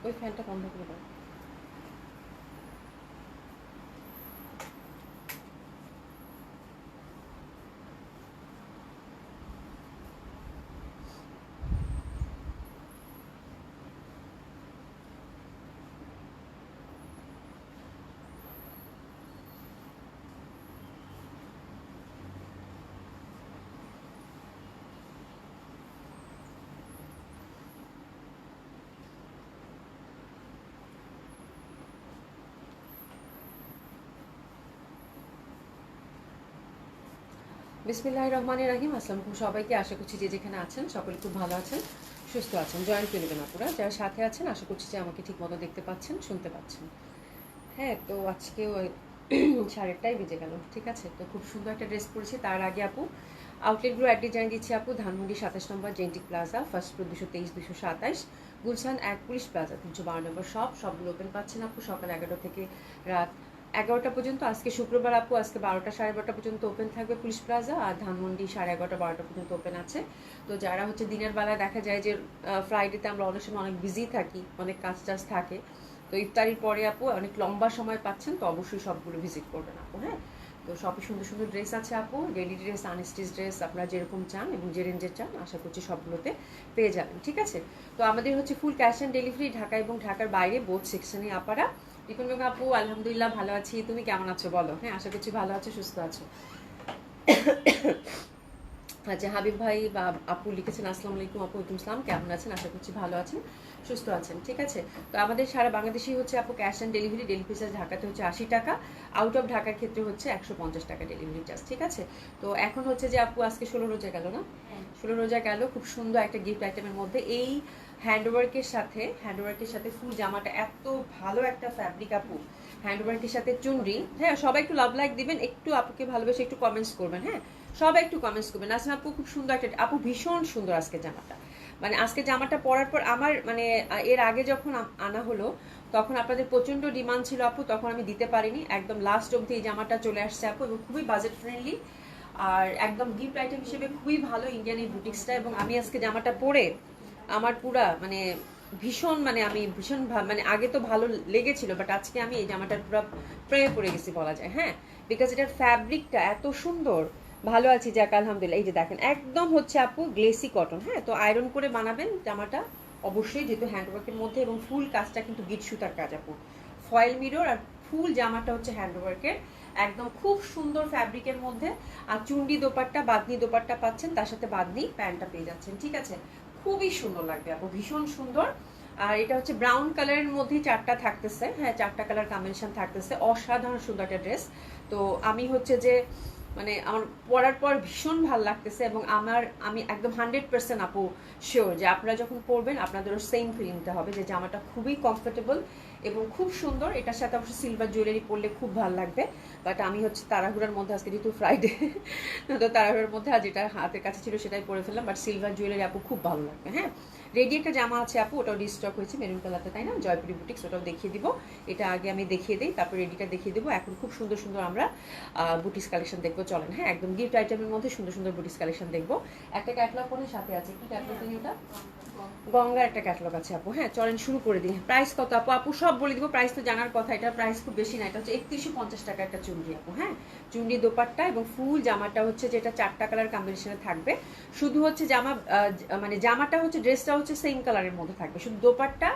ওই ফ্যানটা বন্ধ করে দাও। বিসমিল্লাহির রহমানির রহিম। আসসালামু আলাইকুম সবাইকে। আশা করছি যে যেখানে আছেন সকলে খুব ভালো আছেন, সুস্থ আছেন। জয়েন্ট করে নেবেন আপুরা, যারা সাথে আছেন আশা করছি যে আমাকে ঠিক মতো দেখতে পাচ্ছেন, শুনতে পাচ্ছেন। হ্যাঁ, তো আজকেও 8:30টাই বেজে গেল। ঠিক আছে, তো খুব সুন্দর একটা ড্রেস পরেছি। তার আগে আপু আউটলেটগুলো অ্যাড্রেস জানিয়ে দিচ্ছি আপু। ধানমন্ডি 27 নম্বর Genetic plaza, first floor 223-227, Gulshan 1 police plaza 312 নম্বর সবগুলো ওপেন পাচ্ছেন আপু সকাল 11টা থেকে রাত 11টা পর্যন্ত। আজকে শুক্রবার আপু, আজকে 12টা 12:30 পর্যন্ত ওপেন থাকবে পুলিশ প্লাজা, আর ধানমন্ডি 11:30 12টা পর্যন্ত ওপেন আছে। তো যারা হচ্ছে দিনের বেলায় দেখা যায় যে ফ্রাইডেতে আমরা অনেক সময় অনেক বিজি থাকি, অনেক কাজ টাজ থাকে, তো ইফতারির পরে আপু অনেক লম্বা সময় পাচ্ছেন, তো অবশ্যই সবগুলো ভিজিট করবেন আপু। হ্যাঁ, তো সবই সুন্দর সুন্দর ড্রেস আছে আপু, ডেলি ড্রেস, আনস্টিচ ড্রেস, আপনারা যেরকম চান এবং যে রেঞ্জের চান আশা করছি সবগুলোতে পেয়ে যাবেন। ঠিক আছে, তো আমাদের হচ্ছে full cash on delivery Dhaka এবং ঢাকার বাইরে বোথ সেকশনে। আপারা রিপন বেগম আপু আলহামদুলিল্লাহ ভালো আছি, তুমি কেমন আছো বলো? হ্যাঁ, আশা করছি ভালো আছো, সুস্থ আছো। আচ্ছা, হাবিব ভাই বা আপু লিখেছেন আসসালামু আলাইকুম আপু। ওয়ালাইকুম আসসালাম, কেমন আছেন? আশা করছি ভালো আছেন, সুস্থ আছেন। ঠিক আছে, তো আমাদের সারা বাংলাদেশই হচ্ছে আপু cash on delivery. Delivery charge ঢাকাতে হচ্ছে 80 টাকা, আউট অফ ঢাকার ক্ষেত্রে হচ্ছে 150 টাকা ডেলিভারি চার্জ। ঠিক আছে, তো এখন হচ্ছে যে আপু আজকে 16 রোজা গেল না? 16 রোজা গেল, খুব সুন্দর একটা গিফট আইটেমের মধ্যে এই হ্যান্ডওয়ার্কের সাথে ফুল জামাটা, এত ভালো একটা ফ্যাব্রিক আপু। হ্যান্ডওয়ার্কের সাথে চুনরি। হ্যাঁ, সবাই একটু লাভ লাইক দিবেন, একটু আপুকে ভালোবেসে একটু কমেন্টস করবেন। হ্যাঁ, সবাই একটু কমেন্টস করবেন। নাসরিন আপু খুব সুন্দর একটা আপু, ভীষণ সুন্দর আজকে জামাটা। মানে আজকে জামাটা পরার পর আমার মানে এর আগে যখন আনা হলো তখন আপনাদের প্রচন্ড ডিমান্ড ছিল আপু, তখন আমি দিতে পারিনি। একদম লাস্ট অবধি এই জামাটা চলে আসছে আপু, এবং খুবই বাজেট ফ্রেন্ডলি আর একদম গিফট আইটেম হিসেবে খুবই ভালো ইন্ডিয়ান এই বুটিক্সটা। এবং আমি আজকে জামাটা পরে আমার পুরা মানে ভীষণ মানে আমি ভীষণ মানে আগে তো ভালো লেগেছিল, বাট আজকে আমি এই জামাটার পুরো প্রেমে পড়ে গেছি বলা যায়। হ্যাঁ, বিকজ এটার ফ্যাব্রিকটা এত সুন্দর। ভালো আছি যাক আলহামদুলিল্লাহ। এই যে দেখেন একদম হচ্ছে আপু গ্লেসি কটন। হ্যাঁ, তো আয়রন করে বানাবেন জামাটা অবশ্যই, যেহেতু হ্যান্ডওয়ার্কের মধ্যে, এবং ফুল কাজটা কিন্তু গিট সুতার কাজ আপু, ফয়েল মিরর আর ফুল জামাটা হচ্ছে হ্যান্ডওয়ার্কের, একদম খুব সুন্দর ফ্যাব্রিকের মধ্যে। আর চুন্ডি দোপাট্টা, বাদনি দোপাট্টা পাচ্ছেন, তার সাথে বাদনি প্যান্টটা পেয়ে যাচ্ছেন। ঠিক আছে, খুবই সুন্দর লাগবে আপু, ভীষণ সুন্দর। আর এটা হচ্ছে ব্রাউন কালারের মধ্যে 4টা থাকতেছে। হ্যাঁ, 4টা কালার কম্বিনেশন থাকতেছে, অসাধারণ সুন্দর একটা ড্রেস। তো আমি হচ্ছে যে মানে আমার পরার পর ভীষণ ভালো লাগতেছে, এবং আমি একদম 100% আপু শিওর যে আপনারা যখন পরবেন আপনাদেরও সেম ফিলিংটা হবে যে জামাটা খুবই কমফোর্টেবল এবং খুব সুন্দর। এটার সাথে অবশ্যই সিলভার জুয়েলারি পরলে খুব ভালো লাগবে, বাট আমি হচ্ছে তাড়াহুড়ার মধ্যে, আজকে যেহেতু ফ্রাইডে, তো তাড়াহুড়ার মধ্যে আর যেটা হাতের কাছে ছিল সেটাই পরে ফেললাম, বাট সিলভার জুয়েলারি আপু খুব ভালো লাগবে। হ্যাঁ, রেডি একটা জামা আছে আপু, ওটাও রিস্টক হয়েছে মেরুন কালারটা, তাই না? জয়পুরি বুটিক্স, ওটাও দেখিয়ে দিব। এটা আগে আমি দেখিয়ে দিই, তারপর রেডিটা দেখিয়ে দেবো। এখন খুব সুন্দর সুন্দর আমরা বুটিক্স কালেকশন দেখবো, চলেন। হ্যাঁ, একদম গিফট আইটেমের মধ্যে সুন্দর সুন্দর বুটিক্স কালেকশন দেখবো। একটা ক্যাটলগ করে সাথে আছে, কি ক্যাটলগ জানি ওটা? গঙ্গার একটা ক্যাটলগ আছে আপু। হ্যাঁ, চলেন শুরু করে দিই। প্রাইস কত আপু? আপু সব বলে দিব, প্রাইস তো জানার কথা। এটা প্রাইস খুব বেশি না, এটা হচ্ছে 3150 টাকা একটা চুনরি আপু। হ্যাঁ, চুনরি দোপাট্টা এবং ফুল জামাটা হচ্ছে যেটা 4টা কালার কম্বিনেশনে থাকবে। শুধু হচ্ছে জামা মানে জামাটা হচ্ছে, ড্রেসটা হচ্ছে সেম কালারের মধ্যে থাকবে, শুধু দোপাট্টা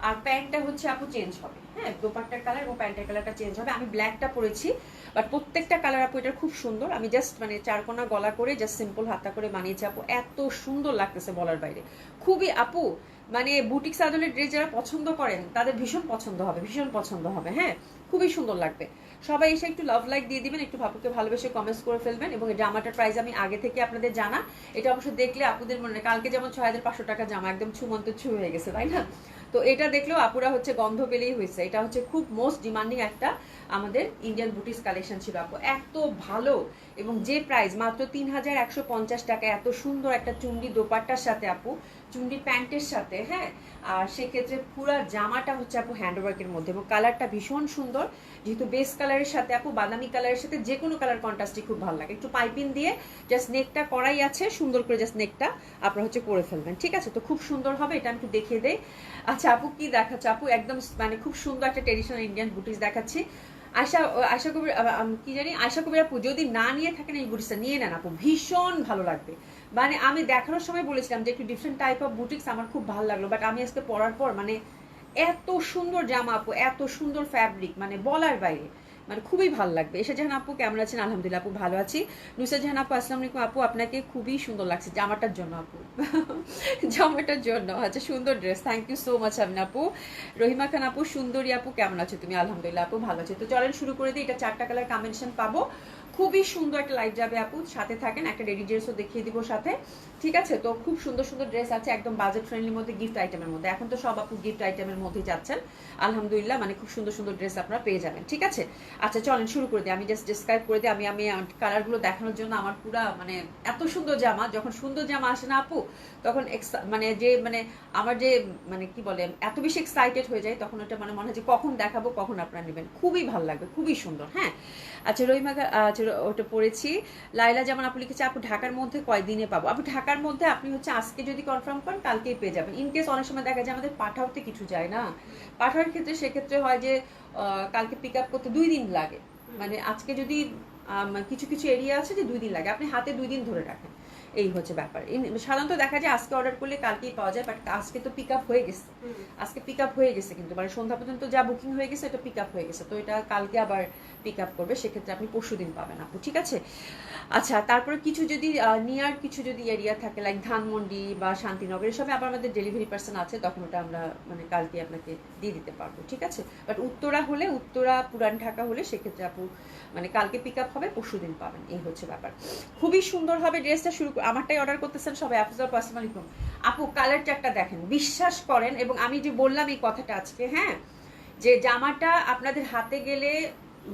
আর প্যান্টটা হচ্ছে আপু চেঞ্জ হবে। হ্যাঁ, দোপাট্টার কালার এবং প্যান্টের কালারটা চেঞ্জ হবে। আমি ব্ল্যাকটা পরেছি, বাট প্রত্যেকটা কালার আপু এটা খুব সুন্দর। আমি জাস্ট মানে 4 কোনা গলা করে জাস্ট সিম্পল হাতা করে বানিয়েছি আপু, এত সুন্দর লাগতেছে বলার বাইরে। খুবই আপু মানে বুটিক সাজনের ড্রেস যারা পছন্দ করেন তাদের ভীষণ পছন্দ হবে, ভীষণ পছন্দ হবে। হ্যাঁ, খুবই সুন্দর লাগবে। সবাই এসে একটু লাভ লাইক দিয়ে দিবেন, একটু ভাপুকে ভালোবেসে কমেন্টস করে ফেলবেন। এবং এই জামাটার প্রাইস আমি আগে থেকে আপনাদের জানা, এটা অবশ্যই দেখলে আপুদের মনে, কালকে যেমন 6500 টাকা জামা একদম ছুমন্ত ছু হয়ে গেছে, তাই না? তো এটা দেখলেও আপুরা হচ্ছে গন্ধ পেলেই হয়েছে। এটা হচ্ছে খুব মোস্ট ডিমান্ডিং একটা আমাদের ইন্ডিয়ান বুটিক্স কালেকশন ছিল আপু, এত ভালো এবং যে প্রাইস মাত্র 3150 টাকা, এত সুন্দর একটা চুন্ডি দোপাট্টার সাথে আপু, চুন্ডি প্যান্টের সাথে, হ্যাঁ। আর সেক্ষেত্রে পুরো জামাটা হচ্ছে আপু হ্যান্ডওয়ার্কের মধ্যে এবং কালারটা ভীষণ সুন্দর, যেহেতু বেস কালারের সাথে আপু বাদামি কালারের সাথে যে কোনো কালার কন্ট্রাস্টই খুব ভালো লাগে। একটু পাইপিং দিয়ে জাস্ট নেকটা করাই আছে, সুন্দর করে জাস্ট নেকটা আপনারা হচ্ছে করে ফেলবেন, ঠিক আছে? তো খুব সুন্দর হবে, এটা আমি একটু দেখিয়ে দেই। আচ্ছা আপু কি দেখাচ্ছে আপু? একদম মানে খুব সুন্দর একটা ট্রেডিশনাল ইন্ডিয়ান বুটিক্স দেখাচ্ছি। আশা কবির কি জানি, আশা কবির আপু যদি না নিয়ে থাকেন এই বুটিক্সটা নিয়ে নেন আপু, ভীষণ ভালো লাগবে। মানে আমি দেখানোর সময় বলেছিলাম যে একটু ডিফারেন্ট টাইপ অফ বুটিক্স আমার খুব ভালো লাগলো, বাট আমি আজকে পরার পর মানে এত সুন্দর জামা আপু, এত সুন্দর ফ্যাব্রিক, মানে বলার বাইরে, মানে খুবই ভালো লাগবে। এসে জাহান আপু কেমন আছেন? আলহামদুলিল্লাহ আপু ভালো আছি। নুসা জাহান আপু আসসালামু আলাইকুম আপু, আপনাকে খুবই সুন্দর লাগছে জামাটার জন্য আপু। জামাটার জন্য আচ্ছা, সুন্দর dress, thank you so much Amin আপু। রহিমা খান আপু সুন্দরী আপু কেমন আছো তুমি? আলহামদুলিল্লাহ আপু ভালো আছি। তো চলেন শুরু করে দিই, এটা 4টা কালার কম্বিনেশন পাবো, খুবই সুন্দর একটা লাইভ যাবে আপু, সাথে থাকেন। একটা রেডি ড্রেসও দেখিয়ে দিব সাথে, ঠিক আছে? তো খুব সুন্দর সুন্দর ড্রেস আছে একদম বাজেট ফ্রেন্ডলির মধ্যে, গিফট আইটেমের মধ্যে। এখন তো সব আপু গিফট আইটেমের মধ্যেই যাচ্ছেন, আলহামদুলিল্লাহ, মানে খুব সুন্দর সুন্দর ড্রেস আপনারা পেয়ে যাবেন, ঠিক আছে? আচ্ছা চলেন শুরু করে দিই, আমি জাস্ট ডিসক্রাইব করে দিই। আমি কালারগুলো দেখানোর জন্য আমার পুরা মানে এত সুন্দর জামা, যখন সুন্দর জামা আসে না আপু, তখন মানে যে মানে আমার যে মানে কি বলে এত বেশি এক্সাইটেড হয়ে যায়, তখন ওটা মানে মনে হয় যে কখন দেখাবো, কখন আপনারা নেবেন, খুবই ভালো লাগবে, খুবই সুন্দর, হ্যাঁ। আচ্ছা রহিমা ওটা পড়েছি। লাইলা যেমন আপু লিখেছে আপু ঢাকার মধ্যে কয়দিনে পাবো? আপু ঢাকার মধ্যে আপনি হচ্ছে আজকে যদি কনফার্ম করেন কালকেই পেয়ে যাবেন। ইনকেস অনেক সময় দেখা যায় আমাদের পাঠাওতে কিছু যায় না, পাঠাওয়ার ক্ষেত্রে সেক্ষেত্রে হয় যে কালকে পিক আপ করতে 2 দিন লাগে। মানে আজকে যদি কিছু কিছু এরিয়া আছে যে 2 দিন লাগে, আপনি হাতে 2 দিন ধরে রাখেন, এই হচ্ছে ব্যাপার। সাধারণত দেখা যায় আজকে অর্ডার করলে কালকেই পাওয়া যায়, বাট আজকে তো পিক আপ হয়ে গেছে, আজকে পিক আপ হয়ে গেছে, কিন্তু মানে সন্ধ্যা পর্যন্ত যা বুকিং হয়ে গেছে এটা পিক আপ হয়ে গেছে, তো এটা কালকে আবার পিক আপ করবে, সেক্ষেত্রে আপনি পরশুদিন পাবেন আপু, ঠিক আছে? আচ্ছা তারপরে কিছু যদি নিয়ার কিছু যদি এরিয়া থাকে লাইক ধানমন্ডি বা শান্তিনগর, এসবে আবার আমাদের ডেলিভারি পার্সন আছে, তখন ওটা আমরা মানে কালকে আপনাকে দিয়ে দিতে পারবো, ঠিক আছে? বাট উত্তরা হলে, উত্তরা পুরান ঢাকা হলে সেক্ষেত্রে আপু মানে কালকে পিক আপ হবে, পরশুদিন পাবেন, এই হচ্ছে ব্যাপার। খুবই সুন্দর হবে ড্রেসটা। আমারটাই অর্ডার করতেছেন সবাই, আফজাল আসসালামু আলাইকুম আপু, কালার চারটা দেখেন, বিশ্বাস করেন, এবং আমি যে বললাম এই কথাটা আজকে, হ্যাঁ, যে জামাটা আপনাদের হাতে গেলে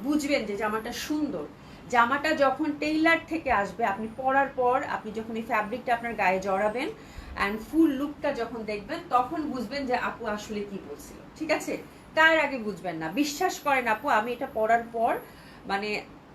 বুঝবেন যে জামাটা সুন্দর। জামাটা যখন টেইলার থেকে আসবে, আপনি পরার পর আপনি যখন এই ফ্যাব্রিকটা আপনার গায়ে জড়াবেন অ্যান্ড ফুল লুকটা যখন দেখবেন, তখন বুঝবেন যে আপু আসলে কি বলছিল, ঠিক আছে? তার আগে বুঝবেন না, বিশ্বাস করেন আপু, আমি এটা পরার পর মানে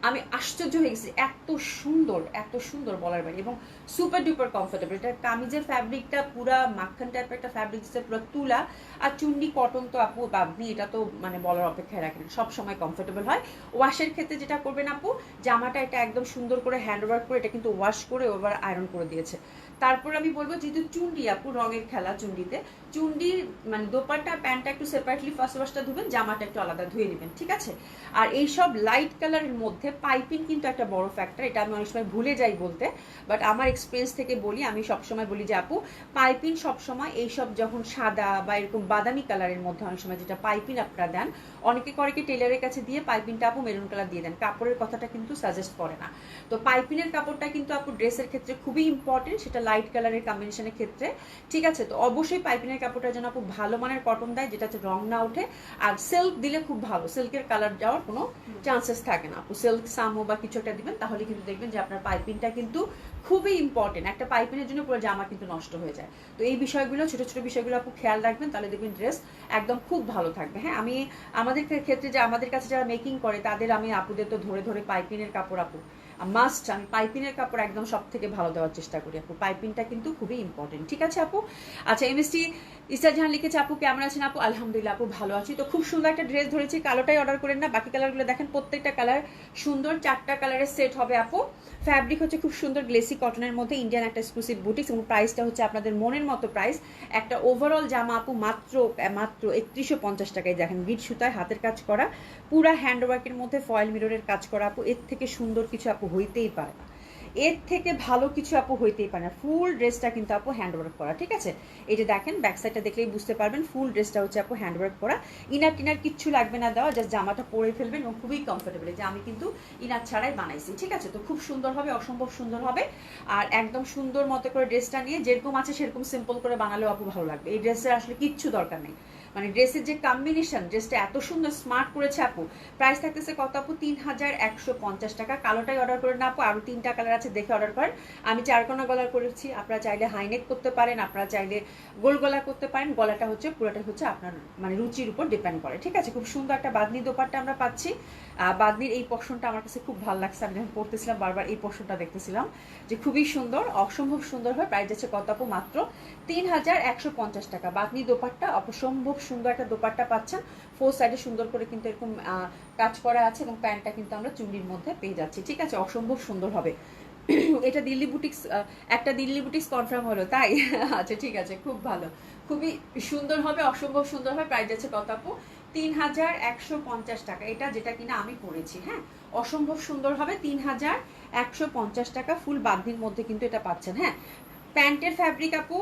আমি আশ্চর্য হয়ে গেছি, এত সুন্দর, এত সুন্দর বলার বাইরে, এবং সুপার ডুপার কমফোর্টেবল। এটা কামিজের ফ্যাব্রিকটা পুরা মাখন টাইপের একটা ফ্যাব্রিক, পুরো তুলা, আর চুন্ডি কটন তো আপু বাবনি, এটা তো মানে বলার অপেক্ষায় রাখেন, সব সময় কমফোর্টেবল হয়। ওয়াশের ক্ষেত্রে যেটা করবেন আপু, জামাটা এটা একদম সুন্দর করে হ্যান্ডওয়ার্ক করে এটা কিন্তু ওয়াশ করে ওভার আয়রন করে দিয়েছে। তারপর আমি বলবো যেহেতু চুন্ডি আপু, রঙের খেলা চুন্ডিতে, চুন্ডির মানে দোপাট্টা প্যান্টটা একটু সেপারেটলি ফার্স্ট ওয়াশটা ধুবেন, জামাটা একটু আলাদা ধুয়ে নেবেন, ঠিক আছে? আর এইসব লাইট কালারের মধ্যে পাইপিং কিন্তু একটা বড় ফ্যাক্টর, এটা আমি অনেক সময় ভুলে যাই বলতে, বাট আমার এক্সপিরিয়েন্স থেকে বলি, আমি সবসময় বলি যে আপু পাইপিং সবসময় এইসব যখন সাদা বা এরকম বাদামি কালারের মধ্যে অনেক সময় যেটা পাইপিং আপনারা দেন, অনেকে করে কি টেলারের কাছে দিয়ে পাইপিংটা আপু মেরুন কালার দিয়ে দেন, কাপড়ের কথাটা কিন্তু সাজেস্ট করে না। তো পাইপিংয়ের কাপড়টা কিন্তু আপু ড্রেসের ক্ষেত্রে খুবই ইম্পর্টেন্ট, সেটা লাইট কালারের কম্বিনেশনের ক্ষেত্রে, ঠিক আছে? তো অবশ্যই পাইপিংয়ের কাপড়টা যেন আপু ভালো মানের কটন দেয়, যেটা হচ্ছে রং না ওঠে। আর সিল্ক দিলে খুব ভালো, সিল্কের কালার যাওয়ার কোনো চান্সেস থাকে না আপু। সিল্ক সামো বা কিছু একটা দিবেন, তাহলে কিন্তু দেখবেন যে আপনার পাইপিংটা কিন্তু খুবই ইম্পর্টেন্ট, একটা পাইপিংয়ের জন্য পুরো জামা কিন্তু নষ্ট হয়ে যায়। তো এই বিষয়গুলো, ছোট ছোট বিষয়গুলো আপু খেয়াল রাখবেন, তাহলে দেখবেন ড্রেস একদম খুব ভালো থাকবে। হ্যাঁ, আমি আমাদের ক্ষেত্রে যে আমাদের কাছে যারা মেকিং করে তাদের আমি আপুদের তো ধরে ধরে পাইপিংয়ের কাপড় আপু মাস্ট, আমি পাইপিংয়ের কাপড় একদম সব থেকে ভালো দেওয়ার চেষ্টা করি আপু, পাইপিংটা কিন্তু খুবই ইম্পর্টেন্ট, ঠিক আছে আপু? আচ্ছা এমএসটি ইসা জাহান লিখেছে আপু কেমন আছেন আপু? আলহামদুলিল্লাহ আপু ভালো আছি। তো খুব সুন্দর একটা ড্রেস ধরেছি, কালোটাই অর্ডার করেন না, বাকি কালারগুলো দেখেন, প্রত্যেকটা কালার সুন্দর, 4টা কালারের সেট হবে আপু। ফ্যাব্রিক হচ্ছে খুব সুন্দর গ্লেসি কটনের মধ্যে, ইন্ডিয়ান একটা এক্সক্লুসিভ বুটিক্স, এবং প্রাইসটা হচ্ছে আপনাদের মনের মতো প্রাইস। একটা ওভারঅল জামা আপু মাত্র 3150 টাকায়, দেখেন গিট সুতায় হাতের কাজ করা, পুরা হ্যান্ডওয়ার্কের মধ্যে ফয়েল মিররের কাজ করা আপু, এর থেকে সুন্দর কিছু আপু হইতেই পারে না। এর থেকে ভালো কিছু আপু হইতেই পারে না। ফুল ড্রেসটা কিন্তু আপু হ্যান্ডওয়ার্ক করা, ঠিক আছে? এই যে দেখেন ব্যাক সাইডটা দেখলেই বুঝতে পারবেন ফুল ড্রেসটা হচ্ছে আপু হ্যান্ডওয়ার্ক করা। ইনার টিনার কিচ্ছু লাগবে না দেওয়া, জাস্ট জামাটা পরে ফেলবেন এবং খুবই কমফোর্টেবল। যে আমি কিন্তু ইনার ছাড়াই বানাইছি, ঠিক আছে? তো খুব সুন্দর হবে, অসম্ভব সুন্দর হবে। আর একদম সুন্দর মতো করে ড্রেসটা নিয়ে যেরকম আছে সেরকম সিম্পল করে বানালেও আপু ভালো লাগবে। এই ড্রেসের আসলে কিচ্ছু দরকার নেই, মানে ড্রেসের যে কম্বিনেশন, ড্রেসটা এত সুন্দর স্মার্ট করেছে আপু। প্রাইস থাকতেছে কত আপু? 3150 টাকা। কালোটাই অর্ডার করে না আপু, আরো 3টা কালার আছে, দেখে অর্ডার করেন। আমি 4 কোনা গলার করেছি, আপনারা চাইলে হাইনেক করতে পারেন, আপনারা চাইলে গোল গলা করতে পারেন। গলাটা হচ্ছে পুরোটা হচ্ছে আপনার মানে রুচির উপর ডিপেন্ড করে, ঠিক আছে? খুব সুন্দর একটা বাদনি দোপাট্টা আমরা পাচ্ছি। বাদনির এই পোর্শনটা আমার কাছে খুব ভালো লাগছে, আমি যখন পড়তেছিলাম বারবার এই পোর্শনটা দেখতেছিলাম যে খুবই সুন্দর, অসম্ভব সুন্দর হয়। প্রাইস যাচ্ছে কত আপু? মাত্র 3150 টাকা। বাদনি দোপাট্টা অসম্ভব সুন্দর একটা দোপাট্টা পাচ্ছেন, ফোর সাইডে সুন্দর করে কিন্তু এরকম কাজ করা আছে এবং প্যান্টটা কিন্তু আমরা চুন্ডির মধ্যে পেয়ে যাচ্ছি, ঠিক আছে? অসম্ভব সুন্দর হবে। এটা দিল্লি বুটিক্স, একটা দিল্লি বুটিক্স কনফার্ম হলো, তাই? আচ্ছা ঠিক আছে, খুব ভালো, খুবই সুন্দর হবে, অসম্ভব সুন্দর হবে। প্রাইস যাচ্ছে কত আপু? 3150 টাকা। এটা যেটা কিনা আমি পরেছি, হ্যাঁ, অসম্ভব সুন্দর হবে। 3150 টাকা ফুল বাঁধনির মধ্যে কিন্তু এটা পাচ্ছেন। হ্যাঁ, প্যান্টের ফ্যাব্রিক আপু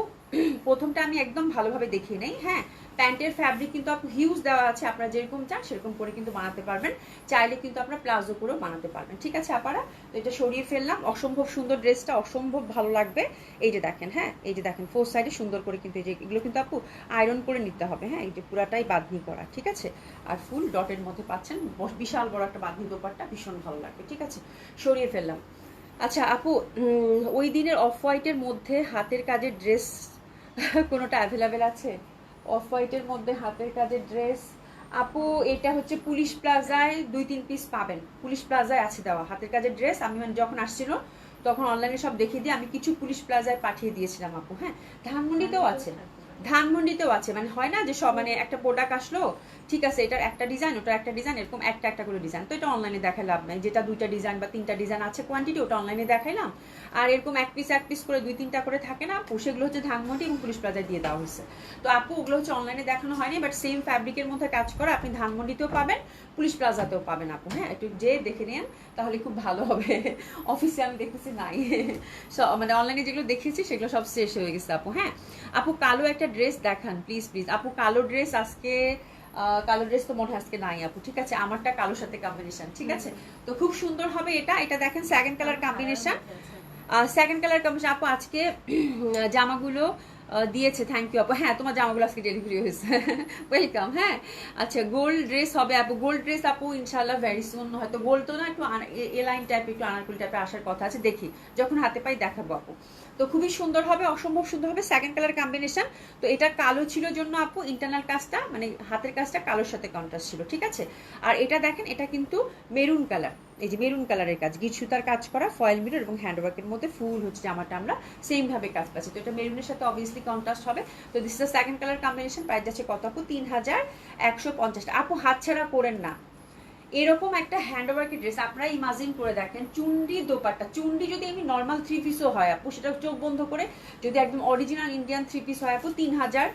প্রথমটা আমি একদম ভালোভাবে দেখিয়ে নেই। হ্যাঁ, প্যান্টের ফ্যাব্রিক কিন্তু আপু হিউজ দেওয়া আছে, আপনারা যেরকম চান সেরকম করে কিন্তু বানাতে পারবেন, চাইলে কিন্তু আপনারা প্লাজো করেও বানাতে পারবেন, ঠিক আছে আপারা? তো এটা সরিয়ে ফেললাম, অসম্ভব সুন্দর ড্রেসটা, অসম্ভব ভালো লাগবে। এই যে দেখেন, হ্যাঁ, এই যে দেখেন ফোর সাইডে সুন্দর করে কিন্তু এই যে এগুলো কিন্তু আপু আয়রন করে নিতে হবে, হ্যাঁ, এই যে পুরাটাই বাঁধনি করা, ঠিক আছে? আর ফুল ডটের মধ্যে পাচ্ছেন, বিশাল বড় একটা বাঁধনি দোপাট্টা, ভীষণ ভালো লাগবে, ঠিক আছে? সরিয়ে ফেললাম। আচ্ছা আপু, ওই দিনের অফ হোয়াইটের মধ্যে হাতের কাজের ড্রেস কোনোটা অ্যাভেলেবেল আছে? অফ হোয়াইটের মধ্যে হাতের কাজের ড্রেস আপু, এটা হচ্ছে পুলিশ প্লাজায় 2-3 পিস পাবেন, পুলিশ প্লাজায় আছে দেওয়া হাতের কাজের ড্রেস। আমি মানে যখন আসছিল তখন অনলাইনে সব দেখিয়ে দিয়ে আমি কিছু পুলিশ প্লাজায় পাঠিয়ে দিয়েছিলাম আপু। হ্যাঁ, ধানমন্ডিতেও আছে, ধানমন্ডিতেও আছে, মানে হয় না যে সব মানে একটা প্রোডাক্ট আসলো, ঠিক আছে, এটার একটা ডিজাইন, ওটা একটা ডিজাইন, এরকম একটা একটা করে ডিজাইন, তো এটা অনলাইনে দেখাই লাভ নাই। যেটা 2টা ডিজাইন বা 3টা ডিজাইন আছে কোয়ান্টিটি, ওটা অনলাইনে দেখাইলাম। আর এরকম এক পিস করে 2-3টা করে থাকে না আপু, সেগুলো হচ্ছে ধানমন্ডি এবং পুলিশ প্লাজায় দিয়ে দেওয়া হয়েছে। তো আপু ওগুলো হচ্ছে অনলাইনে দেখানো হয়নি, বাট সেম ফ্যাব্রিকের মধ্যে কাজ করা, আপনি ধানমন্ডিতেও পাবেন, পুলিশ প্লাজাতেও পাবেন আপু। হ্যাঁ, একটু যে দেখে নিন তাহলে খুব ভালো হবে। অফিসে আমি দেখতেছি নাই, মানে অনলাইনে যেগুলো দেখেছি সেগুলো সব শেষ হয়ে গেছে আপু। হ্যাঁ আপু, কালো একটা ড্রেস দেখান প্লিজ প্লিজ আপু। কালো ড্রেস আজকে, কালো ড্রেস তো মনে আজকে নাই আপু, ঠিক আছে? আমারটা কালোর সাথে কম্বিনেশন, ঠিক আছে? তো খুব সুন্দর হবে এটা। এটা দেখেন second colour combination, second colour combination আপু। আজকে জামাগুলো দিয়েছে, থ্যাংক ইউ আপু। হ্যাঁ, তোমার জামাগুলো আজকে ডেলিভারি হয়েছে, ওয়েলকাম। হ্যাঁ, আচ্ছা, গোল্ড ড্রেস হবে আপু, গোল্ড ড্রেস আপু ইনশাল্লাহ ভেরি সুন, হয়তো গোল্ড তো না, একটু এ লাইন টাইপ, একটু আনারকুলি টাইপের আসার কথা আছে, দেখি যখন হাতে পাই দেখাবো আপু। তো খুবই সুন্দর হবে, অসম্ভব সুন্দর হবে, সেকেন্ড কালার কম্বিনেশন। তো এটা কালো ছিল জন্য আপু ইন্টারনাল কাজটা মানে হাতের কাজটা কালোর সাথে কন্ট্রাস্ট ছিল, ঠিক আছে? আর এটা দেখেন, এটা কিন্তু মেরুন কালার, এই যে মেরুন কালারের কাজ, গিট সুতার কাজ করা, ফয়েল মিরর এবং হ্যান্ডওয়ার্কের মধ্যে ফুল হচ্ছে জামাটা আমরা সেম ভাবে কাজ পাচ্ছি। তো এটা মেরুনের সাথে অবভিয়াসলি কন্ট্রাস্ট হবে। তো this is the second colour combination. Price যাচ্ছে কত আপু? 3150 টাকা। আপু হাতছাড়া করেন না, এরকম একটা হ্যান্ডওয়ার্কের ড্রেস আপনারা ইমাজিন করে দেখেন, চুন্ডি দোপাট্টা, চুন্ডি যদি আমি নর্মাল 3 পিসও হয় আপু, সেটা চোখ বন্ধ করে যদি একদম অরিজিনাল ইন্ডিয়ান 3 পিস হয় আপু 3000,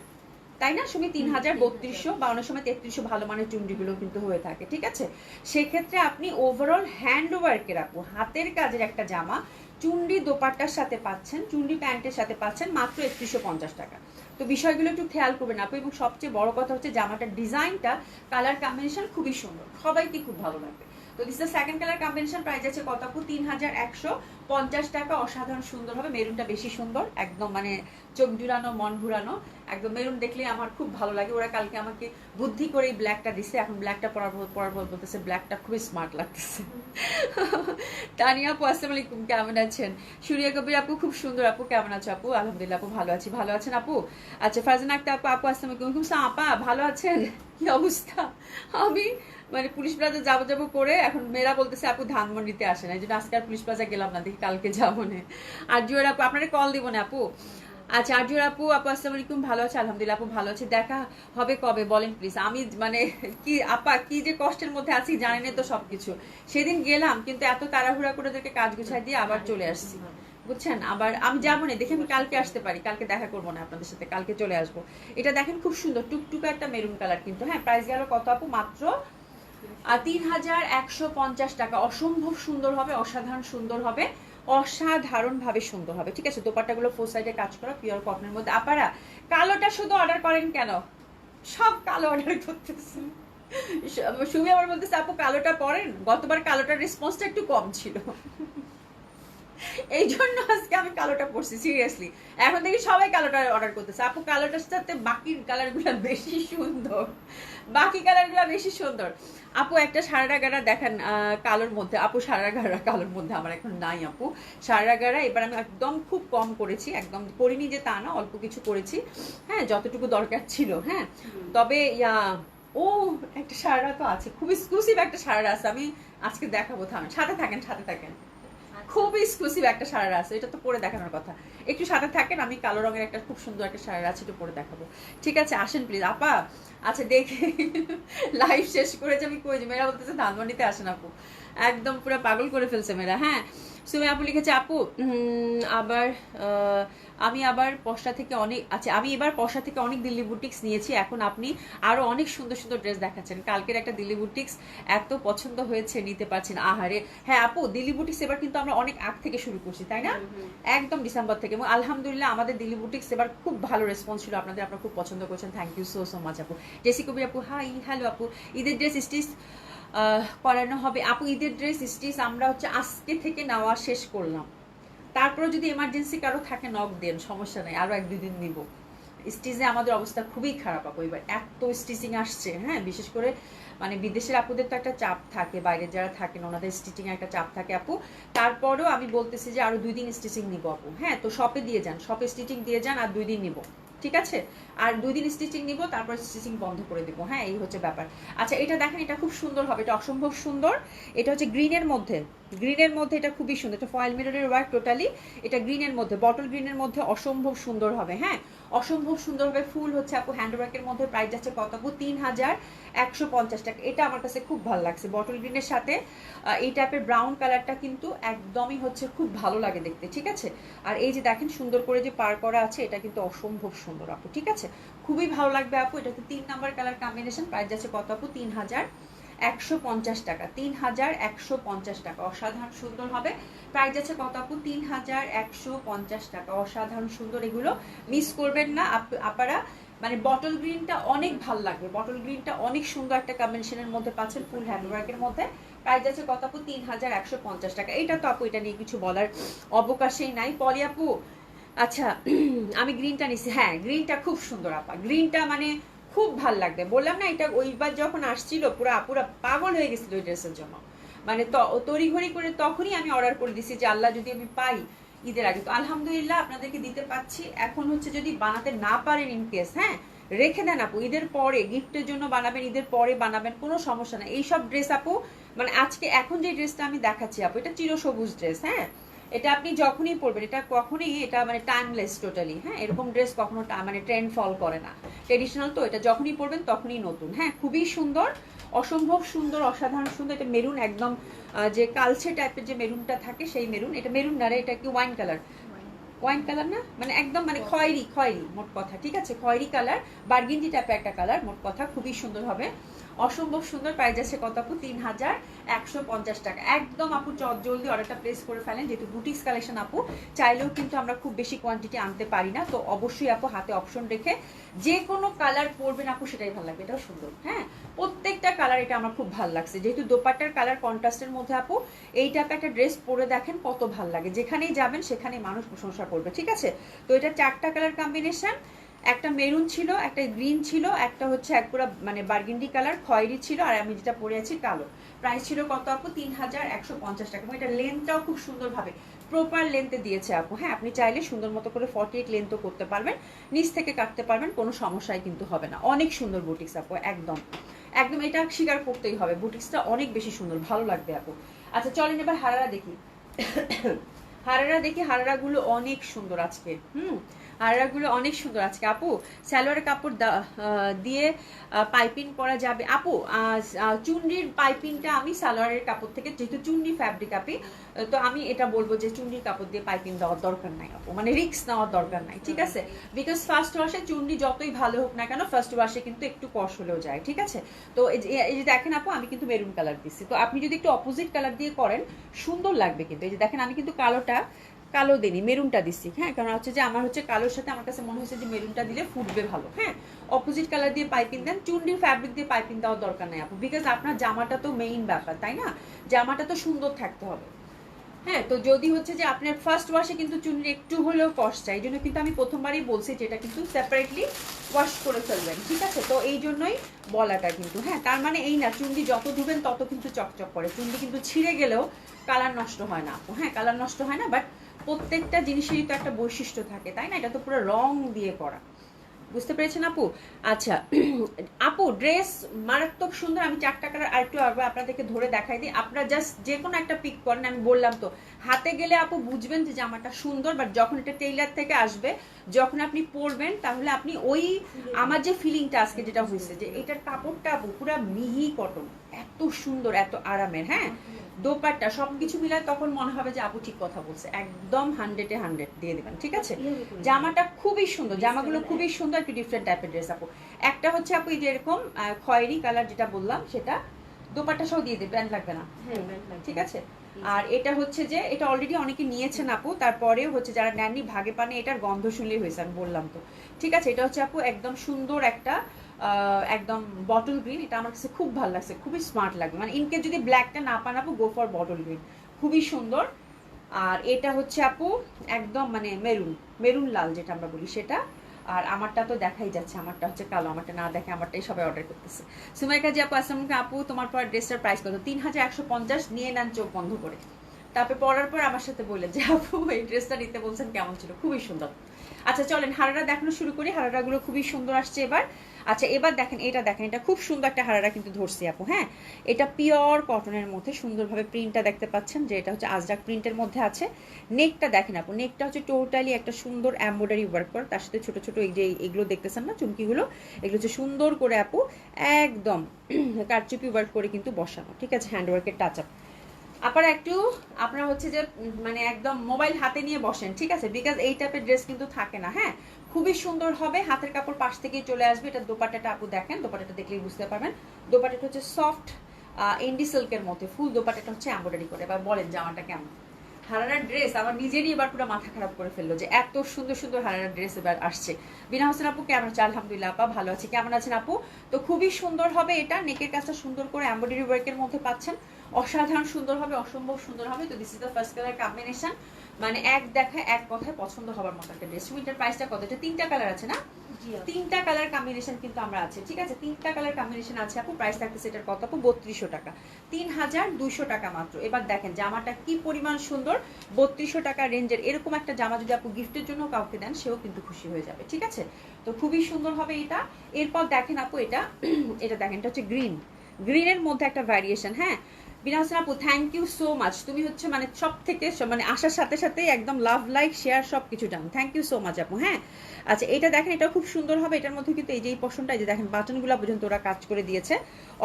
তাই না? সঙ্গে 3000-3200 বা অনেক সময় 3300 ভালো মানের চুন্ডিগুলো কিন্তু হয়ে থাকে, ঠিক আছে? সেক্ষেত্রে আপনি ওভারঅল হ্যান্ডওয়ার্কের আপু হাতের কাজের একটা জামা চুন্ডি দোপাট্টার সাথে পাচ্ছেন, চুন্ডি প্যান্টের সাথে পাচ্ছেন মাত্র 3150 টাকা। তো বিষয়গুলো একটু খেয়াল করবেন আপু। এবং সবচেয়ে বড় কথা হচ্ছে জামাটার ডিজাইনটা, কালার কম্বিনেশন খুবই সুন্দর, সবাইকে খুব ভালো লাগবে। তো this the second colour combination. Price আছে কত আপু? 3150 টাকা। অসাধারণ সুন্দর হবে, মেরুনটা বেশি সুন্দর, একদম মানে চোখ জুড়ানো, মন ঘুরানো, একদম মেরুন দেখলে আমার খুব ভালো লাগে। ওরা কালকে আমাকে বুদ্ধি করে এই ব্ল্যাকটা দিছে, এখন ব্ল্যাকটা পরার পর বলতেছে ব্ল্যাকটা খুবই স্মার্ট লাগতেছে। তানিয়া আপু আসসালামু আলাইকুম, কেমন আছেন? সুরিয়া কবির আপু খুব সুন্দর আপু, কেমন আছো আপু? আলহামদুলিল্লাহ আপু ভালো আছি, ভালো আছেন আপু? আচ্ছা, ফারজানা আক্তার আপু, আপু আসসালামু আলাইকুম, আপা ভালো আছেন? কি অবস্থা? আমি মানে পুলিশ প্লাজা যাবো করে এখন মেয়েরা বলতেছে আপু ধানমন্ডিতে আসে না, এই জন্য আজকে আর পুলিশ প্লাজা গেলাম না, দেখি কালকে যাবো না। আর জুয়ার আপু, আপনারা কল দিব না আপু। আচ্ছা, আরজুর আপু, আপু আসসালামু আলাইকুম, ভালো আছে? আলহামদুলিল্লাহ আপু ভালো আছে। দেখা হবে কবে বলেন প্লিজ? আমি মানে কি আপা, কি যে কষ্টের মধ্যে আছি জানেন তো সবকিছু। সেদিন গেলাম কিন্তু এত তাড়াহুড়া করে ওদেরকে কাজ গুছাই দিয়ে আবার চলে আসছি, বুঝছেন? আবার আমি যাবো না, দেখি আমি কালকে আসতে পারি, কালকে দেখা করবো না আপনাদের সাথে, কালকে চলে আসবো। এটা দেখেন খুব সুন্দর টুকটুকা একটা মেরুন কালার কিন্তু। হ্যাঁ, প্রাইস গেল কত আপু? মাত্র 3150 টাকা। অসম্ভব সুন্দর হবে, অসাধারণ সুন্দর হবে, অসাধারণ ভাবে সুন্দর হবে, ঠিক আছে। দোপাট্টাগুলো ফোর সাইডে কাজ করা পিওর কটনের মধ্যে। আপারা কালোটা শুধু অর্ডার করেন কেন? সব কালো অর্ডার করতেছে। সুমি আমার বলতেছে আপু কালোটা পরেন, গতবার কালোটার রেসপন্সটা একটু কম ছিল, এই জন্য আজকে আমি কালোটা পরছি সিরিয়াসলি। এখন দেখি সবাই কালোটা অর্ডার করতেছে। আপু কালোটার সাথে বাকি কালারগুলো বেশি সুন্দর, বাকি কালারগুলো বেশি সুন্দর। আপু একটা সারারা গাড়া দেখেন কালোর মধ্যে। আপু সারারা গাড়া কালোর মধ্যে আমার এখন নাই আপু। সারারা গাড়া এবার আমি একদম খুব কম করেছি, একদম করিনি যে তা না, অল্প কিছু করেছি, হ্যাঁ যতটুকু দরকার ছিল। হ্যাঁ তবে ও একটা সারারা তো আছে, খুব এক্সক্লুসিভ একটা সারারা আছে, আমি আজকে দেখাবো। থামেন, সাথে থাকেন, সাথে থাকেন। খুব এক্সক্লুসিভ একটা সারারা আছে, এটা তো পরে দেখানোর কথা। একটু সাথে থাকেন, আমি কালো রঙের একটা খুব সুন্দর একটা সারারা আছে, একটু পরে দেখাবো, ঠিক আছে। আসেন প্লিজ আপা। আচ্ছা দেখে লাইভ শেষ করেছে আমি কই যে মেয়েরা বলতেছে ধানমন্ডিতে আসেন আপু, একদম পুরো পাগল করে ফেলছে মেয়েরা। হ্যাঁ সুমি আপু লিখেছে আপু আবার আমি আবার পশা থেকে অনেক, আচ্ছা আমি এবার পশা থেকে অনেক দিল্লি বুটিক্স নিয়েছি, এখন আপনি আরো অনেক সুন্দর সুন্দর ড্রেস দেখাচ্ছেন। কালকের একটা দিল্লি বুটিক্স এত পছন্দ হয়েছে, নিতে পারছেন। আহারে হ্যাঁ আপু দিল্লি বুটিক্স এবার কিন্তু আমরা অনেক আগ থেকে শুরু করছি, তাই না? একদম ডিসেম্বর থেকে, এবং আলহামদুলিল্লাহ আমাদের দিল্লি বুটিক্স এবার খুব ভালো রেসপন্স ছিল আপনাদের, আপনারা খুব পছন্দ করেছেন। Thank you so so much আপু। জেসি কবির আপু হাই, হ্যালো আপু। ঈদের ড্রেস স্টিচ করানো হবে আপু? ঈদের ড্রেস স্টিচ আমরা হচ্ছে আজকে থেকে নেওয়া শেষ করলাম, তারপরে যদি এমার্জেন্সি কারো থাকে নক দেন, সমস্যা নেই, আরো 1-2 দিন নিব। স্টিচে আমাদের অবস্থা খুবই খারাপ আপু, এবার এত স্টিচিং আসছে। হ্যাঁ বিশেষ করে মানে বিদেশের আপুদের তো একটা চাপ থাকে, বাইরে যারা থাকেন ওনাদের স্টিচিং এর একটা চাপ থাকে আপু। তারপরেও আমি বলতেছি যে আরো 2 দিন স্টিচিং নিব আপু। হ্যাঁ তো শপে দিয়ে যান, শপে স্টিচিং দিয়ে যান, আর 2 দিন নিব, ঠিক আছে। আর 2 দিন স্টিচিং নিব, তারপর স্টিচিং বন্ধ করে দেবো। হ্যাঁ এই হচ্ছে ব্যাপার। আচ্ছা এটা দেখেন, এটা খুব সুন্দর হবে, এটা অসম্ভব সুন্দর। এটা হচ্ছে গ্রিনের মধ্যে, গ্রিনের মধ্যে এটা খুবই সুন্দর, এটা ফয়েল মিররের ওয়ার্ক টোটালি। এটা গ্রিনের মধ্যে, বটল গ্রিনের মধ্যে অসম্ভব সুন্দর হবে। হ্যাঁ অসম্ভব সুন্দর হবে। ফুল হচ্ছে আপু হ্যান্ডওয়ার্কের মধ্যে, প্রাইস যাচ্ছে কত আপু? 3150 টাকা। এটা আমার কাছে খুব ভালো লাগছে, বটল গ্রিনের সাথে এই টাইপের ব্রাউন কালারটা কিন্তু একদমই হচ্ছে খুব ভালো লাগে দেখতে, ঠিক আছে। আর এই যে দেখেন সুন্দর করে যে পার করা আছে, এটা কিন্তু অসম্ভব সুন্দর আপু, ঠিক আছে। খুবই ভালো লাগবে আপু। এটা তো 3 নাম্বার কালার কম্বিনেশন, প্রাইস যাচ্ছে কত আপু? 3150 টাকা। 3150 টাকা, অসাধারণ সুন্দর হবে। প্রাইস যাচ্ছে কত আপু? 3150 টাকা, অসাধারণ সুন্দর। এগুলো মিস করবেন না আপনারা। মানে বটল গ্রিনটা অনেক ভালো লাগবে, বটল গ্রিনটা অনেক সুন্দর একটা কম্বিনেশনের মধ্যে পাচ্ছেন, ফুল হ্যান্ডওয়ার্কের মধ্যে। প্রাইস আছে কত আপু? 3150 টাকা। এটা তো আপু এটা নিয়ে কিছু বলার অবকাশই নাই। পলি আপু আচ্ছা আমি গ্রিনটা নিছি, হ্যাঁ গ্রিনটা খুব সুন্দর আপা, গ্রিনটা মানে খুব ভাল লাগবে। বললাম না এটা ওইবার যখন আসছিল পুরো আপুরা পাগল হয়ে গেছিল ওই ড্রেসের জন্য, মানে তড়িঘড়ি করে তখনই আমি অর্ডার করে দিছি যে আল্লাহ যদি আমি পাই ঈদের আগে। তো আলহামদুলিল্লাহ আপনাদেরকে দিতে পারছি। এখন হচ্ছে যদি বানাতে না পারেন ইন কেস, হ্যাঁ রেখে দেন আপু, ঈদের পরে গিফটের জন্য বানাবেন, ঈদের পরে বানাবেন, কোনো সমস্যা না। এইসব ড্রেস আপু মানে আজকে এখন যে ড্রেসটা আমি দেখাচ্ছি আপু, এটা চিরসবুজ ড্রেস। হ্যাঁ এটা আপনি যখনই পরবেন, এটা কখনই এটা মানে টাইমলেস টোটালি। হ্যাঁ এরকম ড্রেস কখনো মানে ট্রেন্ড ফল করে না, ট্রেডিশনাল তো। এটা যখনই পরবেন তখনই নতুন। হ্যাঁ খুবই সুন্দর, অসম্ভব সুন্দর, অসাধারণ সুন্দর। এটা মেরুন, একদম যে কালচে টাইপের যে মেরুনটা থাকে সেই মেরুন। এটা মেরুন না রে, এটা কি ওয়াইন কালার? ওয়াইন কালার না, মানে একদম মানে খয়েরি খয়েরি মোট কথা, ঠিক আছে। খয়েরি কালার, বার্গিন্ডি টাইপের একটা কালার, মোট কথা খুবই সুন্দর হবে, অসম্ভব সুন্দর। প্রাইস আছে কত আপু? 3150 টাকা। একদম আপু জলদি অর্ডারটা প্লেস করে ফেলেন, যেহেতু বুটিক্স কালেকশন আপু চাইলেও কিন্তু আমরা খুব বেশি কোয়ান্টিটি আনতে পারি না। তো অবশ্যই আপু হাতে অপশন রেখে যে কোনো কালার পরবেন আপু, সেটাই ভালো লাগবে। এটাও সুন্দর, হ্যাঁ প্রত্যেকটা কালার এটা আমার খুব ভালো লাগছে। যেহেতু দোপাট্টার কালার কন্ট্রাস্টের মধ্যে আপু এই টাইপের একটা ড্রেস পরে দেখেন কত ভালো লাগে, যেখানেই যাবেন সেখানেই মানুষ প্রশংসা করবে, ঠিক আছে। তো এটা 4টা কালার কম্বিনেশন, একটা মেরুন ছিল, একটা গ্রিন ছিল, একটা হচ্ছে একপুরা মানে বার্গেন্ডি কালার খয়েরি ছিল, আর আমি যেটা পরে আছি কালো। প্রাইস ছিল কত আপু? 3150 টাকা। এবং এটা লেন্থটাও খুব সুন্দরভাবে প্রপার লেন্থে দিয়েছে আপু। হ্যাঁ আপনি চাইলে সুন্দর মতো করে 48 লেন্থও করতে পারবেন, নিচ থেকে কাটতে পারবেন, কোনো সমস্যাই কিন্তু হবে না। অনেক সুন্দর বুটিক্স আপু, একদম একদম এটা স্বীকার করতেই হবে, বুটিক্সটা অনেক বেশি সুন্দর, ভালো লাগবে আপু। আচ্ছা চলেন এবার হারারা দেখি, হারারা দেখি। হারারাগুলো অনেক সুন্দর আজকে। হারাগুলো অনেক সুন্দর আজকে আপু। সালোয়ারের কাপড় দিয়ে পাইপিং করা যাবে আপু? চুন্ডির পাইপিংটা আমি সালোয়ারের কাপড় থেকে, যেহেতু চুন্ডি ফ্যাব্রিক আপি, তো আমি এটা বলবো যে চুন্ডির কাপড় দিয়ে পাইপিং দেওয়ার দরকার নাই আপু, মানে রিস্ক নেওয়ার দরকার নাই, ঠিক আছে? বিকজ ফার্স্ট ওয়াশে চুন্ডি যতই ভালো হোক না কেন, ফার্স্ট ওয়াশে কিন্তু একটু কষ হলেও যায়, ঠিক আছে? তো এই যে দেখেন আপু, আমি কিন্তু মেরুন কালার দিচ্ছি, তো আপনি যদি একটু অপোজিট কালার দিয়ে করেন সুন্দর লাগবে কিন্তু। এই যে দেখেন, আমি কিন্তু কালো দিইনি, মেরুনটা দিচ্ছি, হ্যাঁ, কারণ হচ্ছে যে আমার হচ্ছে কালোর সাথে আমার কাছে মনে হয়েছে যে মেরুনটা দিলে ফুটবে ভালো, হ্যাঁ। অপোজিট কালার দিয়ে পাইপিং দেন, চুন্ডি ফ্যাব্রিক দিয়ে পাইপিং দেওয়ার দরকার নাই আপু, বিকজ আপনার জামাটা তো মেইন ব্যাপার, তাই না? জামাটা তো সুন্দর থাকতে হবে, হ্যাঁ। তো যদি হচ্ছে যে আপনার ফার্স্ট ওয়াশে কিন্তু চুন্ডির একটু হলেও কষ্ট চাই, এই জন্য কিন্তু আমি প্রথমবারই বলছি যে এটা কিন্তু সেপারেটলি ওয়াশ করে ফেলবেন, ঠিক আছে? তো এই জন্যই বলাটা কিন্তু, হ্যাঁ। তার মানে এই না চুন্ডি যত ধুবেন তত কিন্তু চকচক করে, চুন্ডি কিন্তু ছিঁড়ে গেলেও কালার নষ্ট হয় না আপু, হ্যাঁ, কালার নষ্ট হয় না। বাট প্রত্যেকটা জিনিসেরই তো একটা বৈশিষ্ট্য থাকে, তাই না? এটা তো পুরো রং দিয়ে করা, বুঝতে পেরেছেন আপু? আচ্ছা আপু, ড্রেস মারাত্মক সুন্দর। আমি 4টা কালার আরেকটু আগে আপনাদেরকে ধরে দেখাই দিই, আপনারা জাস্ট যে কোনো একটা পিক করেন। আমি বললাম তো, হাতে গেলে আপু বুঝবেন যে জামাটা সুন্দর, বাট যখন এটা টেইলার থেকে আসবে, যখন আপনি পরবেন, তাহলে আপনি ওই আমার যে ফিলিংটা আজকে যেটা হয়েছে, যে এটার কাপড়টা আপু পুরো মিহি কটন, এত সুন্দর, এত আরামের, হ্যাঁ। দোপাট্টা সবকিছু মিলায় তখন মনে হবে যে আপু ঠিক কথা বলছে, একদম 100-এ 100 দিয়ে দিবেন, ঠিক আছে? জামাটা খুবই সুন্দর, জামাগুলো খুবই সুন্দর, একটু ডিফারেন্ট টাইপের ড্রেস আপু। একটা হচ্ছে আপু এই যে এরকম খয়েরি কালার যেটা বললাম, সেটা দোপাট্টা সহ দিয়ে দিবেন, ব্যান্ড লাগবে না, ঠিক আছে? আর এটা হচ্ছে যে এটা অলরেডি অনেকে নিয়েছেন আপু, তারপরেও হচ্ছে যারা নেননি ভাগে পানে, এটার গন্ধ শুনলেই হয়েছে, আমি বললাম তো, ঠিক আছে? এটা হচ্ছে আপু একদম সুন্দর একটা একদম বটল গ্রিন, এটা আমার কাছে খুব ভালো লাগছে, খুবই স্মার্ট লাগবে, মানে ইনকেস যদি ব্ল্যাকটা না পান আপু, গো ফর বটল গ্রিন, খুবই সুন্দর। আর এটা হচ্ছে আপু একদম মানে মেরুন লাল যেটা আমরা বলি সেটা। আর আমারটা তো দেখাই যাচ্ছে, আমারটা হচ্ছে কালো, আমারটা না দেখে আমারটাই সবাই অর্ডার করতেছে। সুমাইকা জি আপু আসসালামু আলাইকুম আপু, তোমার পর ড্রেসটার প্রাইস কত? 3150, নিয়ে নেন চোখ বন্ধ করে। তারপরে পরার পর আমার সাথে বললেন যে আপু এই ড্রেসটা নিতে বলছেন, কেমন ছিল? খুবই সুন্দর। আচ্ছা চলেন হারারা দেখানো শুরু করি, হারারাগুলো খুবই সুন্দর আসছে এবার। আচ্ছা এবার দেখেন, এটা খুব সুন্দর একটা হারারা কিন্তু ধরছি আপু, হ্যাঁ। এটা পিওর কটনের মধ্যে সুন্দরভাবে প্রিন্টটা দেখতে পাচ্ছেন, যে এটা হচ্ছে আজরাক প্রিন্টের মধ্যে আছে। নেকটা দেখেন আপু, নেকটা হচ্ছে টোটালি একটা সুন্দর এমব্রয়ডারি ওয়ার্ক করা, তার সাথে ছোট ছোট এই যে এগুলো দেখতেছেন না চুমকিগুলো, এগুলো হচ্ছে সুন্দর করে আপু একদম কারচুপি ওয়ার্ক করে কিন্তু বসানো, ঠিক আছে? হ্যান্ড ওয়ার্কের টাচ আপ। আপনারা হচ্ছে যে মানে একদম মোবাইল হাতে নিয়ে বসেন, ঠিক আছে? বিকজ এই টাইপের ড্রেস কিন্তু থাকে না, হ্যাঁ। খুবই সুন্দর হবে, হাতের কাপড় পাশ থেকেই চলে আসবে। এটা দোপাট্টাটা আপু দেখেন, দোপাট্টাটা দেখলেই বুঝতে পারবেন। দোপাট্টাটা হচ্ছে সফট ইন্ডি সিল্কের মধ্যে, ফুল দোপাট্টাটা হচ্ছে এমব্রয়ডারি করে। এবার বলেন জামাটা কেমন? হারারার ড্রেস আমার নিজেরই এবার পুরো মাথা খারাপ করে ফেললো, যে এত সুন্দর সুন্দর হারারার ড্রেস এবার আসছে। বিনা হোসেন আপু কেমন আছে? আলহামদুলিল্লাহ আপা ভালো আছে, কেমন আছেন আপু? তো খুবই সুন্দর হবে এটা, নেকের কাজটা সুন্দর করে এমব্রয়ডারি ওয়ার্কের মধ্যে পাচ্ছেন, অসাধারণ সুন্দর হবে, অসম্ভব সুন্দর হবে। তো this is the first colour combination, মানে এক দেখায় এক কথায় পছন্দ হবার মতো একটা ড্রেস। উইন্টার প্রাইসটা কত? এটা 3টা কালার আছে না? 3টা কালার কম্বিনেশন কিন্তু আমরা আছে, ঠিক আছে? 3টা কালার কম্বিনেশন আছে আপু। প্রাইস থাকতেছে এটার কত আপু? 3200 টাকা, 3200 টাকা মাত্র। এবার দেখেন জামাটা কি পরিমাণ সুন্দর, 3200 টাকা রেঞ্জের এরকম একটা জামা যদি আপু গিফটের জন্য কাউকে দেন, সেও কিন্তু খুশি হয়ে যাবে, ঠিক আছে? তো খুবই সুন্দর হবে এটা। এরপর দেখেন আপু এটা এটা দেখেন, এটা হচ্ছে গ্রিনের মধ্যে একটা ভ্যারিয়েশন, হ্যাঁ। বিনা হোসেন আপু থ্যাংক ইউ সো মাচ, তুমি হচ্ছে মানে সব থেকে মানে আসার সাথে সাথে একদম লাভ লাইক শেয়ার সব কিছু জানো, থ্যাংক ইউ সো মাচ আপু, হ্যাঁ। আচ্ছা এটা দেখেন, এটা খুব সুন্দর হবে। এটার মধ্যে কিন্তু এই যে এই পশনটা, এই যে দেখেন বাটনগুলো পর্যন্ত ওরা কাজ করে দিয়েছে,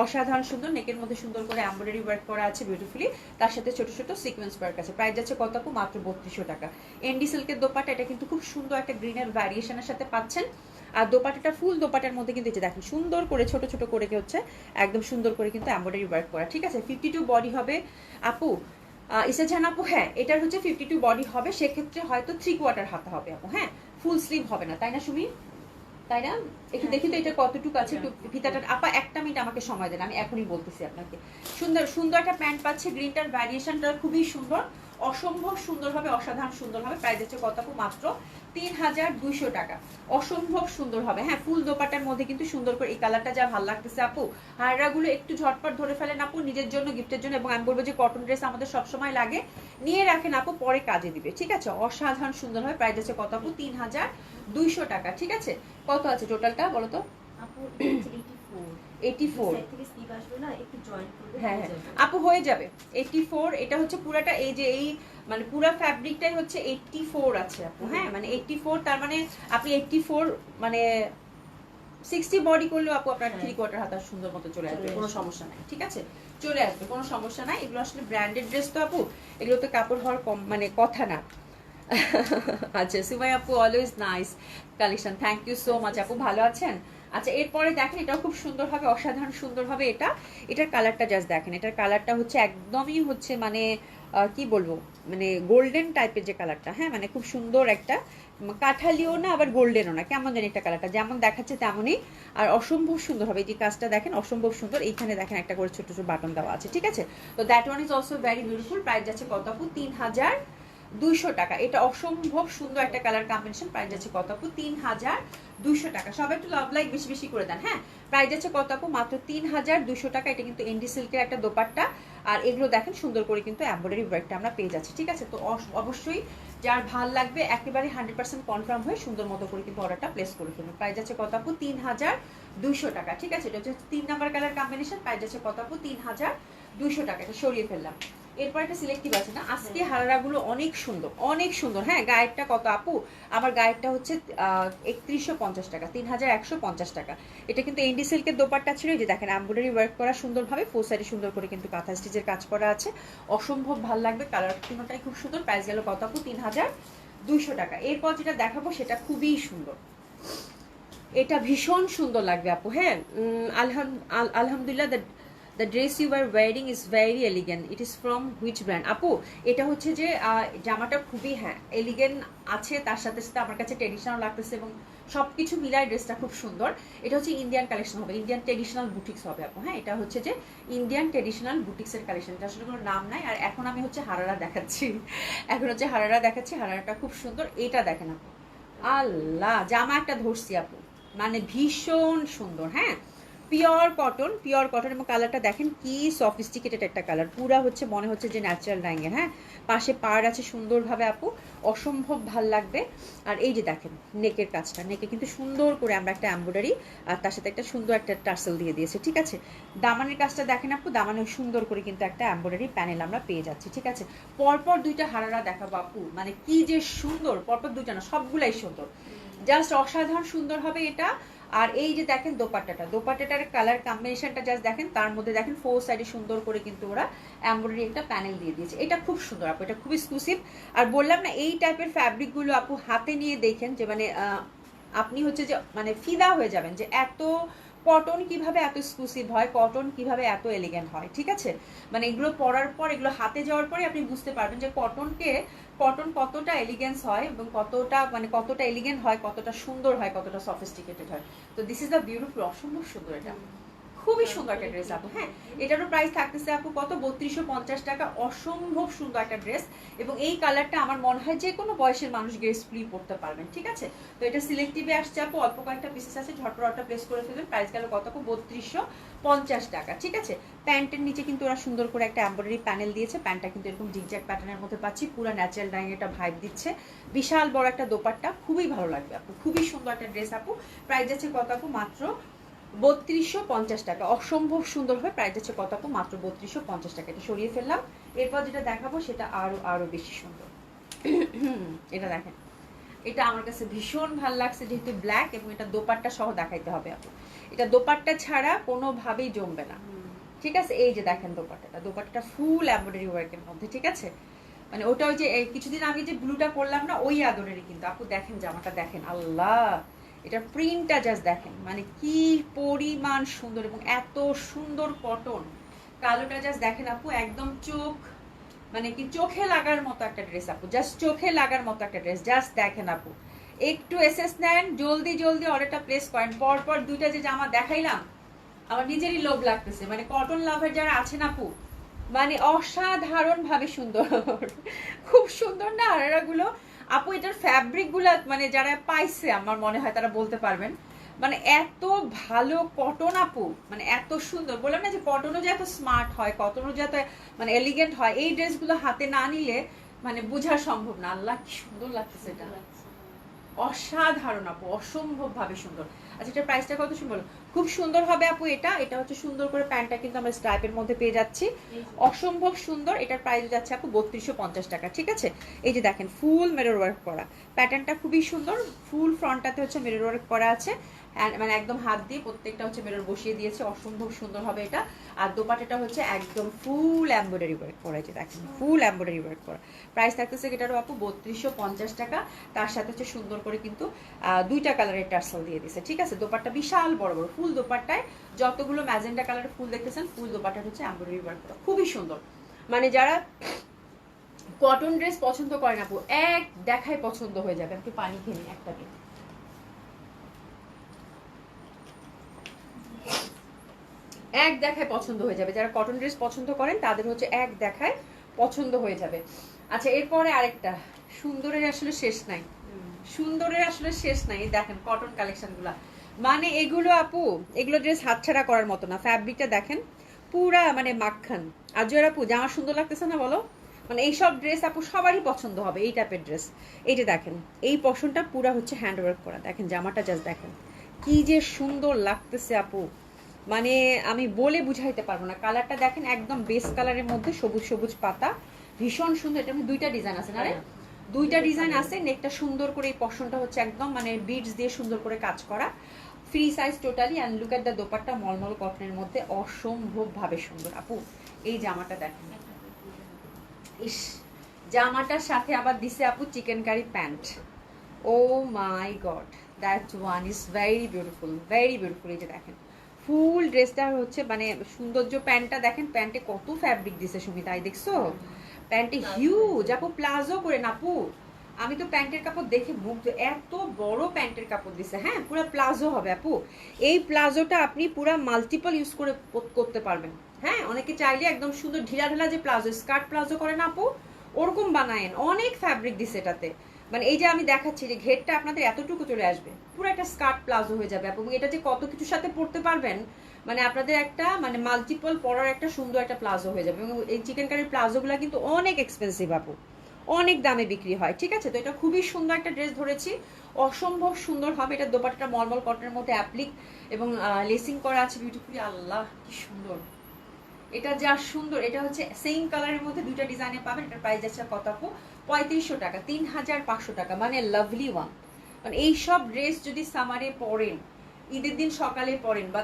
অসাধারণ সুন্দর। নেকের মধ্যে সুন্দর করে এমব্রয়ডারি ওয়ার্ক করা আছে বিউটিফুলি, তার সাথে ছোট ছোট সিকোয়েন্স ওয়ার্ক আছে। প্রাইস যাচ্ছে কত আপু? মাত্র 3200 টাকা। এনডি সিল্কের দোপাট্টা, এটা কিন্তু খুব সুন্দর একটা গ্রিনের ভ্যারিয়েশনের সাথে পাচ্ছেন। আর দোপাট্টাটা ফুল দোপাট্টার মধ্যে কিন্তু এই যে দেখেন সুন্দর করে ছোট ছোট করে হচ্ছে একদম সুন্দর করে কিন্তু এমব্রয়ডারি ওয়ার্ক করা, ঠিক আছে? 52 বডি হবে আপু, ইসা জান আপু, হ্যাঁ এটার হচ্ছে 52 বডি হবে, সেক্ষেত্রে হয়তো 3/4 হাতা হবে আপু, হ্যাঁ। ফুল স্লিভ হবে না, তাই না সুমি? তাই না? একটু দেখি তো এটা কতটুকু আছে, একটু ফিতাটা আপা 1টা মিনিট আমাকে সময় দেন, আমি এখনই বলতেছি আপনাকে। সুন্দর সুন্দর একটা প্যান্ট পাচ্ছে, গ্রিনটার ভ্যারিয়েশনটা খুবই সুন্দর, অসম্ভব সুন্দর হবে, অসাধারণ সুন্দর হবে। প্রাইস হচ্ছে কত আপু? মাত্র 3200 টাকা। অসম্ভব সুন্দর হবে, হ্যাঁ। ফুল দোপাটার মধ্যে কিন্তু সুন্দর করে এই কালারটা যা ভালো লাগতেছে আপু। হাররাগুলো একটু ঝটপট ধরে ফেলেন আপু, নিজের জন্য, গিফটের জন্য। এবং আমি বলবো যে কটন ড্রেস আমাদের সবসময় লাগে, নিয়ে রাখেন আপু, পরে কাজে দিবে, ঠিক আছে? অসাধারণ সুন্দর হবে। প্রাইস হচ্ছে কত আপু? 3200 টাকা, ঠিক আছে? কত আছে টোটালটা বলো তো? 84 থেকে স্লিপ আসবে না, একটু জয়েন্ট করবে। হ্যাঁ হ্যাঁ আপু হয়ে যাবে 84। এটা হচ্ছে পুরাটা এই যে এই মানে পুরা ফ্যাব্রিকটাই হচ্ছে 84 আছে আপু। হ্যাঁ মানে 84, তার মানে আপনি 84 মানে 60 বডি করলেও আপু আপনার 3/4 হাতা সুন্দর মতো চলে আসবে, কোনো সমস্যা নাই। ঠিক আছে, চলে আসবে, কোনো সমস্যা নাই। এগুলো আসলে ব্র্যান্ডেড ড্রেস তো আপু, এগুলো তো কাপড় হওয়ার কম মানে কথা না। আচ্ছা সুমাই আপু always nice collection, thank you so much আপু, ভালো আছেন? আচ্ছা এরপরে দেখেন, এটাও খুব সুন্দর হবে, অসাধারণ সুন্দর হবে এটা। এটার কালারটা জাস্ট দেখেন, এটার কালারটা হচ্ছে একদমই হচ্ছে মানে কি বলবো মানে গোল্ডেন টাইপের যে কালারটা, হ্যাঁ মানে খুব সুন্দর একটা কাঠালিও না আবার গোল্ডেনও না, কেমন জানি একটা কালারটা, যেমন দেখাচ্ছে তেমনই। আর অসম্ভব সুন্দর হবে, এই যে কাজটা দেখেন অসম্ভব সুন্দর। এইখানে দেখেন একটা করে ছোট ছোট বাটন দেওয়া আছে। ঠিক আছে, তো that one is also very beautiful. Price যাচ্ছে কত আপু? 3200 টাকা। এটা অসম্ভব সুন্দর একটা কালার কম্বিনেশন। প্রাইস যাচ্ছে কত আপু? 3200 টাকা। সবাই একটু লাভ লাইক বেশি বেশি করে দেন। হ্যাঁ, প্রাইস যাচ্ছে কত আপু? মাত্র 3200 টাকা। এটা কিন্তু এনডি সিল্কের একটা দোপাট্টা, আর এগুলো দেখেন সুন্দর করে কিন্তু এমব্রয়ডারি ওয়ার্কটা আমরা পেয়ে যাচ্ছি। ঠিক আছে, তো অবশ্যই যার ভাল লাগবে একেবারে 100% কনফার্ম হয়ে সুন্দর মতো করে কিন্তু অর্ডারটা প্লেস করে ফেলুন। প্রাইস যাচ্ছে কত আপু? 3200 টাকা। ঠিক আছে, এটা হচ্ছে 3 নাম্বার কালার কম্বিনেশন। প্রাইস যাচ্ছে কত আপু? 3200 টাকা। এটা সরিয়ে ফেললাম। এরপর একটা সিলেক্টিভ আছে না, আজকে হারারাগুলো অনেক সুন্দর অনেক সুন্দর। হ্যাঁ, গায়েরটা কত আপু? আমার গায়েরটা হচ্ছে 3150 টাকা, 3150 টাকা। এটা কিন্তু এন্ডি সিল্কের দোপাট্টা ছিল, এই যে দেখেন এমব্রয়ডারি ওয়ার্ক করা সুন্দরভাবে, ফোর সাইডে সুন্দর করে কিন্তু কাঁথা স্টিচের কাজ করা আছে। অসম্ভব ভালো লাগবে, কালার তিনটাই খুব সুন্দর। প্রাইস গেল কত আপু? 3200 টাকা। এরপর যেটা দেখাবো সেটা খুবই সুন্দর, এটা ভীষণ সুন্দর লাগবে আপু। হ্যাঁ, আলহামদুলিল্লাহ, the dress you are wearing is very elegant, it is from which brand আপু? এটা হচ্ছে যে জামাটা খুবই হ্যাঁ এলিগেন্ট আছে, তার সাথে সাথে আমার কাছে ট্রেডিশনাল লাগতেছে এবং সবকিছু মিলায় ড্রেসটা খুব সুন্দর। এটা হচ্ছে ইন্ডিয়ান কালেকশন হবে, ইন্ডিয়ান ট্রেডিশনাল বুটিক্স হবে আপু। হ্যাঁ, এটা হচ্ছে যে ইন্ডিয়ান ট্রেডিশনাল বুটিক্সের কালেকশন, এটা আসলে কোনো নাম নাই। আর এখন আমি হচ্ছে হারারা দেখাচ্ছি, এখন হচ্ছে হারারা দেখাচ্ছি। হারারাটা খুব সুন্দর, এটা দেখেন আপু, আল্লাহ জামা একটা ধরছি আপু, মানে ভীষণ সুন্দর। হ্যাঁ, পিওর কটন, পিওর কটন, এবং কালারটা দেখেন কি সফিস্টিকেটেড একটা কালার, পুরা হচ্ছে মনে হচ্ছে যে ন্যাচারাল ডাইংয়ের। হ্যাঁ, পাশে পাড় আছে সুন্দরভাবে আপু, অসম্ভব ভাল লাগবে। আর এই যে দেখেন নেকের কাজটা, নেকে কিন্তু সুন্দর করে আমরা একটা এমব্রয়ডারি আর তার সাথে একটা সুন্দর একটা টার্সেল দিয়ে দিয়েছে। ঠিক আছে, দামানের কাজটা দেখেন আপু, দামানে সুন্দর করে কিন্তু একটা এমব্রয়ডারি প্যানেল আমরা পেয়ে যাচ্ছি। ঠিক আছে, পরপর দুইটা হারারা দেখাবো আপু, মানে কি যে সুন্দর, পরপর দুইটা না সবগুলাই সুন্দর, জাস্ট অসাধারণ সুন্দর হবে এটা। আর এই যে দেখেন দোপাট্টাটা, দোপাট্টাটার কালার কম্বিনেশনটা জাস্ট দেখেন, তার মধ্যে দেখেন ফোর সাইডে সুন্দর করে কিন্তু ওরা এমব্রয়ডারি একটা প্যানেল দিয়ে দিয়েছে। এটা খুব সুন্দর আপু, এটা খুব এক্সক্লুসিভ। আর বললাম না এই টাইপের ফ্যাব্রিকগুলো আপু হাতে নিয়ে দেখেন যে মানে আপনি হচ্ছে যে মানে ফিদা হয়ে যাবেন যে এত কটন কিভাবে এত এক্সক্লুসিভ হয়, কটন কিভাবে এত এলিগেন্ট হয়। ঠিক আছে, মানে এগুলো পরার পর, এগুলো হাতে যাওয়ার পরে আপনি বুঝতে পারবেন যে কটন কতটা এলিগেন্স হয় এবং কতটা মানে কতটা এলিগেন্ট হয়, কতটা সুন্দর হয়, কতটা সফিস্টিকেটেড হয়। তো দিস ইজ দ্য বিউটিফুল, অসম্ভব সুন্দর, এটা খুবই সুন্দর একটা ড্রেস আপু। হ্যাঁ, এটারও প্রাইস থাকতেছে আপু কত? 3250 টাকা। অসম্ভব সুন্দর একটা ড্রেস, এবং এই কালারটা আমার মনে হয় যে কোনো বয়সের মানুষ গ্রেসফুলি পরতে পারবেন। ঠিক আছে, তো এটা সিলেক্টিভে আসছে আপু, অল্প কয়েকটা পিসেস আছে, ঝটপট অর্ডার প্লেস করে ফেলবেন। প্রাইস গেল কত আপু? 3250 টাকা। ঠিক আছে, প্যান্টের নিচে কিন্তু ওরা সুন্দর করে একটা এমব্রয়ডারি প্যানেল দিয়েছে, প্যান্টটা কিন্তু এরকম জিগজ্যাগ প্যাটার্নের মধ্যে পাচ্ছি, পুরো ন্যাচারাল ডাইং একটা ভাইব দিচ্ছে, বিশাল বড় একটা দোপাট্টা, খুবই ভালো লাগবে আপু, খুবই সুন্দর একটা ড্রেস আপু। প্রাইস যাচ্ছে কত আপু? মাত্র 3250 টাকা। অসম্ভব সুন্দর হয়, প্রাইস হচ্ছে কত আপু? মাত্র 3250 টাকা। এটা সরিয়ে ফেললাম। এরপর যেটা দেখাবো সেটা আরো আরো বেশি সুন্দর। এটা দেখেন, এটা আমার কাছে ভীষণ ভালো লাগছে, যেহেতু ব্ল্যাক এবং এটা দোপাট্টা সহ দেখাইতে হবে আপু, এটা দোপাট্টা ছাড়া কোনোভাবেই জমবে না। ঠিক আছে, এই যে দেখেন দোপাট্টাটা, দোপাট্টাটা ফুল এমব্রয়ডারি ওয়ার্কের মধ্যে। ঠিক আছে, মানে ওটা ওই যে কিছুদিন আগে যে ব্লুটা করলাম না, ওই আদরেরই কিন্তু আপু। দেখেন জামাটা দেখেন, আল্লাহ এটার প্রিন্টটা জাস্ট দেখেন, মানে কি পরিমাণ সুন্দর, এবং এত সুন্দর কটন, কালোটা জাস্ট দেখেন আপু, একদম চোখ মানে কি চোখে লাগার মতো একটা ড্রেস আপু, জাস্ট চোখে লাগার মতো একটা ড্রেস, জাস্ট দেখেন আপু। একটু এসএস নেন, জলদি জলদি অর্ডারটা প্লেস করেন। পরপর দুইটা যে জামা দেখাইলাম, আমার নিজেরই লোভ লাগতেছে, মানে কটন লাভার যারা আছেন আপু, মানে অসাধারণ ভাবে সুন্দর, খুব সুন্দর না আরারাগুলো আপু। এটার ফ্যাব্রিক গুলা মানে যারা পাইছে আমার মনে হয় তারা বলতে পারবেন, মানে এত ভালো কটন আপু, মানে এত সুন্দর। বললাম না যে কটনও যে এত স্মার্ট হয়, কটনও যে এত মানে এলিগেন্ট হয়, এই ড্রেসগুলো হাতে না নিলে মানে বোঝা সম্ভব না। আল্লাহ কি সুন্দর লাগতেছে, এটা অসাধারণ আপু, অসম্ভব ভাবে সুন্দর। আচ্ছা এটার প্রাইসটা কত সুন্দর, খুব সুন্দর হবে আপু। এটা হচ্ছে সুন্দর করে প্যান্টটা কিন্তু আমরা স্ট্রাইপের মধ্যে পেয়ে যাচ্ছি, অসম্ভব সুন্দর। এটার প্রাইস যাচ্ছে আপু 3250 টাকা, ঠিক আছে। এই যে দেখেন ফুল মিরর ওয়ার্ক করা প্যাটার্নটা খুবই সুন্দর, ফুল ফ্রন্টটাতে হচ্ছে মিরর ওয়ার্ক করা আছে, মানে একদম হাত দিয়ে প্রত্যেকটা হচ্ছে মিরর বসিয়ে দিয়েছে, অসম্ভব সুন্দর হবে এটা। আর দোপাট্টাটা হচ্ছে একদম ফুল এমব্রয়ডারি ওয়ার্ক করা, এই যে দেখেন ফুল এমব্রয়ডারি ওয়ার্ক করা। প্রাইস থাকতেছে এটারও আপু 3250 টাকা। তার সাথে হচ্ছে সুন্দর করে কিন্তু দুইটা কালারের টার্সেল দিয়ে দিছে, ঠিক আছে। দোপাট্টা বিশাল বড় বড় ফুল, দোপাট্টায় যতগুলো ম্যাজেন্ডা কালারের ফুল দেখতেছেন, ফুল দোপাট্টা হচ্ছে এমব্রয়ডারি ওয়ার্ক করা, খুবই সুন্দর। মানে যারা কটন ড্রেস পছন্দ করেন আপু, এক দেখায় পছন্দ হয়ে যাবে। একটু পানি খেয়ে নিন একটাকে। এক দেখায় পছন্দ হয়ে যাবে, যারা কটন ড্রেস পছন্দ করেন তাদের হচ্ছে এক দেখায় পছন্দ হয়ে যাবে। আচ্ছা এরপরে আরেকটা সুন্দরের আসলে শেষ নাই, সুন্দরের আসলে শেষ নাই। দেখেন কটন কালেকশন গুলা, মানে এগুলো আপু, এগুলো ড্রেস হাতছাড়া করার মতো না। ফ্যাব্রিকটা দেখেন পুরা মানে মাখন। আর জয়ের আপু জামা সুন্দর লাগতেছে না বলো? মানে এইসব ড্রেস আপু সবারই পছন্দ হবে, এই টাইপের ড্রেস। এই যে দেখেন এই পশনটা পুরা হচ্ছে হ্যান্ডওয়ার্ক করা, দেখেন জামাটা জাস্ট দেখেন কি যে সুন্দর লাগতেছে আপু, মানে আমি বলে বুঝাইতে পারবো না। কালারটা দেখেন একদম বেস কালারের মধ্যে সবুজ সবুজ পাতা, ভীষণ সুন্দর। এটা দুইটা ডিজাইন আছে না রে, দুইটা ডিজাইন আছে। নেকটা সুন্দর করে এই পশনটা হচ্ছে একদম মানে বিডস দিয়ে সুন্দর করে কাজ করা, free size totally. And look at the dupatta মলমল কটনের মধ্যে অসম্ভব ভাবে সুন্দর আপু। এই জামাটা দেখেন, ইস জামাটার সাথে আবার দিছে আপু chicken curry pant. Oh my god, that one is very beautiful, very beautiful. এই যে দেখেন ফুল ড্রেসটা হচ্ছে মানে সৌন্দর্য। প্যান্টটা দেখেন, প্যান্টে কত ফ্যাব্রিক দিছে সুমিতা, এই দেখছো? প্যান্টে হিউজ আপু, প্লাজো করে না আপু, আমি তো প্যান্টের কাপড় দেখে মুগ্ধ, এত বড় প্যান্টের কাপড় দিছে। হ্যাঁ পুরো প্লাজো হবে আপু। এই প্লাজোটা আপনি পুরো মাল্টিপল ইউজ করে করতে পারবেন। হ্যাঁ অনেকে চাইলে একদম সুন্দর ঢিলা ঢালা যে প্লাজো, স্কার্ট প্লাজো করে না আপু, ওরকম বানায়েন। অনেক ফ্যাব্রিক দিছে এটাতে, মানে এই যে আমি দেখাচ্ছি যে ঘেরটা আপনাদের এতটুকু চলে আসবে, পুরো একটা স্কার্ট প্লাজো হয়ে যাবে। এবং এটা যে কত কিছুর সাথে পরতে পারবেন, মানে আপনাদের একটা মানে মাল্টিপল পরার একটা সুন্দর একটা প্লাজো হয়ে যাবে। এবং এই চিকেন কারির প্লাজোগুলো কিন্তু অনেক এক্সপেন্সিভ আপু, অনেক দামে বিক্রি হয়, ঠিক আছে। তো এটা খুবই সুন্দর একটা ড্রেস ধরেছি, অসম্ভব সুন্দর হবে। এটা দোপাট্টাটা মলমল কটনের মধ্যে অ্যাপ্লিক এবং লেসিং করা আছে বিউটিফুলি। আল্লাহ কি সুন্দর, এটা যা সুন্দর। এটা হচ্ছে সেম কালারের মধ্যে দুইটা ডিজাইনে পাবেন। এটার প্রাইস আছে কত আপু? 3500 টাকা, 3500 টাকা, মানে লাভলি ওয়ান। মানে এইসব ড্রেস যদি সামারে পরেন, ঈদের দিন সকালে পরেন বা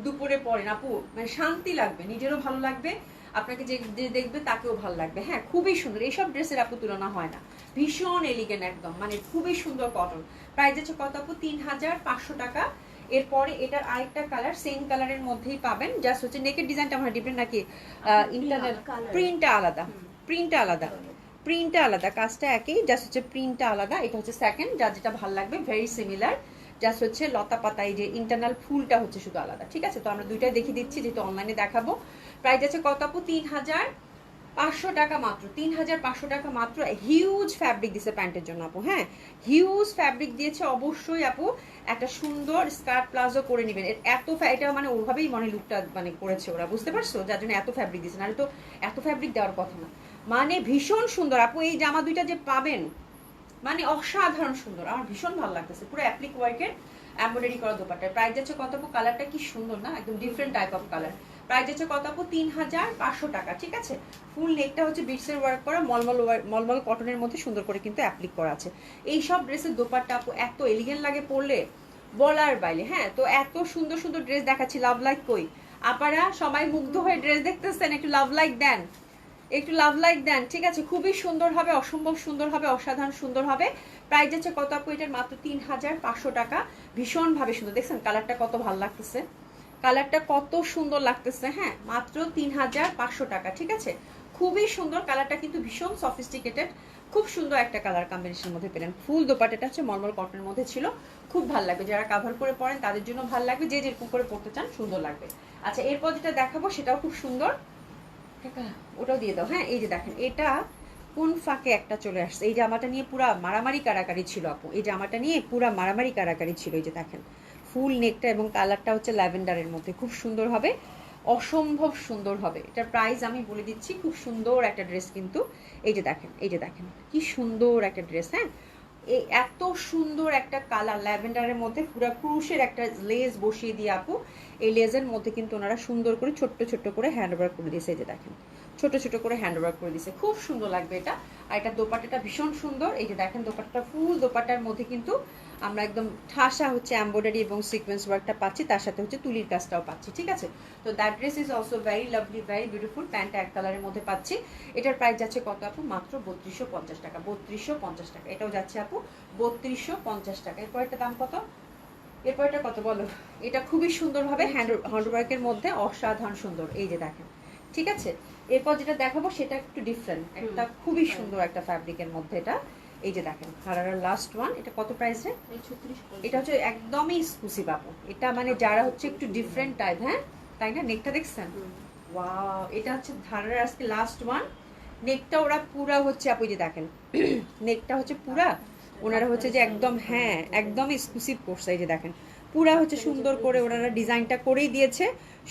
দুপুরে পরেন আপু, মানে শান্তি লাগবে, নিজেরও ভালো লাগবে, আপনাকে যে যে দেখবে তাকেও ভালো লাগবে। হ্যাঁ খুবই সুন্দর, এইসব ড্রেসের আপু তুলনা হয় না, ভীষণ এলিগেন্ট একদম, মানে খুবই সুন্দর কটন। প্রাইস আছে কত আপু? 3500 টাকা। এরপরে এটার আরেকটা কালার সেম কালারের মধ্যেই পাবেন, জাস্ট হচ্ছে নেকের ডিজাইনটা আমার ডিফারেন্ট নাকি ইন্টারনাল প্রিন্টটা আলাদা, প্রিন্টটা আলাদা, প্রিন্টটা আলাদা, কাজটা একই, জাস্ট হচ্ছে প্রিন্টটা আলাদা। এটা হচ্ছে সেকেন্ড, যার যেটা ভালো লাগবে, ভেরি সিমিলার, জাস্ট হচ্ছে লতা পাতা, এই যে ইন্টারনাল ফুলটা হচ্ছে শুধু আলাদা, ঠিক আছে। তো আমরা দুইটাই দেখিয়ে দিচ্ছি যেহেতু অনলাইনে দেখাবো। প্রাইস আছে কত আপু? 3500 টাকা মাত্র, 3500 টাকা মাত্র। হিউজ ফ্যাব্রিক দিয়েছে প্যান্টের জন্য আপু, হ্যাঁ হিউজ ফ্যাব্রিক দিয়েছে। অবশ্যই আপু একটা সুন্দর স্কার্ট প্লাজো করে নেবেন। এটা মানে ওভাবেই মনে লুকটা মানে করেছে ওরা, বুঝতে পারছো, যার জন্য এত ফ্যাব্রিক দিয়েছে, নাহলে তো এত ফ্যাব্রিক দেওয়ার কথা না। মানে ভীষণ সুন্দর আপু, এই জামা দুইটা যে পাবেন মানে অসাধারণ সুন্দর, আমার ভীষণ ভালো লাগতেছে। পুরো অ্যাপ্লিক ওয়ার্কের এমব্রয়ডারি করা দোপাট্টা। প্রাইস যাচ্ছে কত আপু? কালারটা কি সুন্দর না, একদম different type of colour. Price যাচ্ছে কত আপু? 3500 টাকা, ঠিক আছে। ফুল নেকটা হচ্ছে বিটসের ওয়ার্ক করা, মলমল কটনের মধ্যে সুন্দর করে কিন্তু অ্যাপ্লিক করা আছে। এই সব ড্রেসের দোপাট্টা আপু এত এলিগেন্ট লাগে পরলে বলার বাইরে। হ্যাঁ তো এত সুন্দর সুন্দর ড্রেস দেখাচ্ছি, লাভ লাইক কই আপারা? সবাই মুগ্ধ হয়ে ড্রেস দেখতেছেন, একটু লাভ লাইক দেন, একটু লাভ লাইক দেন, ঠিক আছে। খুবই সুন্দর হবে, অসম্ভব সুন্দর হবে, অসাধারণ সুন্দর হবে। প্রাইস যাচ্ছে কত আপু? এটার মাত্র 3500 টাকা। ভীষণ ভাবে সুন্দর, দেখছেন কালারটা কত ভালো লাগতেছে, কালারটা কত সুন্দর লাগতেছে। হ্যাঁ মাত্র 3500 টাকা, ঠিক আছে। খুবই সুন্দর কালারটা, কিন্তু ভীষণ সফিস্টিকেটেড, খুব সুন্দর একটা কালার কম্বিনেশনের মধ্যে পেলেন। ফুল দোপাট্টাটা হচ্ছে মলমল কটনের মধ্যে ছিল, খুব ভালো লাগবে, যারা কাভার করে পরেন তাদের জন্য ভালো লাগবে, যে যেরকম করে পড়তে চান সুন্দর লাগবে। আচ্ছা এরপর যেটা দেখাবো সেটাও খুব সুন্দর, ওটাও দিয়ে দাও। হ্যাঁ এই যে দেখেন এটা কোন ফাঁকে একটা চলে আসছে, এই জামাটা নিয়ে পুরা মারামারি কারাকারি ছিল আপু, এই জামাটা নিয়ে পুরা মারামারি কারাকারি ছিল। এই যে দেখেন ফুল নেকটা এবং কালারটা হচ্ছে ল্যাভেন্ডারের মধ্যে, খুব সুন্দর হবে, অসম্ভব সুন্দর হবে। এটার প্রাইস আমি বলে দিচ্ছি, খুব সুন্দর একটা ড্রেস কিন্তু। এই যে দেখেন, এই যে দেখেন কি সুন্দর একটা ড্রেস। হ্যাঁ এই এত সুন্দর একটা কালার ল্যাভেন্ডারের মধ্যে পুরো ক্রুশের একটা লেস বসিয়ে দিয়ে আপু এই লেজের মধ্যে কিন্তু ওনারা সুন্দর করে ছোট্ট ছোট্ট করে হ্যান্ড ওয়ার্ক করে দিয়েছে। এই যে দেখেন ছোট ছোট করে হ্যান্ড ওয়ার্ক করে দিয়েছে, খুব সুন্দর লাগবে এটা। আর এটা দোপাট্টাটা ভীষণ সুন্দর। এই যে দেখেন দোপাট্টাটা ফুল দোপাট্টার মধ্যে কিন্তু আমরা একদম ঠাসা হচ্ছে এমব্রয়ডারি এবং সিকোয়েন্স ওয়ার্কটা পাচ্ছি, তার সাথে হচ্ছে তুলির কাজটাও পাচ্ছি, ঠিক আছে। তো that dress is also very lovely, very beautiful. প্যান্টটা এক কালারের মধ্যে পাচ্ছি। এটার প্রাইস যাচ্ছে কত আপু? মাত্র 3250 টাকা। 3250 টাকা। এটাও যাচ্ছে আপু 3250 টাকা। এরপর একটা দাম কত? এরপর এটা কত বলো? এটা খুবই সুন্দরভাবে হ্যান্ডওয়ার্কের মধ্যে অসাধারণ সুন্দর। এই যে দেখেন, ঠিক আছে। এরপর যেটা দেখাবো সেটা একটু ডিফারেন্ট, একটা খুবই সুন্দর একটা ফ্যাব্রিকের মধ্যে এটা। এই যে দেখেন কালারের লাস্ট ওয়ান। এটা কত প্রাইস রে? এটা হচ্ছে একদমই এক্সক্লুসিভ আপু। এটা মানে যারা হচ্ছে একটু ডিফারেন্ট টাইপ, হ্যাঁ তাই না? নেকটা দেখছেন? ওয়াও, এটা হচ্ছে ধারার আজকে লাস্ট ওয়ান। নেকটা ওরা পুরা হচ্ছে আপু, যে দেখেন নেকটা হচ্ছে পুরা ওনারা হচ্ছে যে একদম, হ্যাঁ একদম এক্সক্লুসিভ করছে। এই যে দেখেন পুরা হচ্ছে সুন্দর করে ওনারা ডিজাইনটা করেই দিয়েছে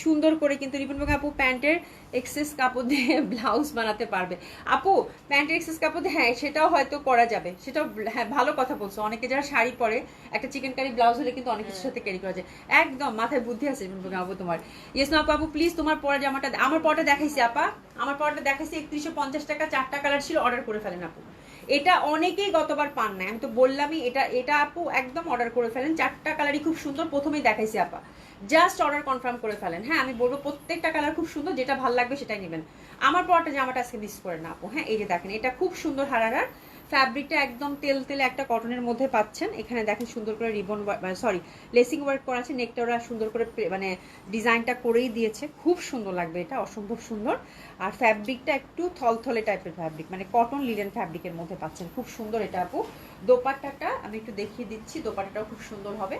সুন্দর করে। কিন্তু রিপন বেগম আপু প্যান্টের এক্সেস কাপড় দিয়ে ব্লাউজ বানাতে পারবে আপু? প্যান্টের এক্সেস কাপড় দিয়ে হ্যাঁ সেটাও হয়তো করা যাবে, সেটাও হ্যাঁ ভালো কথা বলছো। অনেকে যারা শাড়ি পরে একটা চিকেন কারি ব্লাউজ হলে কিন্তু অনেক কিছুর সাথে ক্যারি করা যায়। একদম মাথায় বুদ্ধি আছে রিপন বেগম আপু তোমার। ইয়েস না আপু? আপু প্লিজ তোমার পরে জামাটা, আমার পরটা দেখাইছি আপা, আমার পরটা দেখাইছি 3150 টাকা, 4টা কালার ছিল, অর্ডার করে ফেলেন আপু। এটা অনেকেই গতবার পান নাই, আমি তো বললামই। এটা আপু একদম অর্ডার করে ফেলেন, 4টা কালারই খুব সুন্দর, প্রথমেই দেখাইছি আপা। জাস্ট অর্ডার কনফার্ম করে ফেলেন। হ্যাঁ আমি বলবো প্রত্যেকটা কালার খুব সুন্দর, যেটা ভালো লাগবে সেটাই নেবেন। আমার পরটা জামাটা আজকে মিস করে না আপু। হ্যাঁ এই যে দেখেন এটা খুব সুন্দর হারারার ফ্যাব্রিকটা, একদম তেল তেলে একটা কটনের মধ্যে পাচ্ছেন। এখানে দেখেন সুন্দর করে রিবন সরি লেসিং ওয়ার্ক করা আছে, নেকটা ওরা সুন্দর করে মানে ডিজাইনটা করেই দিয়েছে, খুব সুন্দর লাগবে এটা, অসম্ভব সুন্দর। আর ফ্যাব্রিকটা একটু থলথলে টাইপের ফ্যাব্রিক, মানে কটন লিলেন ফ্যাব্রিকের মধ্যে পাচ্ছেন, খুব সুন্দর এটা আপু। দোপাট্টাটা আমি একটু দেখিয়ে দিচ্ছি, দোপাট্টাটাও খুব সুন্দর হবে।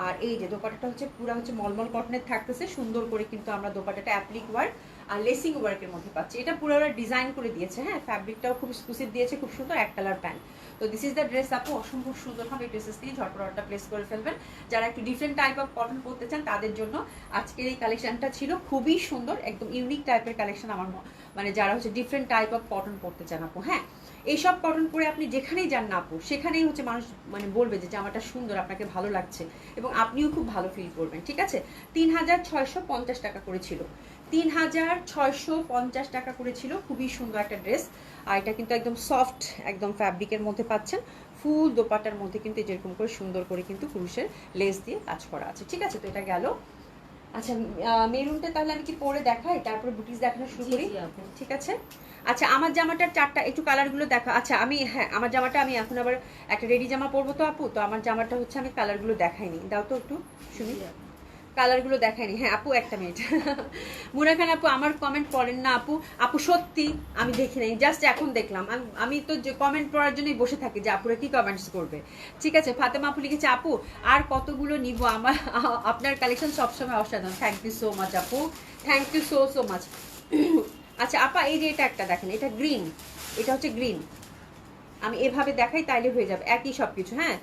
আর এই যে দোপাট্টাটা হচ্ছে পুরো হচ্ছে মলমল কটনের থাকতেছে, সুন্দর করে কিন্তু আমরা দোপাট্টাটা অ্যাপ্লিক ওয়ার্ক আর লেসিং ওয়ার্কের মধ্যে পাচ্ছি। এটা পুরো ওরা ডিজাইন করে দিয়েছে, হ্যাঁ ফ্যাব্রিকটাও খুব এক্সক্লুসিভ দিয়েছে, খুব সুন্দর এক কালার প্যান্ট। তো দিস ইজ দ্য ড্রেস আপু, অসম্ভব সুন্দর হবে। এই ড্রেসেস নিয়ে ঝটপট অর্ডারটা প্লেস করে ফেলবেন। যারা একটু ডিফারেন্ট টাইপ অফ কটন পরতে চান তাদের জন্য আজকের এই কালেকশনটা ছিল খুবই সুন্দর, একদম ইউনিক টাইপের কালেকশন আমার, মানে যারা হচ্ছে ডিফারেন্ট টাইপ অফ কটন পরতে চান আপু। হ্যাঁ এইসব কটন পরে আপনি যেখানেই যান না আপু, সেখানেই হচ্ছে মানুষ মানে বলবে যে জামাটা সুন্দর, আপনাকে ভালো লাগছে এবং আপনিও খুব ভালো ফিল করবেন, ঠিক আছে। 3650 টাকা করেছিল, 3650 টাকা করেছিল। খুবই সুন্দর একটা ড্রেস। আর এটা কিন্তু একদম সফট একদম ফ্যাব্রিকের মধ্যে পাচ্ছেন, ফুল দোপাটার মধ্যে কিন্তু যেরকম করে সুন্দর করে কিন্তু কুরুশের লেস দিয়ে কাজ করা আছে, ঠিক আছে। তো এটা গেল। আচ্ছা মেরুনটা তাহলে আমি কি পরে দেখাই, তারপরে বুটিস দেখানো শুরু করি, ঠিক আছে। আচ্ছা আমার জামাটার 4টা একটু কালারগুলো দেখা। আচ্ছা আমি, হ্যাঁ আমার জামাটা আমি এখন আবার একটা রেডি জামা পরবো তো আপু, তো আমার জামাটা হচ্ছে আমি কালারগুলো দেখাইনি, দাও তো একটু শুনি, কালারগুলো দেখায়নি। হ্যাঁ আপু একটা মিনিট। মুনা খান আপু আমার কমেন্ট পড়েন না আপু? আপু সত্যি আমি দেখি নাই, জাস্ট এখন দেখলাম। আমি তো যে কমেন্ট পড়ার জন্যই বসে থাকি যে আপুরা কি কমেন্টস করবে, ঠিক আছে। ফাতেমা আপু লিখেছে আপু আর কতগুলো নিব, আমার আপনার কালেকশন সবসময় অসাধারণ। থ্যাংক ইউ সো মাচ আপু, thank you so so much. আচ্ছা আপা এই যে এটা একটা দেখেন, এটা গ্রিন, এটা হচ্ছে গ্রিন। আমি এভাবে দেখাই তাইলে হয়ে যাবে একই সব কিছু। হ্যাঁ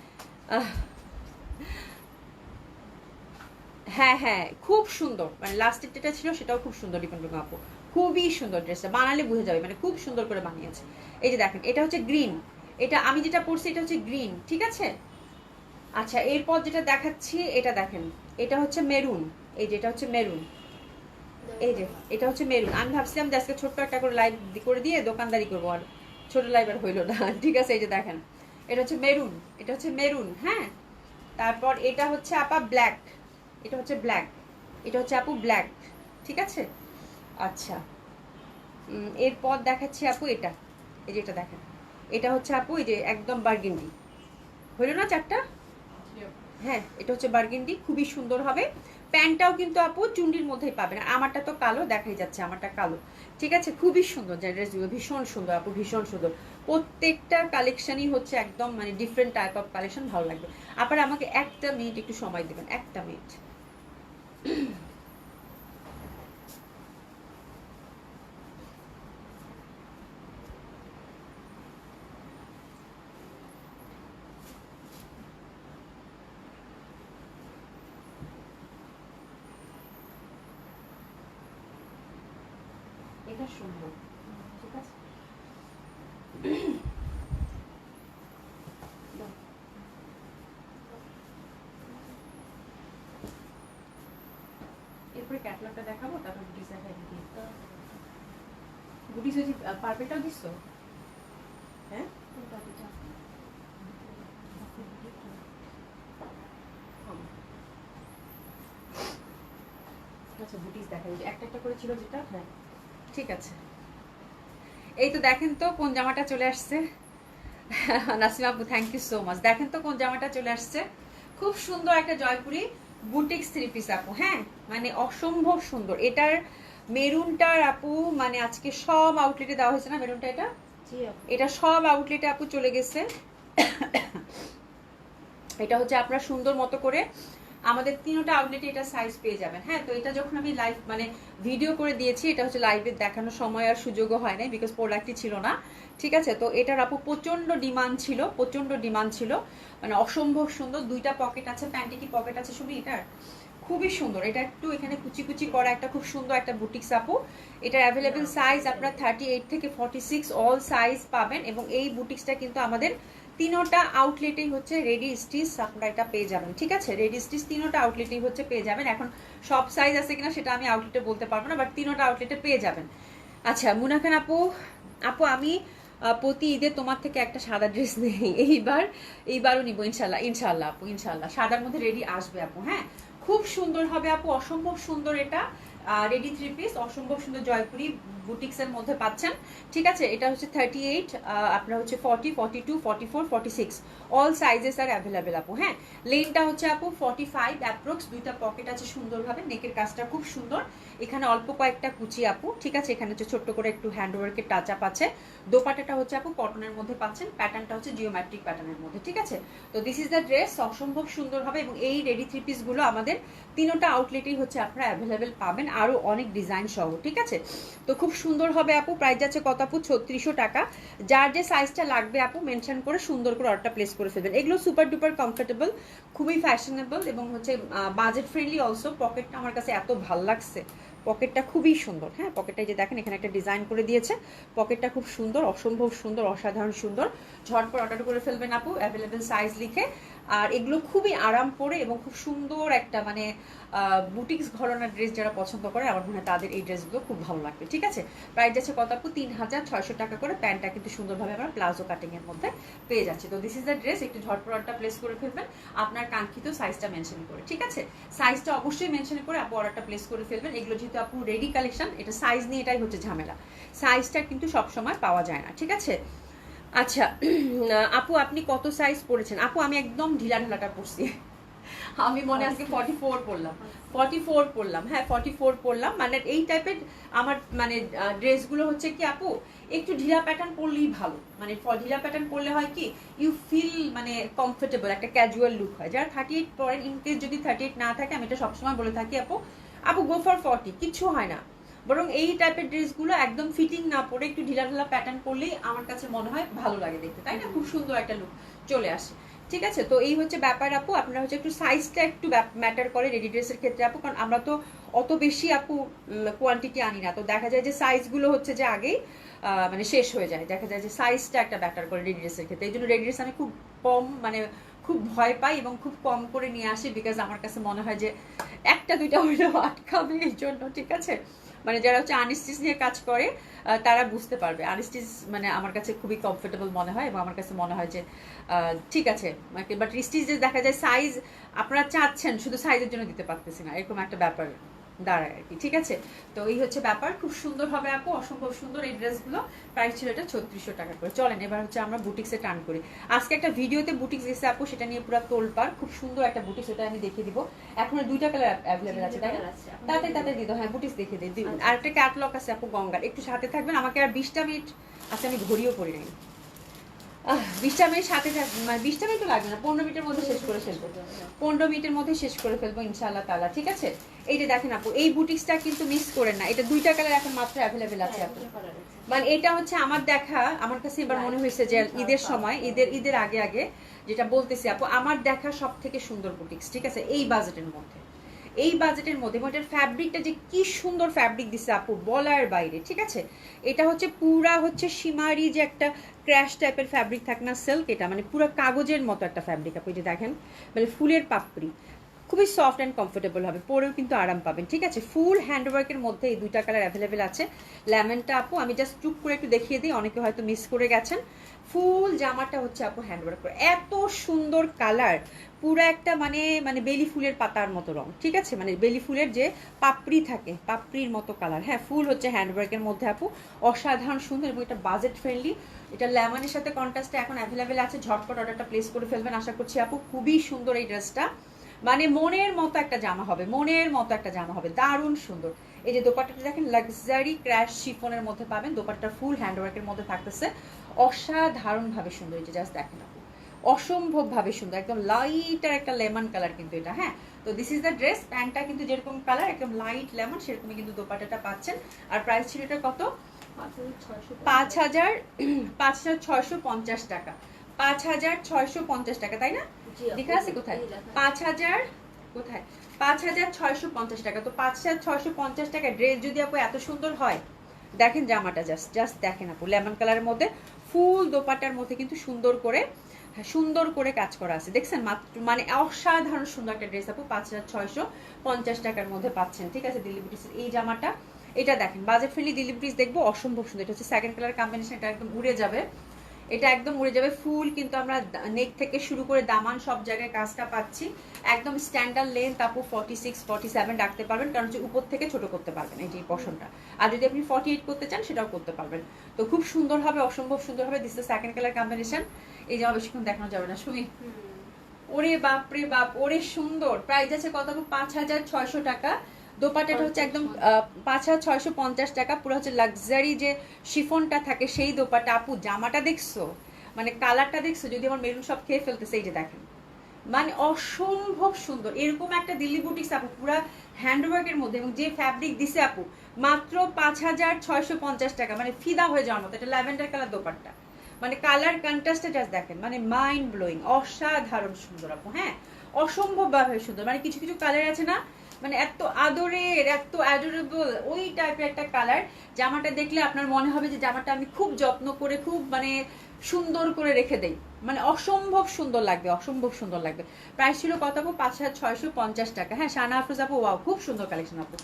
হ্যাঁ হ্যাঁ খুব সুন্দর, মানে লাস্টের যেটা ছিল সেটাও খুব সুন্দর। রিপন বেগম আপু খুবই সুন্দর, ড্রেসটা বানালে বুঝে যাবে, মানে খুব সুন্দর করে বানিয়েছে। এই যে দেখেন এটা হচ্ছে গ্রিন, এটা আমি যেটা পরছি এটা হচ্ছে গ্রিন, ঠিক আছে। আচ্ছা এরপর যেটা দেখাচ্ছি এটা দেখেন, এটা হচ্ছে মেরুন। এই যে এটা হচ্ছে মেরুন, এই যে এটা হচ্ছে মেরুন। আমি ভাবছিলাম যে আজকে ছোট্ট একটা করে লাইভ করে দিয়ে দোকানদারি করবো, আর ছোট লাইভ আর হইলো না, ঠিক আছে। এই যে দেখেন এটা হচ্ছে মেরুন, এটা হচ্ছে মেরুন, হ্যাঁ। তারপর এটা হচ্ছে আপা ব্ল্যাক, এটা হচ্ছে ব্ল্যাক, এটা হচ্ছে আপু ব্ল্যাক, ঠিক আছে। আচ্ছা এরপর দেখাচ্ছি আপু এটা, এই যে এটা দেখেন, এটা হচ্ছে আপু এই যে একদম বার্গেন্ডি, হইল না 4টা? হ্যাঁ এটা হচ্ছে বার্গেন্ডি, খুবই সুন্দর হবে। প্যান্টটাও কিন্তু আপু চুন্ডির মধ্যেই পাবেন। আমারটা তো কালো দেখাই যাচ্ছে, আমারটা কালো, ঠিক আছে। খুবই সুন্দর ড্রেসগুলো, ভীষণ সুন্দর আপু, ভীষণ সুন্দর। প্রত্যেকটা কালেকশনই হচ্ছে একদম মানে ডিফারেন্ট টাইপ অফ কালেকশন, ভালো লাগবে। আবার আমাকে একটা মিনিট একটু সময় দেবেন, একটা মিনিট। এটা সুন্দর, ঠিক আছে। এরপরে ক্যাটালগটা দেখাবো, তারপর বুটিক্স দেখাই দিই। বুটিক্স হচ্ছে পার্পেলটাও দিচ্ছো? হ্যাঁ, আচ্ছা বুটিক্স দেখাই দিই, একটা একটা করে ছিল যেটা। হ্যাঁ ঠিক আছে। এই তো দেখেন তো কোন জামাটা চলে আসছে। নাসিমা আপু থ্যাংক ইউ সো মাচ। দেখেন তো কোন জামাটা চলে আসছে, খুব সুন্দর একটা জয়পুরি বুটিক্স থ্রি পিস আপু। হ্যাঁ মানে অসম্ভব সুন্দর। এটার মেরুনটার আপু মানে আজকে সব আউটলেটে দেওয়া হয়েছে না মেরুনটা, এটা সব আউটলেটে আপু চলে গেছে। এটা হচ্ছে আপনার সুন্দর মতো করে আমাদের তিনটা আউটলেটে এটা সাইজ পেয়ে যাবেন। হ্যাঁ তো এটা যখন আমি লাইভ মানে ভিডিও করে দিয়েছি, এটা হচ্ছে লাইভে দেখানোর সময় আর সুযোগও হয় নাই, বিকজ প্রোডাক্টই ছিল না। ঠিক আছে, তো এটার আপু প্রচন্ড ডিমান্ড ছিল, প্রচন্ড ডিমান্ড ছিল, মানে অসম্ভব সুন্দর। দুইটা পকেট আছে, প্যান্টে কি পকেট আছে শুনি, এটার খুবই সুন্দর। এটা একটু এখানে কুচি কুচি করা একটা খুব সুন্দর একটা বুটিক্স আপু। এটার অ্যাভেলেবেল সাইজ আপনার 38 থেকে 46 অল সাইজ পাবেন। এবং এই বুটিক্সটা কিন্তু আমাদের তিনোটা আউটলেটেই হচ্ছে রেডি স্টিচ আপনারা এটা পেয়ে যাবেন। ঠিক আছে, রেডি স্টিচ তিনোটা আউটলেটেই হচ্ছে পেয়ে যাবেন। এখন সব সাইজ আছে কিনা সেটা আমি আউটলেটে বলতে পারবো না, বাট তিনোটা আউটলেটে পেয়ে যাবেন। আচ্ছা মুনা খান আপু, আপু আমি প্রতি ঈদে তোমার থেকে একটা সাদা ড্রেস নেই, এইবারও নিবো ইনশাল্লাহ। ইনশাল্লাহ আপু ইনশাল্লাহ সাদার মধ্যে রেডি আসবে আপু। হ্যাঁ খুব সুন্দর হবে আপু, অসম্ভব সুন্দর। এটা রেডি থ্রি পিস, অসম্ভব সুন্দর জয়পুরি বুটিক্স এর মধ্যে পাচ্ছেন। ঠিক আছে, এটা হচ্ছে 38, আপনার হচ্ছে 40, 42, 44, 46 অল সাইজেস আর অ্যাভেলেবেল আপু। হ্যাঁ লেনটা হচ্ছে আপু 45 অ্যাপ্রক্স। দুইটা পকেট আছে সুন্দরভাবে, নেকের কাজটা খুব সুন্দর, এখানে অল্প কয়েকটা কুচি আপু। ঠিক আছে, এখানে হচ্ছে ছোট্ট করে একটু হ্যান্ড ওয়ার্কের টাচ আপ আছে। দোপাটাটা হচ্ছে আপু কটনের মধ্যে পাচ্ছেন, প্যাটার্নটা হচ্ছে জিওমেট্রিক প্যাটার্নের মধ্যে। ঠিক আছে, তো দিস ইজ দ্য ড্রেস, অসম্ভব সুন্দর হবে। এবং এই রেডি থ্রি পিস গুলো আমাদের তিনোটা আউটলেটেই হচ্ছে আপনারা অ্যাভেলেবেল পাবেন, আরো অনেক ডিজাইন সহ। ঠিক আছে, তো খুব সুন্দর হবে আপু। প্রাইস যাচ্ছে কত আপু? 3600 টাকা। যার যে সাইজটা লাগবে আপু মেনশন করে সুন্দর করে অর্ডারটা প্লেস করে ফেলবেন। এগুলো সুপার ডুপার কমফোর্টেবল, খুবই ফ্যাশনেবল এবং হচ্ছে বাজেট ফ্রেন্ডলি অলসো। পকেটটা আমার কাছে এত ভাল লাগছে, পকেটটা খুবই সুন্দর। হ্যাঁ পকেটটা যে দেখেন এখানে একটা ডিজাইন করে দিয়েছে, পকেটটা খুব সুন্দর, অসম্ভব সুন্দর, অসাধারণ সুন্দর। ঝটপট অর্ডার করে ফেলবেন আপু অ্যাভেলেবেল সাইজ লিখে। আর এগুলো খুবই আরাম করে এবং খুব সুন্দর একটা মানে বুটিক্স ঘরানার ড্রেস যারা পছন্দ করে আমার মনে হয় তাদের এই ড্রেসগুলো খুব ভালো লাগবে। ঠিক আছে, প্রাইস যাচ্ছে কত আপু? 3600 টাকা করে। প্যান্টটা কিন্তু সুন্দরভাবে আমরা প্লাজো কাটিং এর মধ্যে পেয়ে যাচ্ছি। তো দিস ইজ দ্য ড্রেস, একটু ঝটপট অর্ডারটা প্লেস করে ফেলবেন আপনার কাঙ্ক্ষিত সাইজটা মেনশন করে। ঠিক আছে, সাইজটা অবশ্যই মেনশন করে আপু অর্ডারটা প্লেস করে ফেলবেন। এগুলো যেহেতু আপু রেডি কালেকশন, এটা সাইজ নিয়ে এটাই হচ্ছে ঝামেলা, সাইজটা কিন্তু সবসময় পাওয়া যায় না। ঠিক আছে, আচ্ছা আপু আপনি কত সাইজ পড়েছেন? আপু আমি একদম ঢিলা ঢালাটা পড়ছি, আমি মনে আজকে 44 পড়লাম, 44 পড়লাম। হ্যাঁ 44 পড়লাম। মানে এই টাইপের আমার মানে ড্রেসগুলো হচ্ছে কি আপু একটু ঢিলা প্যাটার্ন পরলেই ভালো। মানে ঢিলা প্যাটার্ন পরলে হয় কি ইউ ফিল মানে কমফোর্টেবল, একটা ক্যাজুয়াল লুক হয়। যারা 38 পরেন, ইনকেস যদি 38 না থাকে, আমি এটা সবসময় বলে থাকি আপু আপু গো ফর 40, কিচ্ছু হয় না। বরং এই টাইপের ড্রেসগুলো একদম ফিটিং না পরে একটু ঢিলা ঢালা প্যাটার্ন পরলেই আমার কাছে মনে হয় ভালো লাগে দেখতে, তাই না? খুব সুন্দর একটা লুক চলে আসে। ঠিক আছে, তো এই হচ্ছে ব্যাপার আপু। আপনারা হচ্ছে একটু সাইজটা একটু ম্যাটার করে রেডি ড্রেসের ক্ষেত্রে আপু, কারণ আমরা তো অত বেশি আপু কোয়ান্টিটি আনি না, তো দেখা যায় যে সাইজগুলো হচ্ছে যে আগেই মানে শেষ হয়ে যায়। দেখা যায় যে সাইজটা একটা ব্যাটার করে রেডি ড্রেসের ক্ষেত্রে। এই জন্য রেডি ড্রেস আমি খুব কম মানে খুব ভয় পাই এবং খুব কম করে নিয়ে আসি, বিকজ আমার কাছে মনে হয় যে একটা দুইটা হলেও আটকাবে এই জন্য। ঠিক আছে, মানে যারা হচ্ছে আনস্টিচ নিয়ে কাজ করে তারা বুঝতে পারবে। আনস্টিচ মানে আমার কাছে খুবই কমফোর্টেবল মনে হয় এবং আমার কাছে মনে হয় যে ঠিক আছে, বাট স্টিচে দেখা যায় সাইজ আপনারা চাচ্ছেন, শুধু সাইজের জন্য দিতে পারতেছি না, এরকম একটা ব্যাপার দাঁড়ায় আর কি। ঠিক আছে, তো এই হচ্ছে ব্যাপার, খুব সুন্দর হবে আপু, অসম্ভব সুন্দর এই ড্রেসগুলো। প্রাইস ছিল এটা 3600 টাকা করে। চলেন এবার হচ্ছে আমরা বুটিক্সে টার্ন করি। আজকে একটা ভিডিওতে বুটিক্স গেছে আপু, সেটা নিয়ে পুরো তোলপাড়, খুব সুন্দর একটা বুটিক্স, সেটা আমি দেখিয়ে দিব। এখন দুইটা কালার অ্যাভেলেবেল আছে, তাই না? তাতে দিয়ে দাও। হ্যাঁ বুটিক্স দেখিয়ে দিই। আর একটা ক্যাটলগ আছে আপু গঙ্গার, একটু সাথে থাকবেন। আমাকে আর 20টা মিনিট আছে, আমি ঘড়িও পড়ি নাই। 20টা মিনিট সাথে মানে 20টা মিনিট তো লাগবে না, 15 মিনিটের মধ্যে শেষ করে ফেলবো, 15 মিনিটের মধ্যে শেষ করে ফেলবো ইনশাআল্লাহ তাআলা। ঠিক আছে, এই যে দেখেন আপু এই বুটিক্সটা কিন্তু মিস করেন না, এটা দুইটা কালার এখন মাত্র অ্যাভেলেবেল আছে আপু। মানে এটা হচ্ছে আমার দেখা, আমার কাছে এবার মনে হয়েছে যে ঈদের সময়, ঈদের আগে আগে যেটা বলতেছি আপু, আমার দেখা সব থেকে সুন্দর বুটিক্স। ঠিক আছে, এই বাজেটের মধ্যে, এই বাজেটের মধ্যে। এবং এটার ফ্যাব্রিকটা যে কি সুন্দর ফ্যাব্রিক দিছে আপু, বলার বাইরে। ঠিক আছে, এটা হচ্ছে পুরা হচ্ছে সীমারি যে একটা ক্র্যাশ টাইপের ফ্যাব্রিক থাকে না, সিল্ক, এটা মানে পুরো কাগজের মতো একটা ফ্যাব্রিক আপু। এই যে দেখেন মানে ফুলের পাপড়ি, খুবই সফট অ্যান্ড কমফোর্টেবল হবে, পরেও কিন্তু আরাম পাবেন। ঠিক আছে, ফুল হ্যান্ডওয়ার্কের মধ্যে এই দুইটা কালার অ্যাভেলেবেল আছে। লেমনটা আপু আমি জাস্ট চুপ করে একটু দেখিয়ে দিই, অনেকে হয়তো মিস করে গেছেন। ফুল জামাটা হচ্ছে আপু হ্যান্ডওয়ার্ক করে, এত সুন্দর কালার, পুরো একটা মানে মানে বেলি ফুলের পাতার মতো রং। ঠিক আছে, মানে বেলি ফুলের যে পাপড়ি থাকে, পাপড়ির মতো কালার। হ্যাঁ, ফুল হচ্ছে হ্যান্ডওয়ার্কের মধ্যে আপু, অসাধারণ সুন্দর এবং এটা বাজেট ফ্রেন্ডলি। এটা লেমনের সাথে কন্ট্রাস্টে এখন অ্যাভেলেবেল আছে, ঝটপট অর্ডারটা প্লেস করে ফেলবেন। আশা করছি আপু খুবই সুন্দর এই ড্রেসটা, মানে মনের মতো একটা জামা হবে, মনের মতো একটা জামা হবে, দারুণ সুন্দর। এই যে দোপাট্টাটা দেখেন, লাক্সারি ক্র্যাশ শিফনের মধ্যে পাবেন, দোপাট্টা ফুল হ্যান্ডওয়ার্কের মধ্যে থাকতেছে, অসাধারণ ভাবে সুন্দর। এই যে জাস্ট দেখেন আপু, অসম্ভব ভাবে সুন্দর, একদম লাইট আর একটা লেমন কালার কিন্তু এটা। হ্যাঁ, তো দিস ইজ দ্য ড্রেস। প্যান্টটা কিন্তু যেরকম কালার একদম লাইট লেমন, সেরকমই কিন্তু দোপাট্টাটা পাচ্ছেন। আর প্রাইস ছিল এটা কত? 5,650 টাকা। 5,650 টাকা, তাই না? দেখা আছে কোথায়? 5,000 কোথায়? 5,650 টাকা। তো 5,650 টাকা ড্রেস যদি আপু এত সুন্দর হয়, দেখেন জামাটা, জাস্ট জাস্ট দেখেন আপু, লেমন কালারের মধ্যে ফুল দোপাট্টার মধ্যে কিন্তু সুন্দর করে কাজ করা আছে, দেখছেন? মাত্র মানে অসাধারণ সুন্দর একটা ড্রেস আপু 5,650 টাকার মধ্যে পাচ্ছেন। ঠিক আছে, দিল্লি বুটিক্সের এই জামাটা, এটা দেখেন বাজেট ফ্রেন্ডলি দিল্লি বুটিক্স, দেখবো অসম্ভব সুন্দর। এটা হচ্ছে সেকেন্ড কালার কম্বিনেশন, এটা একদম উড়ে যাবে, এটা একদম উড়ে যাবে। ফুল কিন্তু আমরা নেক থেকে শুরু করে দামান সব জায়গায় কাজটা পাচ্ছি, একদম স্ট্যান্ডার্ড লেন্থ আপু 46 47 রাখতে পারবেন, কারণ হচ্ছে উপর থেকে ছোট করতে পারবেন এই যে পশনটা। আর যদি আপনি 48 করতে চান সেটাও করতে পারবেন। তো খুব সুন্দর হবে, অসম্ভব সুন্দর হবে। This the second colour combination. এই জামা বেশিক্ষণ দেখানো যাবে না, শুনি। ওরে বাপ রে বাপ, ওরে সুন্দর। প্রাইস আছে কত? 5,600 টাকা। দোপাট্টাটা হচ্ছে একদম 5,650 টাকা। পুরো হচ্ছে লাক্সারি যে শিফনটা থাকে সেই দোপাট্টা। আপু জামাটা দেখছো, মানে কালারটা দেখছো? যদি আমার মেরুন সব খেয়ে ফেলতেছে, এই যে দেখেন, মানে অসম্ভব সুন্দর। এরকম একটা দিল্লি বুটিক্স আপু পুরা হ্যান্ডওয়ার্কের মধ্যে, এবং যে ফ্যাব্রিক দিছে আপু মাত্র 5,650 টাকা, মানে ফিদা হয়ে যাওয়ার মতো। এটা ল্যাভেন্ডার কালার দোপাট্টা, মানে কালার কন্ট্রাস্টে জাস্ট দেখেন, মানে মাইন্ড ব্লোয়িং, অসাধারণ সুন্দর আপু। হ্যাঁ, অসম্ভব ভাবে সুন্দর। মানে কিছু কিছু কালার আছে না, মানে এত আদরের, এত অ্যাডোরেবল, ওই টাইপের একটা কালার। জামাটা দেখলে আপনার মনে হবে যে জামাটা আমি খুব যত্ন করে, খুব মানে সুন্দর করে রেখে দেই, মানে অসম্ভব সুন্দর লাগবে, অসম্ভব সুন্দর লাগবে। প্রাইস ছিল কত আপু? 5,650 টাকা। হ্যাঁ, শানা আফরোজ আপু, ওয়াও, খুব সুন্দর কালেকশন আপু।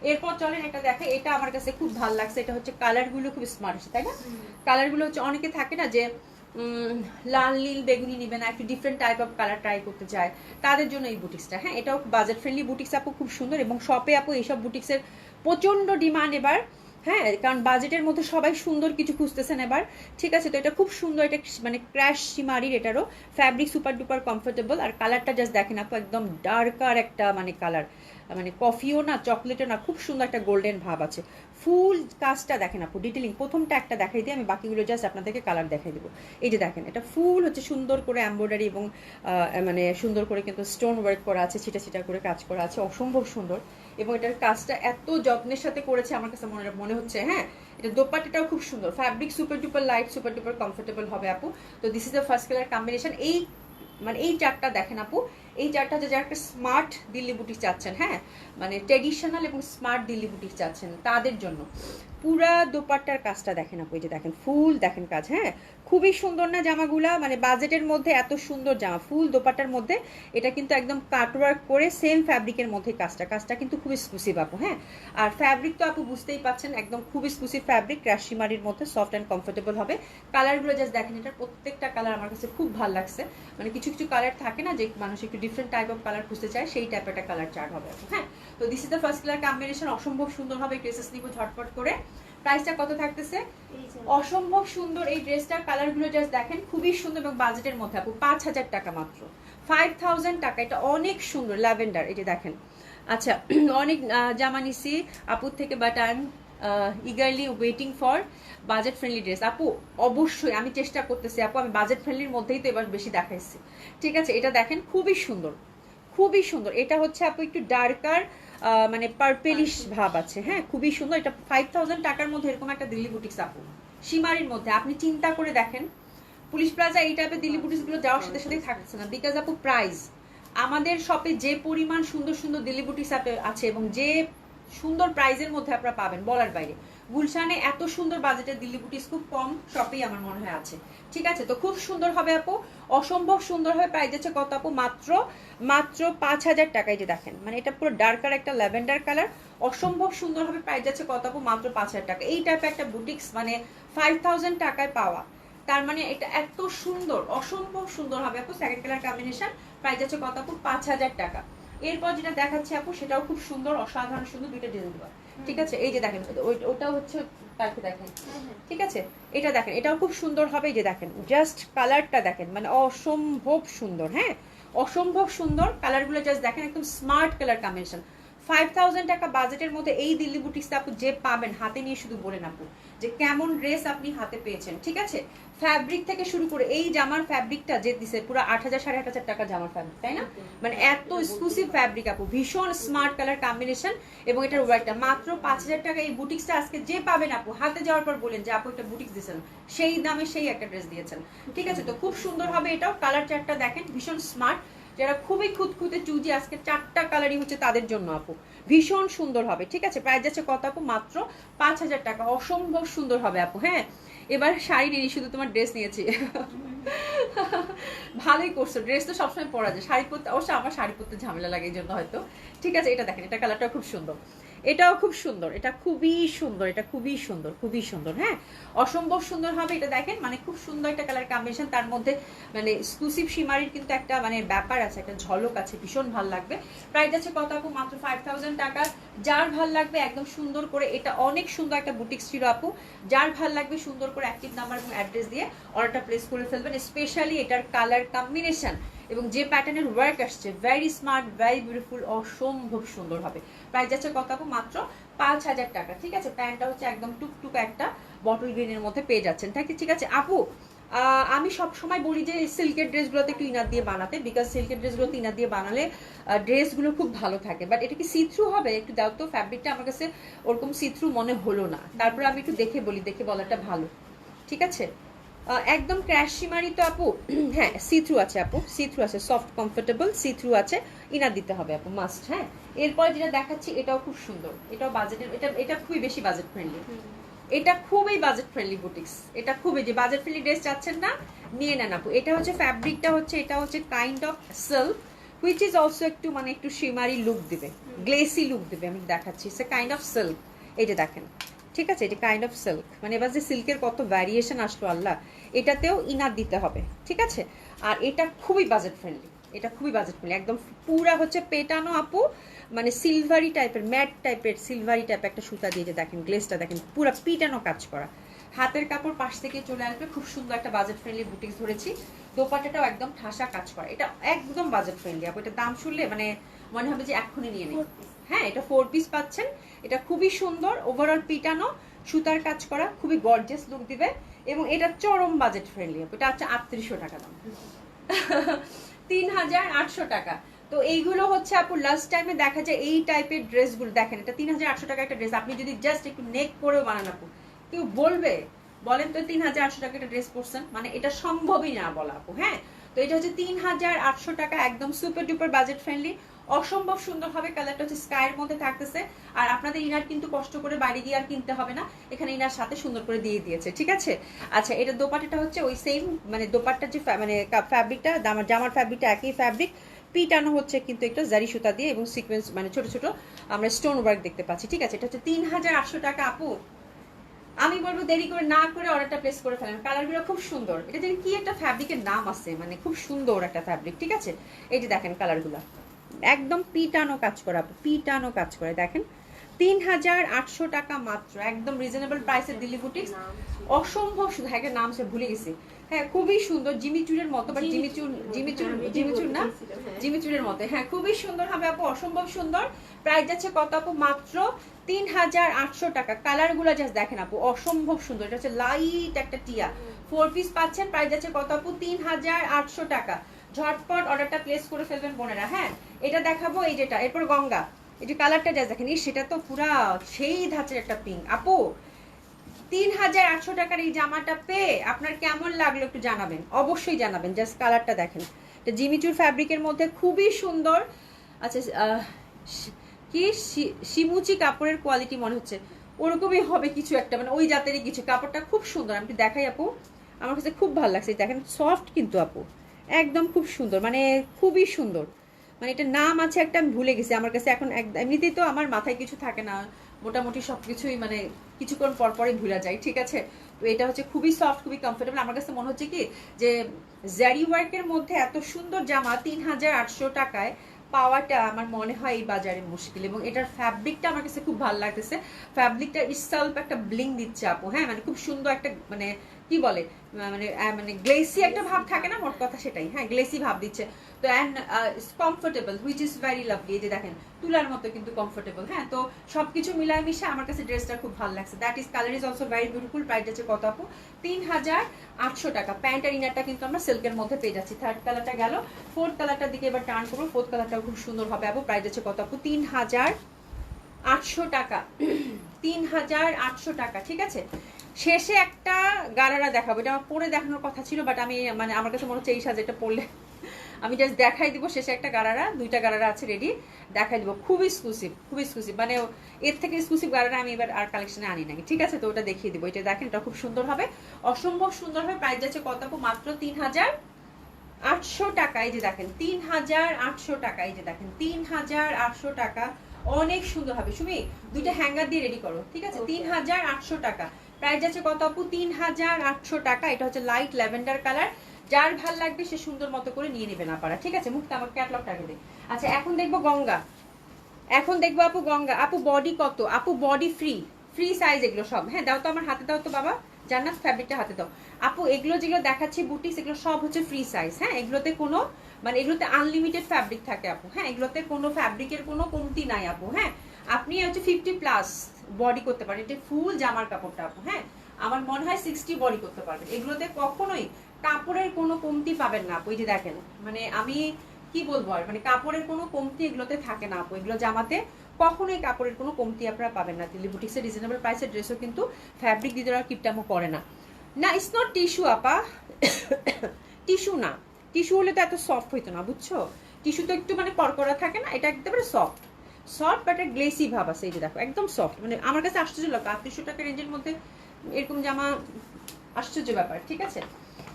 এরপর চলেন এটা দেখে, এটা আমার কাছে খুব ভালো লাগছে। এটা হচ্ছে কালারগুলো খুব স্মার্ট আছে, তাই না? কালারগুলো হচ্ছে অনেকে থাকে না যে লাল নীল বেগুনি নিবে না, একটু different type of colour try করতে চায়, তাদের জন্য এই বুটিক্সটা। হ্যাঁ, এটাও বাজেট ফ্রেন্ডলি বুটিক্স আপু, খুব সুন্দর। এবং শপে আপু এইসব বুটিক্সের প্রচন্ড ডিমান্ড এবার। হ্যাঁ, কারণ বাজেটের মধ্যে সবাই সুন্দর কিছু খুঁজতেছেন এবার। ঠিক আছে, তো এটা খুব সুন্দর, এটা মানে ক্র্যাশ শিমারির, এটারও ফ্যাব্রিক সুপার ডুপার কমফোর্টেবল। আর কালারটা জাস্ট দেখেন আপু, একদম ডার্কার একটা মানে কালার, মানে কফিও না চকলেটও না, খুব সুন্দর একটা গোল্ডেন ভাব আছে। ফুল কাজটা দেখেন আপু, ডিটেলিং। প্রথমটা একটা দেখাই দিই আমি, বাকিগুলো জাস্ট আপনাদেরকে কালার দেখাই দেবো। এই যে দেখেন, এটা ফুল হচ্ছে সুন্দর করে এমব্রয়ডারি এবং মানে সুন্দর করে কিন্তু স্টোন ওয়ার্ক করা আছে, ছিটা ছিটা করে কাজ করা আছে, অসম্ভব সুন্দর। এবং এটার কাজটা এত যত্নের সাথে করেছে আমার কাছে মনে হচ্ছে। হ্যাঁ, এটা দোপাট্টাটাও খুব সুন্দর, fabric super duper light, super duper comfortable হবে আপু। তো this is the first colour combination. এই মানে এই চারটা দেখেন আপু, এই চারটা যে যারা একটা স্মার্ট দিল্লি বুটিক চাচ্ছেন, হ্যাঁ, মানে ট্রেডিশনাল এবং স্মার্ট দিল্লি বুটিক চাচ্ছেন, তাদের জন্য পুরা দোপাট্টার কাজটা দেখেন আপু। এই যে দেখেন, ফুল দেখেন কাজ। হ্যাঁ, খুবই সুন্দর না জামাগুলা? মানে বাজেটের মধ্যে এত সুন্দর জামা, ফুল দোপাট্টার মধ্যে। এটা কিন্তু একদম কাটওয়ার্ক করে সেম ফ্যাব্রিকের মধ্যে কাজটা কিন্তু খুব এক্সক্লুসিভ আপু। হ্যাঁ, আর ফ্যাব্রিক তো আপু বুঝতেই পাচ্ছেন, একদম খুব এক্সক্লুসিভ ফ্যাব্রিক, রাশিমারির মধ্যে সফট অ্যান্ড কমফোর্টেবল হবে। কালারগুলো জাস্ট দেখেন, এটার প্রত্যেকটা কালার আমার কাছে খুব ভালো লাগছে। মানে কিছু কিছু কালার থাকে না যে মানুষ একটু ডিফারেন্ট টাইপ অফ কালার খুঁজতে চায়, সেই টাইপের একটা কালার চার্ট হবে আপু। হ্যাঁ, তো this is the first colour combination, অসম্ভব সুন্দর হবে। ড্রেসেস নিব ঝটপট করে। প্রাইসটা কত থাকতেছে? অসম্ভব সুন্দর এই ড্রেসটার কালারগুলো জাস্ট দেখেন, খুবই সুন্দর এবং বাজেটের মধ্যে আপু। 5,000 টাকা মাত্র, 5,000 টাকা। এটা অনেক সুন্দর ল্যাভেন্ডার, এই যে দেখেন। আচ্ছা, অনেক জামা নিছি আপুর থেকে, but I am eagerly waiting for budget friendly dress. আপু অবশ্যই আমি চেষ্টা করতেছি আপু, আমি বাজেট ফ্রেন্ডলির মধ্যেই তো এবার বেশি দেখাইছি। ঠিক আছে, এটা দেখেন, খুবই সুন্দর, খুবই সুন্দর। এটা হচ্ছে আপু একটু ডার্কার মানে পার্পেলিশ ভাব আছে। হ্যাঁ, খুবই সুন্দর। এটা 5,000 টাকার মধ্যে এরকম একটা দিল্লি বুটিক্স আপু, সীমারির মধ্যে। আপনি চিন্তা করে দেখেন, পুলিশ প্লাজা এই টাইপের দিল্লি বুটিক্স গুলো যাওয়ার সাথে সাথে থাকছে না, বিকজ আপু প্রাইস। আমাদের শপে যে পরিমাণ সুন্দর সুন্দর দিল্লি বুটিক্স আছে এবং যে সুন্দর প্রাইজের মধ্যে আপনারা পাবেন বলার বাইরে। গুলশানে এত সুন্দর বাজেটের দিল্লি বুটিক্স খুব কম শপেই আমার মনে হয় আছে। ঠিক আছে, তো খুব সুন্দর হবে আপু, অসম্ভব সুন্দর হবে। প্রাইস যাচ্ছে কত আপু? মাত্র মাত্র 5,000 টাকায়। যে দেখেন মানে এটা পুরো ডার্কার একটা ল্যাভেন্ডার কালার, অসম্ভব সুন্দর হবে। প্রাইস যাচ্ছে কত আপু? মাত্র 5,000 টাকা। এই টাইপের একটা বুটিক্স মানে 5,000 টাকায় পাওয়া, তার মানে এটা এত সুন্দর, অসম্ভব সুন্দর হবে আপু। সেকেন্ড কালার কম্বিনেশন, প্রাইস যাচ্ছে কত আপু? 5,000 টাকা। এরপর যেটা দেখাচ্ছি আপু সেটাও খুব সুন্দর, অসাধারণ সুন্দর, দুইটা ডিজাইন দেওয়া। ঠিক আছে, এই যে দেখেন ওটাও হচ্ছে তাকে দেখেন। ঠিক আছে, এটা দেখেন, এটাও খুব সুন্দর হবে। এই যে দেখেন জাস্ট কালারটা দেখেন, মানে অসম্ভব সুন্দর। হ্যাঁ, অসম্ভব সুন্দর কালারগুলো, জাস্ট দেখেন একদম স্মার্ট কালার কম্বিনেশন। 5,000 টাকা বাজেটের মধ্যে এই দিল্লি বুটিক্সটা আপু যে পাবেন, হাতে নিয়ে শুধু বলেন আপু যে কেমন ড্রেস আপনি হাতে পেয়েছেন। ঠিক আছে, ফ্যাব্রিক থেকে শুরু করে এই জামার ফ্যাব্রিকটা যে দিছে পুরো 8,000 8,500 টাকা জামার ফ্যাব্রিক, তাই না? মানে এত এক্সক্লুসিভ ফ্যাব্রিক আপু, ভীষণ স্মার্ট কালার কম্বিনেশন। এবং এটার ওয়ার্কটা মাত্র 5,000 টাকা। এই বুটিক্সটা আজকে যে পাবেন আপু, হাতে যাওয়ার পর বলেন যে আপু একটা বুটিক্স দিয়েছেন, সেই দামে সেই একটা ড্রেস দিয়েছেন। ঠিক আছে, তো খুব সুন্দর হবে এটাও। কালার চারটা দেখেন, ভীষণ স্মার্ট। যারা খুবই খুঁতখুঁতে চুজি, আজকে 4টা কালারই হচ্ছে তাদের জন্য আপু, ভীষণ সুন্দর হবে। ঠিক আছে, প্রাইস যাচ্ছে কত আপু? মাত্র 5,000 টাকা। অসম্ভব সুন্দর হবে আপু। হ্যাঁ, এবার শাড়ি নিয়ে শুধু তোমার ড্রেস নিয়েছি। ভালোই করছো, ড্রেস তো সবসময় পরা যায়, শাড়ি পরতে অবশ্য আমার শাড়ি পরতে ঝামেলা লাগে এই জন্য হয়তো। ঠিক আছে, এটা দেখেন, এটা কালারটা খুব সুন্দর, এটাও খুব সুন্দর, এটা খুবই সুন্দর, এটা খুবই সুন্দর, খুবই সুন্দর। হ্যাঁ, অসম্ভব সুন্দর হবে এটা দেখেন, মানে খুব সুন্দর একটা কালার কম্বিনেশন। তার মধ্যে মানে এক্সক্লুসিভ সীমারির কিন্তু একটা মানে ব্যাপার আছে, একটা ঝলক আছে, ভীষণ ভালো লাগবে। প্রাইস আছে কত আপু? মাত্র 5,000 টাকা। যার ভাল লাগবে একদম সুন্দর করে, এটা অনেক সুন্দর একটা বুটিক্স ছিল আপু, যার ভাল লাগবে সুন্দর করে অ্যাক্টিভ নাম্বার এবং অ্যাড্রেস দিয়ে অর্ডারটা প্লেস করে ফেলবেন। স্পেশালি এটার কালার কম্বিনেশন এবং যে প্যাটার্নের ওয়ার্ক আসছে, ভেরি স্মার্ট, ভেরি বিউটিফুল, অসম্ভব সুন্দর হবে। প্রাইস যাচ্ছে কত আপু? মাত্র 5,000 টাকা। ঠিক আছে, প্যান্টটা হচ্ছে একদম টুকটুক একটা বটল গ্রিনের মধ্যে পেয়ে যাচ্ছেন। ঠিক আছে আপু, আমি সব সময় বলি যে সিল্কের ড্রেসগুলোতে একটু ইনার দিয়ে বানাতে, বিকজ সিল্কের ড্রেসগুলোতে ইনার দিয়ে বানালে ড্রেসগুলো খুব ভালো থাকে। বাট এটা কি সি থ্রু হবে? একটু দাও তো, ফ্যাব্রিকটা আমার কাছে ওরকম সি থ্রু মনে হলো না, তারপরে আমি একটু দেখে বলি, দেখে বলাটা ভালো। ঠিক আছে, একদম ক্র্যাশ শিমারি তো আপু। হ্যাঁ, সি থ্রু আছে আপু, সি থ্রু আছে, সফট কমফোর্টেবল সি থ্রু আছে, ইনার দিতে হবে আপু মাস্ট। হ্যাঁ, এরপর যেটা দেখাচ্ছি এটাও খুব সুন্দর, এটাও বাজেটের, এটা খুবই বেশি বাজেট ফ্রেন্ডলি, এটা খুবই বাজেট ফ্রেন্ডলি বুটিক্স। এটা খুবই, যে বাজেট ফ্রেন্ডলি ড্রেস চাচ্ছেন না, নিয়ে নেন আপু। এটা হচ্ছে ফ্যাব্রিকটা হচ্ছে, এটা হচ্ছে kind of silk, which is also একটু মানে একটু শিমারি লুক দিবে, গ্লেসি লুক দিবে। আমি দেখাচ্ছি, সে কাইন্ড অফ সিল্ক, এই যে দেখেন। ঠিক আছে, এটা কাইন্ড অফ সিল্ক, মানে এবার যে সিল্কের কত ভ্যারিয়েশন আসলো আল্লাহ, এটাতেও ইনার দিতে হবে। ঠিক আছে, আর এটা খুবই বাজেট ফ্রেন্ডলি, এটা খুবই বাজেট ফ্রেন্ডলি, একদম পুরা হচ্ছে পেটানো আপু, মানে সিলভারি টাইপের, ম্যাট টাইপের সিলভারি টাইপের একটা সুতা দিয়ে, যে দেখেন গ্লেসটা দেখেন, পুরা পিটানো কাজ করা, হাতের কাপড় পাশ থেকে চলে আসবে। খুব সুন্দর একটা বাজেট ফ্রেন্ডলি বুটিক্স ধরেছি। দোপাট্টাটাও একদম ঠাসা কাজ করা, এটা একদম বাজেট ফ্রেন্ডলি আপু। এটা দাম শুনলে মানে মনে হবে যে এক্ষুনি নিয়ে নিই। হ্যাঁ, এটা 4 পিস পাচ্ছেন, এটা খুবই সুন্দর, ওভারঅল পিটানো, সুতার কাজ করা, খুবই গর্জিয়াস লুক দিবে। এবং এটা চরম বাজেট ফ্রেন্ডলি আপু, এটা হচ্ছে 3800 টাকা দাম। 3,800 টাকা। তো এইগুলো হচ্ছে আপু লাস্ট টাইমে দেখা যায় এই টাইপের ড্রেসগুলো দেখেন, এটা 3,800 টাকা একটা ড্রেস, আপনি যদি জাস্ট একটু নেক করেও বানান আপু, কেউ বলবে? বলেন তো 3,800 টাকা একটা ড্রেস পরছেন, মানে এটা সম্ভবই না বলা আপু। হ্যাঁ, তো এটা হচ্ছে 3,800 টাকা, একদম সুপার ডুপার বাজেট ফ্রেন্ডলি, অসম্ভব সুন্দর হবে। কালারটা হচ্ছে স্কাইয়ের মধ্যে থাকতেছে। আর আপনাদের ইনার কিন্তু কষ্ট করে বাইরে গিয়ে আর কিনতে হবে না, এখানে ইনার সাথে সুন্দর করে দিয়ে দিয়েছে। ঠিক আছে, আচ্ছা, এটা দোপাট্টাটা হচ্ছে ওই সেম, মানে দোপাট্টার যে মানে ফ্যাব্রিকটা, জামার ফ্যাব্রিকটা একই ফ্যাব্রিক, পিটানো হচ্ছে কিন্তু একটা জারি সুতা দিয়ে, এবং সিকোয়েন্স মানে ছোট ছোট আমরা স্টোন ওয়ার্ক দেখতে পাচ্ছি। ঠিক আছে, এটা হচ্ছে 3,800 টাকা আপু। আমি বলবো দেরি করে না করে অর্ডারটা প্লেস করে ফেলেন, কালারগুলো খুব সুন্দর। এটা যে কি একটা ফ্যাব্রিকের নাম আছে, মানে খুব সুন্দর একটা ফ্যাব্রিক। ঠিক আছে, এই যে দেখেন কালারগুলো একদম পিটানো কাজ করা, পিটানো কাজ করে দেখেন। 3,800 টাকা মাত্র, একদম রিজনেবল প্রাইসে দিল্লি বুটিক্স। অসম্ভব সুন্দর, হ্যাঁ নাম সে ভুলে গেছি। হ্যাঁ, খুবই সুন্দর, জিমিচুরের মতো, বাট জিমিচুর না, জিমিচুরের মতো। হ্যাঁ, খুবই সুন্দর হবে আপু, অসম্ভব সুন্দর। প্রাইস যাচ্ছে কত আপু? মাত্র 3,800 টাকা। কালারগুলো জাস্ট দেখেন আপু, অসম্ভব সুন্দর। এটা হচ্ছে লাইট একটা টিয়া, 4 পিস পাচ্ছেন। প্রাইস যাচ্ছে কত আপু? 3,800 টাকা। ঝটপট অর্ডারটা প্লেস করে ফেলবেন বোনেরা। হ্যাঁ, এটা দেখাবো এই যেটা, এরপর গঙ্গা, এই যে কালারটা যা দেখেন, সেটা তো পুরা সেই ধাঁচের একটা পিঙ্ক আপু। 3,800 টাকার এই জামাটা পেয়ে আপনার কেমন লাগলো একটু জানাবেন, অবশ্যই জানাবেন। জাস্ট কালারটা দেখেন, এটা জিমিচুর ফ্যাব্রিকের মধ্যে খুবই সুন্দর। আচ্ছা, কি শিমুচি কাপড়ের কোয়ালিটি মনে হচ্ছে, ওরকমই হবে কিছু একটা, মানে ওই জাতেরই কিছু। কাপড়টা খুব সুন্দর, আমি একটু দেখাই আপু, আমার কাছে খুব ভালো লাগছে। দেখেন সফট কিন্তু আপু, একদম খুব সুন্দর, মানে খুবই সুন্দর। মানে এটা নাম আছে একটা, আমি ভুলে গেছি। আমার কাছে এখন এমনিতেই তো আমার মাথায় কিছু থাকে না, মোটামুটি সবকিছুই মানে কিছুক্ষণ পর পরই ভুলে যায়, ঠিক আছে। তো এটা হচ্ছে খুবই সফট, খুবই কমফোর্টেবল। আমার কাছে মনে হচ্ছে কি যে জারি ওয়ার্কের মধ্যে এত সুন্দর জামা 3800 টাকায় পাওয়াটা আমার মনে হয় এই বাজারে মুশকিল। এবং এটার ফ্যাব্রিকটা আমার কাছে খুব ভালো লাগতেছে। ফ্যাব্রিকটা ইটসেলফ একটা ব্লিং দিচ্ছে আপু, হ্যাঁ, মানে খুব সুন্দর একটা, মানে কি বলে, মানে মানে গ্লেসি একটা ভাব থাকে না, মোট কথা সেটাই, হ্যাঁ, গ্লেসি ভাব দিচ্ছে। তো and comfortable, which is very lovely. এই যে দেখেন তুলার মতো কিন্তু কমফোর্টেবল, হ্যাঁ। তো সবকিছু মিলায় মিশে আমার কাছে ড্রেসটা খুব ভালো লাগছে। That is colour is also very beautiful. Price আছে কত আপু? 3800 টাকা। প্যান্ট আর ইনারটা কিন্তু আমরা সিল্কের মধ্যে পেয়ে যাচ্ছি। থার্ড কালারটা গেল, ফোর্থ কালারটার দিকে এবার টার্ন করবো। ফোর্থ কালারটাও খুব সুন্দর হবে আপু। প্রাইস আছে কত আপু? 3800 টাকা। 3800 টাকা, ঠিক আছে। শেষে একটা গারারা দেখাবো, এটা আমার পরে দেখানোর কথা ছিল, বাট আমি মানে আমার কাছে মনে হচ্ছে এই সাজে এটা পরলে আমি জাস্ট দেখাই দিব। শেষে একটা গারারা, দুইটা গারারা আছে রেডি, দেখাই দিব। খুবই এক্সক্লুসিভ, খুবই এক্সক্লুসিভ, মানে এর থেকে এক্সক্লুসিভ গারারা আমি এবার আর কালেকশনে আনি নাই, ঠিক আছে। তো ওটা দেখিয়ে দিব। এটা দেখেন, এটা খুব সুন্দর হবে, অসম্ভব সুন্দর হবে। প্রাইস যাচ্ছে কত আপু? মাত্র 3800 টাকা। এই যে দেখেন 3800 টাকা। এই যে দেখেন 3800 টাকা, অনেক সুন্দর হবে। সুমি দুইটা হ্যাঙ্গার দিয়ে রেডি করো, ঠিক আছে। 3800 টাকা। প্রাইস যাচ্ছে কত আপু? 3800 টাকা। এটা হচ্ছে লাইট ল্যাভেন্ডার কালার। যার ভাল লাগবে সে সুন্দর মতো করে নিয়ে নেবে না পারা, ঠিক আছে। মুক্তা আমার ক্যাটলগটাকে দে। আচ্ছা এখন দেখবো গঙ্গা, এখন দেখবো আপু গঙ্গা। আপু বডি কত আপু? বডি ফ্রি, ফ্রি সাইজ এগুলো সব, হ্যাঁ। দাও তো আমার হাতে, দাও তো বাবা, জান্নাত ফ্যাব্রিকটা হাতে দাও আপু। এগুলো যেগুলো দেখাচ্ছি বুটিক্স, এগুলো সব হচ্ছে ফ্রি সাইজ, হ্যাঁ। এগুলোতে কোনো মানে এগুলোতে আনলিমিটেড ফ্যাব্রিক থাকে আপু, হ্যাঁ। এগুলোতে কোনো ফ্যাব্রিকের কোনো কমতি নাই আপু, হ্যাঁ। আপনি হচ্ছে 50+ বডি করতে পারেন, এটা ফুল জামার কাপড়টা আপু, হ্যাঁ। আমার মনে হয় 60 বডি করতে পারবেন। এগুলোতে কখনোই কাপড়ের কোনো কমতি পাবেন না আপু। এই যে দেখেন, মানে আমি কি বলবো আর, মানে কাপড়ের কোনো কমতি এগুলোতে থাকে না আপু। এগুলো জামাতে কখনোই কাপড়ের কোনো কমতি আপনারা পাবেন না। দিল্লি বুটিক্সের রিজনেবল প্রাইসের ড্রেসও কিন্তু ফ্যাব্রিক দিতে আর কিপটামো করে না। না, ইটস নট টিস্যু আপা, টিস্যু না। টিস্যু হলে তো এত সফট হইতো না, বুঝছো। টিস্যু তো একটু মানে কড়কড়া থাকে না, এটা একেবারে সফট, সফট বাট গ্লেসি ভাব আছে। এই যে দেখো একদম সফট, মানে আমার কাছে আশ্চর্য লাগে 3800 টাকা রেঞ্জের মধ্যে এরকম জামা, আশ্চর্য ব্যাপার, ঠিক আছে।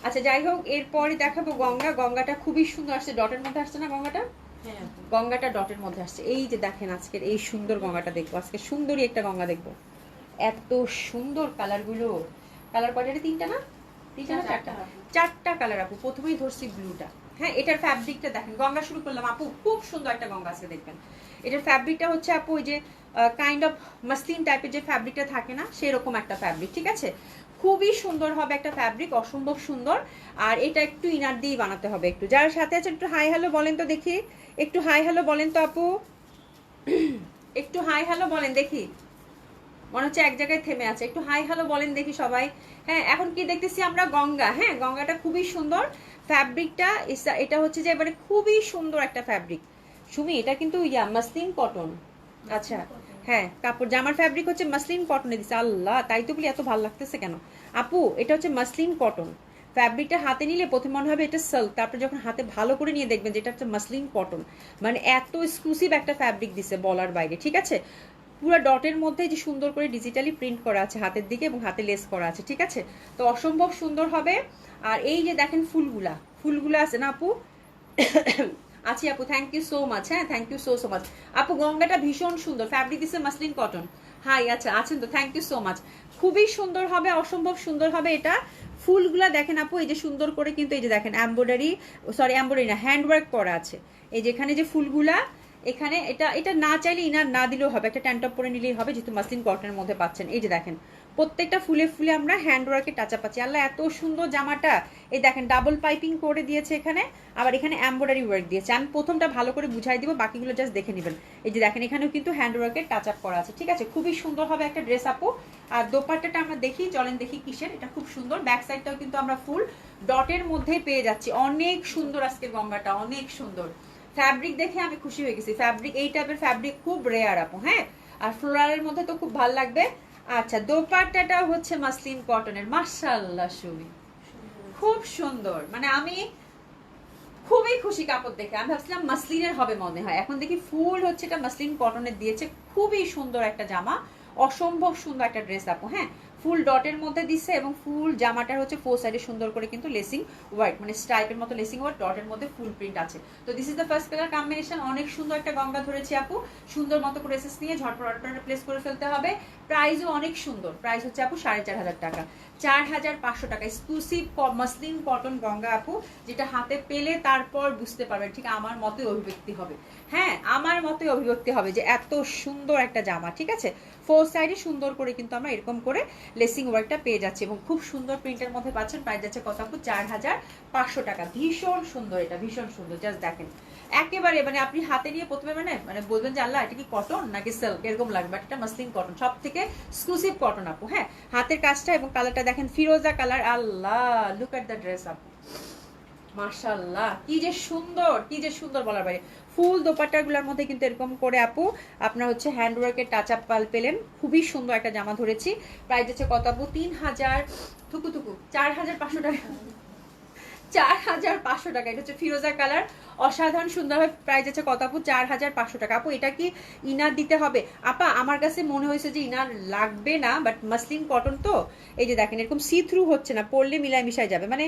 আচ্ছা যাই হোক, এরপরে দেখাবো গঙ্গা। গঙ্গাটা খুবই সুন্দর আসছে, ডটের মধ্যে আসছে না গঙ্গাটা? হ্যাঁ গঙ্গাটা ডটের মধ্যে আসছে। এই যে দেখেন আজকের এই সুন্দর গঙ্গাটা দেখবো, আজকে সুন্দরী একটা গঙ্গা দেখবো। এত সুন্দর কালারগুলো, কালার কয়টা? তিনটা না, তিনটা না চারটা? চারটা কালার আপু। প্রথমেই ধরছি ব্লুটা, হ্যাঁ। এটার ফ্যাব্রিকটা দেখেন, গঙ্গা শুরু করলাম আপু, খুব সুন্দর একটা গঙ্গা আজকে দেখবেন। এটার ফ্যাব্রিকটা হচ্ছে আপু ওই যে কাইন্ড অফ মাসলিন টাইপের যে ফ্যাব্রিকটা থাকে না, সেরকম একটা ফ্যাব্রিক, ঠিক আছে। খুবই সুন্দর হবে একটা ফ্যাব্রিক, অসম্ভব সুন্দর। আর এটা একটু ইনার দিয়েই বানাতে হবে। একটু যার সাথে আছে একটু হাই হ্যালো বলেন তো দেখি, একটু হাই হ্যালো বলেন তো আপু, একটু হাই হ্যালো বলেন দেখি। মনে হচ্ছে এক জায়গায় থেমে আছে, একটু হাই হ্যালো বলেন দেখি সবাই। হ্যাঁ, এখন কি দেখতেছি আমরা? গঙ্গা, হ্যাঁ। গঙ্গাটা খুবই সুন্দর ফ্যাব্রিকটা, এটা হচ্ছে যে এবারে খুবই সুন্দর একটা ফ্যাব্রিক। সুমি এটা কিন্তু ইয়া মাসলিন কটন, আচ্ছা হ্যাঁ। কাপড় জামার ফ্যাব্রিক হচ্ছে মাসলিন কটনে দিচ্ছে। আল্লাহ, তাই তো বলি এত ভালো লাগতেছে কেন আপু। এটা হচ্ছে মাসলিন কটন ফ্যাব্রিকটা। হাতে নিলে প্রথম মনে হবে এটা সিল্ক, তারপর যখন হাতে ভালো করে নিয়ে দেখবেন যে এটা হচ্ছে মাসলিন কটন। মানে এত এক্সক্লুসিভ একটা ফ্যাব্রিক দিছে বলার বাইরে, ঠিক আছে। পুরো ডটের মধ্যে যে সুন্দর করে ডিজিটালি প্রিন্ট করা আছে হাতের দিকে, এবং হাতে লেস করা আছে, ঠিক আছে। তো অসম্ভব সুন্দর হবে। আর এই যে দেখেন ফুলগুলা, ফুলগুলা আছে না আপু? আছি আপু, থ্যাংক ইউ সো মাচ, হ্যাঁ, thank you so so much আপু। গঙ্গাটা ভীষণ সুন্দর, ফ্যাব্রিক দিচ্ছে মাসলিন কটন। হাই, আচ্ছা আছেন তো, থ্যাংক ইউ সো মাচ। খুবই সুন্দর হবে, অসম্ভব সুন্দর হবে এটা। ফুলগুলা দেখেন আপু, এই যে সুন্দর করে কিন্তু এই যে দেখেন এমব্রয়ডারি, সরি এমব্রয়ডারি না, হ্যান্ডওয়ার্ক করা আছে। এই যে এখানে যে ফুলগুলা, এখানে এটা এটা না চাইলে ইনার না দিলেও হবে, একটা ট্যান্টপ পরে নিলেই হবে, যেহেতু মাসলিন কটনের মধ্যে পাচ্ছেন। এই যে দেখেন প্রত্যেকটা ফুলে ফুলে আমরা হ্যান্ডওয়ার্কে টাচা পাচ্ছি। আল্লাহ এত সুন্দর জামাটা। এই দেখেন ডাবল পাইপিং করে দিয়েছে এখানে, আবার এখানে এমব্রয়ডারি ওয়ার্ক দিয়েছে। আমি প্রথমটা ভালো করে বুঝাই দিব, বাকিগুলো জাস্ট দেখে নেবেন। এই যে দেখেন এখানেও কিন্তু হ্যান্ডওয়ার্কের টাচ আপ করা আছে, ঠিক আছে। খুবই সুন্দর হবে একটা ড্রেস আপু। আর দোপাট্টাটা আমরা দেখি, চলেন দেখি কিসের। এটা খুব সুন্দর, ব্যাক সাইডটাও কিন্তু আমরা ফুল ডটের মধ্যেই পেয়ে যাচ্ছি। অনেক সুন্দর আজকে গঙ্গাটা, অনেক সুন্দর। ফ্যাব্রিক দেখে আমি খুশি হয়ে গেছি। ফ্যাব্রিক এই টাইপের ফ্যাব্রিক খুব রেয়ার আপু, হ্যাঁ। আর ফ্লোরালের মধ্যে তো খুব ভালো লাগবে। আচ্ছা দোপাট্টাটা হচ্ছে মাসলিন কটনের, মাশাআল্লাহ সুমি খুব সুন্দর। মানে আমি খুবই খুশি কাপড় দেখে। আমি ভাবছিলাম মাসলিনের হবে মনে হয়, এখন দেখি ফুল হচ্ছে এটা মাসলিন কটনের দিয়েছে। খুবই সুন্দর একটা জামা, অসম্ভব সুন্দর একটা ড্রেস আপু। হ্যাঁ, ফুল ডটের মধ্যে দিচ্ছে এবং ফুল জামাটার হচ্ছে 4 সাইডে সুন্দর করে কিন্তু লেসিং ওয়ার্ক, মানে স্ট্রাইপের মতো লেসিং ওয়ার্ক, ডটের মধ্যে ফুল প্রিন্ট আছে। তো this is the first colour combination. অনেক সুন্দর একটা গঙ্গা ধরেছি আপু, সুন্দর মতো করে এসেস নিয়ে ঝটপট অর্ডারটা প্লেস করে ফেলতে হবে। প্রাইসও অনেক সুন্দর, প্রাইস হচ্ছে আপু 4500 টাকা, 4500 টাকা এক্সক্লুসিভ মসলিন কটন গঙ্গা আপু, যেটা হাতে পেলে তারপর বুঝতে পারবেন ঠিক আমার মতোই অভিব্যক্তি হবে। হ্যাঁ, আমার মতোই অভিব্যক্তি হবে যে এত সুন্দর একটা জামা। ঠিক আছে, 4 সাইডে সুন্দর করে কিন্তু আমরা এরকম করে লেসিং ওয়ার্কটা পেয়ে যাচ্ছি এবং খুব সুন্দর প্রিন্টের মধ্যে পাচ্ছেন। প্রাইস যাচ্ছে কত আপু? 4500 টাকা। ভীষণ সুন্দর, এটা ভীষণ সুন্দর। জাস্ট দেখেন একেবারে, মানে আপনি হাতে নিয়ে প্রথমে মানে বলবেন যে আল্লাহ এটা কি কটন নাকি সিল্ক এরকম লাগবে, বাট এটা মাসলিন কটন, সব থেকে এক্সক্লুসিভ কটন আপু। হ্যাঁ, হাতের কাজটা এবং কালারটা দেখেন ফিরোজা colour. Allah, look at the dress আপু, মাশাআল্লাহ, কি যে সুন্দর, কি যে সুন্দর বলার বাইরে। ফুল দোপাট্টাগুলোর মধ্যে কিন্তু এরকম করে আপু আপনার হচ্ছে হ্যান্ডওয়ার্কের টাচ আপ পাল পেলেন। খুবই সুন্দর একটা জামা ধরেছি। প্রাইস হচ্ছে কত আপু? 3000 থুকু থুকু 4500 টাকা, 4500 টাকা। এটা হচ্ছে ফিরোজা কালার, অসাধারণ সুন্দর হবে। প্রাইস আছে কত আপু? 4500 টাকা। আপু এটা কি ইনার দিতে হবে? আপা আমার কাছে মনে হয়েছে যে ইনার লাগবে না, বাট মাসলিন কটন তো, এই যে দেখেন এরকম সি থ্রু হচ্ছে না, পরলে মিলায় মিশায় যাবে। মানে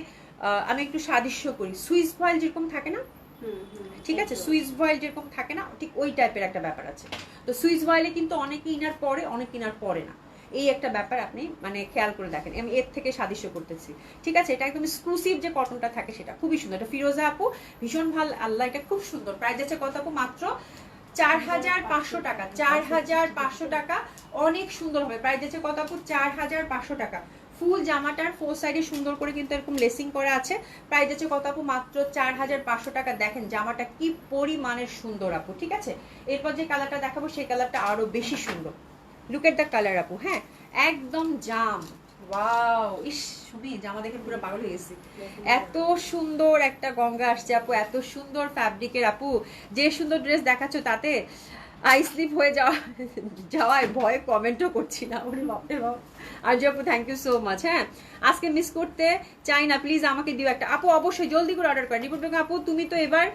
আমি একটু সাদৃশ্য করি, সুইস ভয়েল যেরকম থাকে না, ঠিক আছে, সুইস ভয়েল যেরকম থাকে না, ঠিক ওই টাইপের একটা ব্যাপার আছে। তো সুইস ভয়েলে কিন্তু অনেকে ইনার পরে, অনেক ইনার পরে না, এই একটা ব্যাপার আপনি মানে খেয়াল করে দেখেন। আমি এর থেকে সাদৃশ্য করতেছি, ঠিক আছে। এটা একদম এক্সক্লুসিভ যে কটনটা থাকে সেটা খুবই সুন্দর। এটা ফিরোজা আপু, ভীষণ ভালো, আল্লাহ এটা খুব সুন্দর। প্রাইস আছে কত আপু? মাত্র 4500 টাকা, 4500 টাকা। অনেক সুন্দর হবে। প্রাইস আছে কত আপু? 4500 টাকা। ফুল জামাটার 4 সাইডে সুন্দর করে কিন্তু এরকম লেসিং করা আছে। প্রাইস আছে কত আপু? মাত্র 4500 টাকা। দেখেন জামাটা কি পরিমাণের সুন্দর আপু, ঠিক আছে। এরপর যে কালারটা দেখাবো সেই কালারটা আরো বেশি সুন্দর। লুক এট দ্য কালার আপু। হ্যাঁ, একদম জাম, ওয়াও, ইস সুমি জামা দেখে পুরো পাগল হয়ে গেছি। এত সুন্দর একটা গঙ্গা আসছে আপু, এত সুন্দর ফ্যাব্রিকের আপু। যে সুন্দর ড্রেস দেখাচ্ছ তাতে আই স্লিপ হয়ে যাওয়ায় ভয়ে কমেন্টও করছি না। ওরে বাপরে বাপ। আর যে আপু থ্যাংক ইউ সো মাচ। হ্যাঁ, আজকে মিস করতে চাই না, প্লিজ আমাকে দিও একটা। আপু অবশ্যই জলদি করে অর্ডার করেন। রিপোর্ট আপু তুমি তো এবার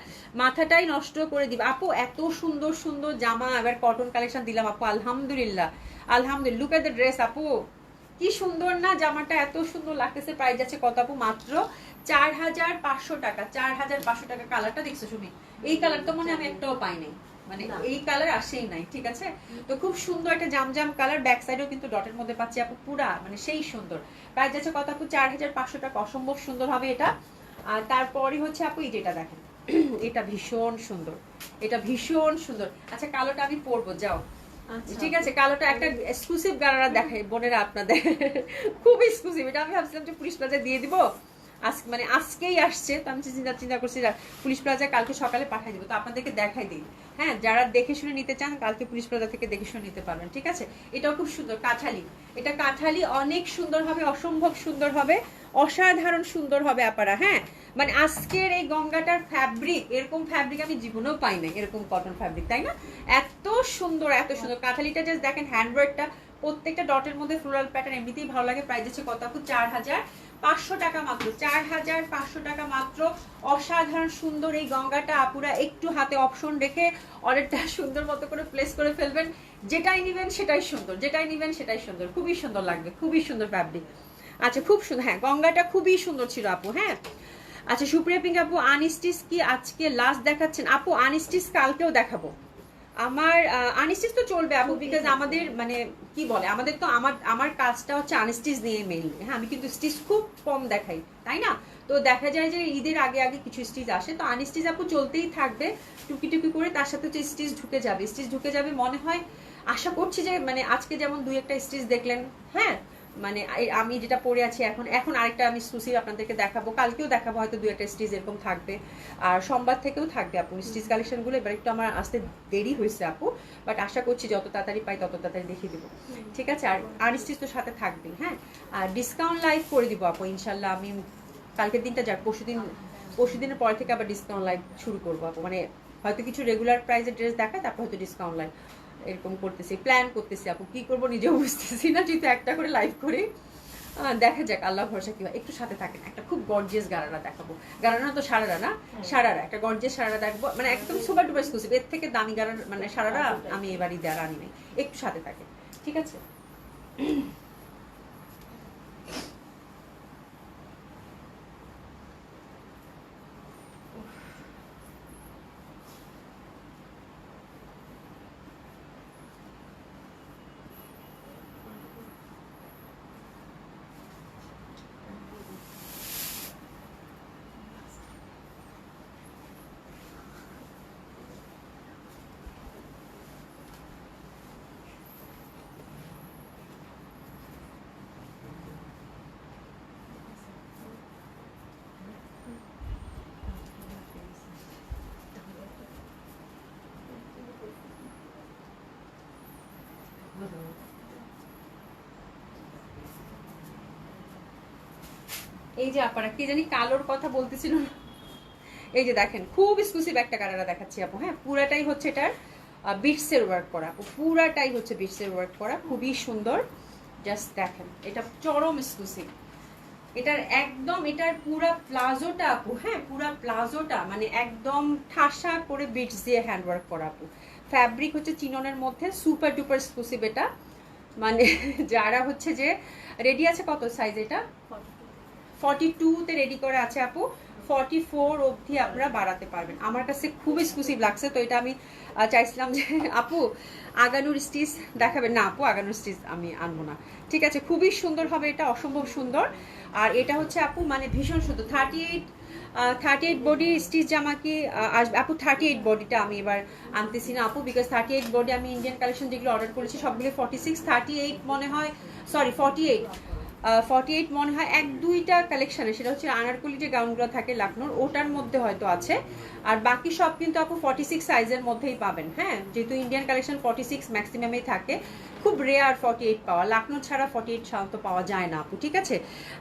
মাথাটাই নষ্ট করে দিবে আপু, এত সুন্দর সুন্দর জামা এবার কটন কালেকশন দিলাম আপু, আলহামদুলিল্লাহ আলহামদুলিল্লাহ। লুক এট দ্য ড্রেস আপু, কি সুন্দর না জামাটা, এত সুন্দর লাগতেছে। প্রাইস যাচ্ছে কত আপু? মাত্র 4500 টাকা, 4500 টাকা। কালারটা দেখছো তুমি? এই কালার তো মনে আমি একটাও পাই নাই, মানে এই কালার আসেই নাই, ঠিক আছে। তো খুব সুন্দর একটা জামজাম কালার, ব্যাক সাইডেও কিন্তু ডটের মধ্যে পাচ্ছি আপু, পুরা মানে সেই সুন্দর। প্রাইস যাচ্ছে কত আপু? 4500 টাকা। অসম্ভব সুন্দর হবে এটা। আর তারপরই হচ্ছে আপু এই যেটা দেখেন, এটা ভীষণ সুন্দর, এটা ভীষণ সুন্দর। আচ্ছা কালোটা আমি পরবো, যাও, ঠিক আছে। কালোটা একটা এক্সক্লুসিভ গারারা দেখাই বোনেরা আপনাদের, খুব এক্সক্লুসিভ। এটা আমি ভাবছিলাম যে পুলিশ প্লাজায় দিয়ে দিব, আজকে মানে আজকেই আসছে, তো আমি চিন্তা করছি পুলিশ প্লাজায় কালকে সকালে পাঠিয়ে দিব, তো আপনাদেরকে দেখাই দিই। হ্যাঁ, যারা দেখে শুনে নিতে চান কালকে পুলিশ প্লাজা থেকে দেখে শুনে নিতে পারবেন, ঠিক আছে। এটাও খুব সুন্দর, কাঠালি, এটা কাঠালি, অনেক সুন্দর হবে, অসম্ভব সুন্দর হবে, অসাধারণ সুন্দর হবে আপারা। হ্যাঁ, মানে আজকের এই গঙ্গাটার ফ্যাব্রিক, এরকম ফ্যাব্রিক আমি জীবনেও পাই না, এরকম কটন ফ্যাব্রিক, তাই না? এত সুন্দর, এত সুন্দর। কাঠালিটা জাস্ট দেখেন, হ্যান্ডওয়ার্কটা, প্রত্যেকটা ডটের মধ্যে ফ্লোরাল প্যাটার্ন, এমনিতেই ভালো লাগে। প্রাইস হচ্ছে কত আপু? 4500 টাকা মাত্র, 4500 টাকা মাত্র। অসাধারণ সুন্দর এই গঙ্গাটা আপুরা একটু হাতে অপশন রেখে অর্ডারটা সুন্দর মতো করে প্লেস করে ফেলবেন। যেটাই নিবেন সেটাই সুন্দর, যেটাই নিবেন সেটাই সুন্দর, খুবই সুন্দর লাগবে, খুবই সুন্দর ফ্যাব্রিক। আচ্ছা খুব সুন্দর, হ্যাঁ গঙ্গাটা খুবই সুন্দর ছিল আপু। হ্যাঁ, আচ্ছা সুপ্রিয়া পিঙ্ক আপু, আনস্টিচ কি আজকে লাস্ট দেখাচ্ছেন? আপু আনস্টিচ কালকেও দেখাবো। আমার আনস্টিচ তো চলবে আপু, বিকজ আমাদের মানে কি বলে, আমাদের তো আমার কাজটা হচ্ছে আনস্টিচ নিয়ে মেইনলি। হ্যাঁ, আমি কিন্তু স্টিচ খুব কম দেখাই, তাই না? তো দেখা যায় যে ঈদের আগে আগে কিছু স্টিচ আসে, তো আনস্টিচ আপু চলতেই থাকবে টুকি টুকি করে। তার সাথে হচ্ছে স্টিচ ঢুকে যাবে, স্টিচ ঢুকে যাবে মনে হয়, আশা করছি যে মানে আজকে যেমন 2-1টা স্টিচ দেখলেন। হ্যাঁ, মানে আমি যেটা পরে আছি এখন আরেকটা আমি এক্সক্লুসিভ আপনাদেরকে দেখাবো, কালকেও দেখাবো, হয়তো 2-1টা স্টিচ এরকম থাকবে। আর সোমবার থেকেও থাকবে আপু স্টিচ কালেকশনগুলো। এবার একটু আমার আসতে দেরি হয়েছে আপু, বাট আশা করছি যত তাড়াতাড়ি পাই তত তাড়াতাড়ি দেখিয়ে দিব, ঠিক আছে। আর আনস্টিচ তো সাথে থাকবেই। হ্যাঁ, আর ডিসকাউন্ট লাইভ করে দিব আপু ইনশাল্লাহ। আমি কালকের দিনটা যাক, পরশুদিনের পরে থেকে আবার ডিসকাউন্ট লাইভ শুরু করবো আপু। মানে হয়তো কিছু রেগুলার প্রাইসের ড্রেস দেখায়, তারপর হয়তো ডিসকাউন্ট লাইভ এরকম করতেছি, প্ল্যান করতেছি আপু। কি করবো নিজেও বুঝতেছি না, যেহেতু একটা করে লাইভ করি। দেখা যাক, আল্লাহ ভরসা কি হয়। একটু সাথে থাকেন, একটা খুব গর্জিয়াস গারারা দেখাবো। গারারা তো সারারা না, সারারা, একটা গর্জিয়াস সারারা দেখবো, মানে একদম সুপার ডুপার এক্সক্লুসিভ। এর থেকে দামি গারার মানে সারারা আমি এবারই দেওয়ার আনি নাই। একটু সাথে থাকে, ঠিক আছে। এই যে আপনারা কি জানি কালোর কথা বলতেছিল না, এই যে দেখেন খুব এক্সক্লুসিভ একটা কালার দেখাচ্ছি আপু। হ্যাঁ, পুরাটাই হচ্ছে এটার বিটসের ওয়ার্ক করা আপু, পুরাটাই হচ্ছে বিটসের ওয়ার্ক করা, খুবই সুন্দর। জাস্ট দেখেন, এটা চরম এক্সক্লুসিভ। এটার একদম এটার পুরা প্লাজোটা আপু, হ্যাঁ পুরা প্লাজোটা মানে একদম ঠাসা করে বিটস দিয়ে হ্যান্ড ওয়ার্ক করা আপু। ফ্যাব্রিক হচ্ছে চিননের মধ্যে, সুপার ডুপার এক্সক্লুসিভ এটা। মানে যারা হচ্ছে যে রেডি আছে, কত সাইজ এটা? 42 তে রেডি করা আছে আপু, 44 অবধি আপনারা বাড়াতে পারবেন। আমার কাছে খুব এক্সক্লুসিভ লাগছে, তো এটা আমি চাইছিলাম যে আপু আগানুর স্টিচ দেখাবেন না। আপু আগানুর স্টিচ আমি আনবো না, ঠিক আছে। খুবই সুন্দর হবে এটা, অসম্ভব সুন্দর। আর এটা হচ্ছে আপু মানে ভীষণ সুন্দর। 38 বডি স্টিচ জামা কি আসবে আপু? 38 বডিটা আমি এবার আনতেছি না আপু, বিকজ 38 বডি আমি ইন্ডিয়ান কালেকশন যেগুলো অর্ডার করেছি সবগুলো 46, 38 মনে হয়, সরি 48 মনে হয় এক দুইটা কালেকশনে, সেটা হচ্ছে আনারকলি যে গাউনগুলো থাকে লাখনোর, ওটার মধ্যে হয়তো আছে। আর বাকি সব কিন্তু আপু 46 সাইজের মধ্যেই পাবেন। হ্যাঁ, যেহেতু ইন্ডিয়ান কালেকশন 46 ম্যাক্সিমামেই থাকে, খুব রেয়ার 48 পাওয়া, লাখনো ছাড়া 48 সাধারণত পাওয়া যায় না আপু, ঠিক আছে।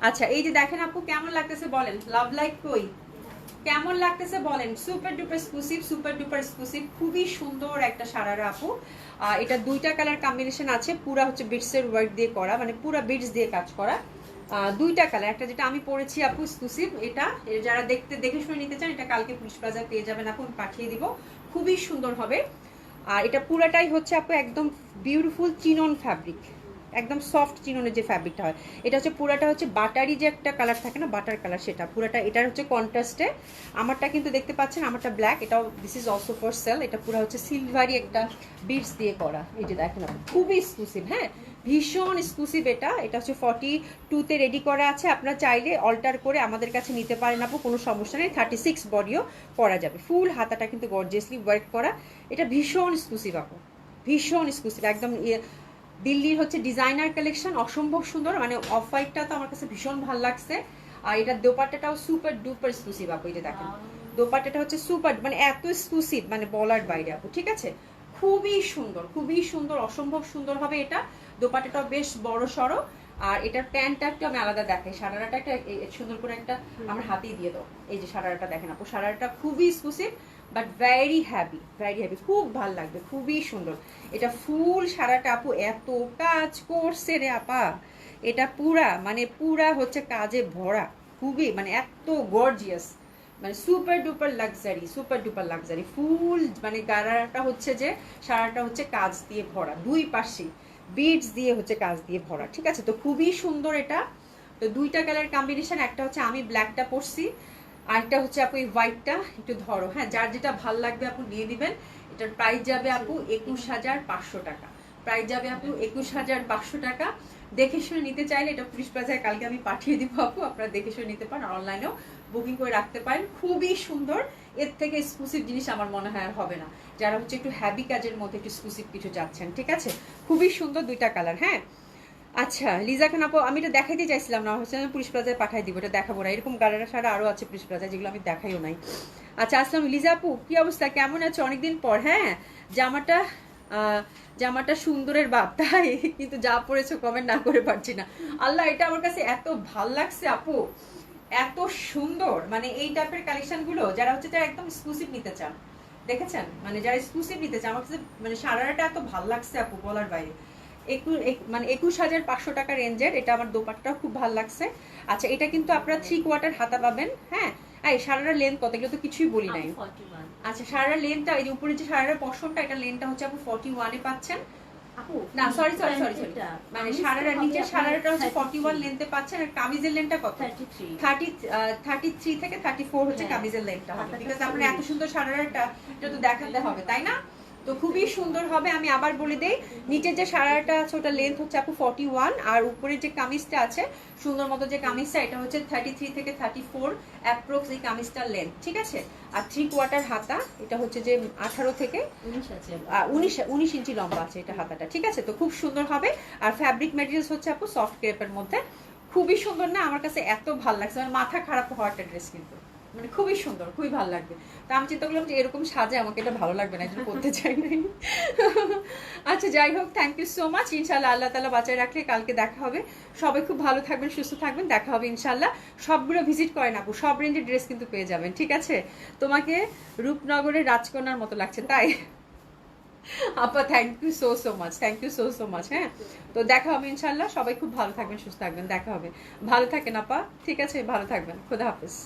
আচ্ছা, এই যে দেখেন আপু কেমন লাগতেছে বলেন, লাভ লাইক কই কেমন লাগতেছে বলেন। Super duper exclusive, super duper exclusive, খুবই সুন্দর একটা সারারা আপু। এটা দুইটা কালার কম্বিনেশন আছে, পুরা হচ্ছে বিটসের ওয়ার্ক দিয়ে করা, মানে পুরা বিটস দিয়ে কাজ করা। দুইটা কালার, একটা যেটা আমি পরেছি আপু এক্সক্লুসিভ, এটা যারা দেখে শুনে নিতে চান এটা কালকে পুলিশ প্লাজায় পেয়ে যাবেন আপু, আমি পাঠিয়ে দিব, খুবই সুন্দর হবে। আর এটা পুরাটাই হচ্ছে আপু একদম বিউটিফুল চিনন ফ্যাব্রিক, একদম সফট চিননের যে ফ্যাব্রিকটা হয়, এটা হচ্ছে পুরাটা হচ্ছে বাটারি যে একটা কালার থাকে না, বাটার কালার, সেটা পুরাটা। এটার হচ্ছে কন্ট্রাস্টে, আমারটা কিন্তু দেখতে পাচ্ছেন আমারটা ব্ল্যাক, এটাও this is also for sale. এটা পুরো হচ্ছে সিলভারি একটা বিটস দিয়ে করা, এই যে দেখেন আপু খুবই এক্সক্লুসিভ। হ্যাঁ, ভীষণ এক্সক্লুসিভ এটা। এটা হচ্ছে 42 তে রেডি করা আছে, আপনারা চাইলে অল্টার করে আমাদের কাছে নিতে পারেন আপু, কোনো সমস্যা নেই। 36 বডিও পরা যাবে, ফুল হাতাটা কিন্তু গর্জিয়াসলি ওয়ার্ক করা। এটা ভীষণ এক্সক্লুসিভ আপু, ভীষণ এক্সক্লুসিভ, একদম দিল্লির হচ্ছে ডিজাইনার কালেকশন, অসম্ভব সুন্দর। মানে অফ হোয়াইটটা তো আমার কাছে ভীষণ ভালো লাগছে। আর এটা দোপাট্টাটাও সুপার ডুপার এক্সক্লুসিভ আপু, এটা দেখেন দোপাট্টাটা হচ্ছে সুপার, মানে এত এক্সক্লুসিভ মানে বলার বাইরে আপু, ঠিক আছে। খুবই সুন্দর, খুবই সুন্দর, অসম্ভব সুন্দর হবে এটা। দোপাট্টাটাও বেশ বড় সড়ো। আর এটার প্যান্টটা একটু আমি আলাদা দেখাই, সারারাটা একটা সুন্দর করে একটা আমার হাতেই দিয়ে দাও। এই যে সারারাটা দেখেন আপু, সারারাটা খুবই exclusive but very heavy, very heavy, খুব ভালো লাগবে, খুবই সুন্দর। এটা ফুল সারাটা আপু এত কাজ করছে রে আপা, এটা পুরা মানে পুরা হচ্ছে কাজে ভরা, খুবই মানে এত গর্জিয়াস, মানে super duper luxury, super duper luxury. ফুল মানে গারাটা হচ্ছে যে সারাটা হচ্ছে কাজ দিয়ে ভরা, দুই পাশে বিডস দিয়ে হচ্ছে কাজ দিয়ে ভরা, ঠিক আছে। তো খুবই সুন্দর এটা। তো দুইটা কালার কম্বিনেশন, একটা হচ্ছে আমি ব্ল্যাকটা পরছি, আরেকটা হচ্ছে আপু এই হোয়াইটটা, একটু ধরো। হ্যাঁ, যার যেটা ভাল লাগবে আপু নিয়ে দিবেন। এটার প্রাইস যাবে আপু 21,500 টাকা, প্রাইস যাবে আপু 21,500 টাকা। দেখে শুনে নিতে চাইলে এটা পুলিশ প্লাজায় কালকে আমি পাঠিয়ে দিব আপু, আপনারা দেখে শুনে নিতে পারেন, অনলাইনেও বুকিং করে রাখতে পারেন। খুবই সুন্দর, এর থেকে এক্সক্লুসিভ জিনিস আমার মনে হয় আর হবে না, যারা হচ্ছে একটু হ্যাভি কাজের মধ্যে একটু এক্সক্লুসিভ কিছু যাচ্ছেন, ঠিক আছে। খুবই সুন্দর দুইটা কালার। হ্যাঁ, আচ্ছা লিজা খান আপু, আমি এটা দেখাইতে চাইছিলাম না, হচ্ছে আমি পুলিশ প্লাজায় পাঠাই দিব, এটা দেখাবো না। এরকম গাড়ারা সারা আরো আছে পুলিশ প্লাজায়, যেগুলো আমি দেখাইও নাই। আচ্ছা, আসলাম লিজা আপু, কি অবস্থা, কেমন আছো? অনেকদিন পর। হ্যাঁ, জামাটা সুন্দরের বাপ, তাই কিন্তু যা পড়েছো কমেন্ট না করে পারছি না। আল্লাহ, এটা আমার কাছে এত ভাল লাগছে আপু, এত সুন্দর। মানে এই টাইপের কালেকশন গুলো যারা হচ্ছে যারা একদম এক্সক্লুসিভ নিতে চান, দেখেছেন, মানে যারা এক্সক্লুসিভ নিতে চান, আমার কাছে মানে সারাটা এত ভাল লাগছে আপু, বলার বাইরে। 21,500 টাকা রেঞ্জের এটা। আমার দোপাট্টাটাও খুব ভালো লাগছে। আচ্ছা, এটা কিন্তু আপনারা 3/4 হাতা পাবেন। হ্যাঁ, এই সারারা লেন্থ কত, এগুলো তো কিছুই বলি নাই। 41। আচ্ছা, সারারা লেন্থটা, এই যে উপরে যে সারারা পশনটা, এটা লেন্থটা হচ্ছে আপু 41 এ পাচ্ছেন। আপু না সরি সরি সরি প্যান্টেরটা, মানে কামিজটা সারারা হবে নিচের আপনার সারারাটা হচ্ছে 33 41 লেন্থে পাচ্ছেন আর কামিজের লেন্থটা কত 33 33 থেকে 34 হচ্ছে হ্যাঁ। কামিজের লেন্থটা হবে হাতাটা বিকজ আপনার এত 40 সুন্দর সারারাটা এটা তো দেখাতে হবে তাই না তো খুবই সুন্দর হবে আমি আবার বলে দেই নিচের যে সারারাটা আছে ওটা লেন্থ হচ্ছে আপু 41 আর উপরে যে কামিজটা আছে সুন্দর মতো যে কামিজটা এটা হচ্ছে 33 থেকে 34 অ্যাপ্রক্স এই কামিজটার লেন্থ ঠিক আছে আর 3/4 হাতা এটা হচ্ছে যে 18 থেকে 19 আছে 19 ইঞ্চি লম্বা আছে এটা হাতাটা ঠিক আছে তো খুব সুন্দর হবে আর ফ্যাব্রিক ম্যাটেরিয়ালস হচ্ছে আপু সফট ক্রেপের মধ্যে খুবই সুন্দর না আমার কাছে এত ভালো লাগছে আমার মাথা খারাপ হওয়া একটা ড্রেস কিন্তু মানে খুবই সুন্দর খুবই ভালো লাগবে তো আমি চিন্তা করলাম যে এরকম সাজে আমাকে এটা ভালো লাগবে না এই জন্য করতে চাই নাই আচ্ছা যাই হোক থ্যাংক ইউ সো মাচ ইনশাল্লাহ আল্লাহ তালা বাঁচায় রাখলে কালকে দেখা হবে সবাই খুব ভালো থাকবেন সুস্থ থাকবেন দেখা হবে ইনশাল্লাহ সবগুলো ভিজিট করেন আপু সব রেঞ্জের ড্রেস কিন্তু পেয়ে যাবেন ঠিক আছে তোমাকে রূপনগরের রাজকন্যার মতো লাগছে তাই আপা thank you so much thank you so much হ্যাঁ তো দেখা হবে ইনশাল্লাহ সবাই খুব ভালো থাকবেন সুস্থ থাকবেন দেখা হবে ভালো থাকেন আপা ঠিক আছে ভালো থাকবেন খোদা হাফেজ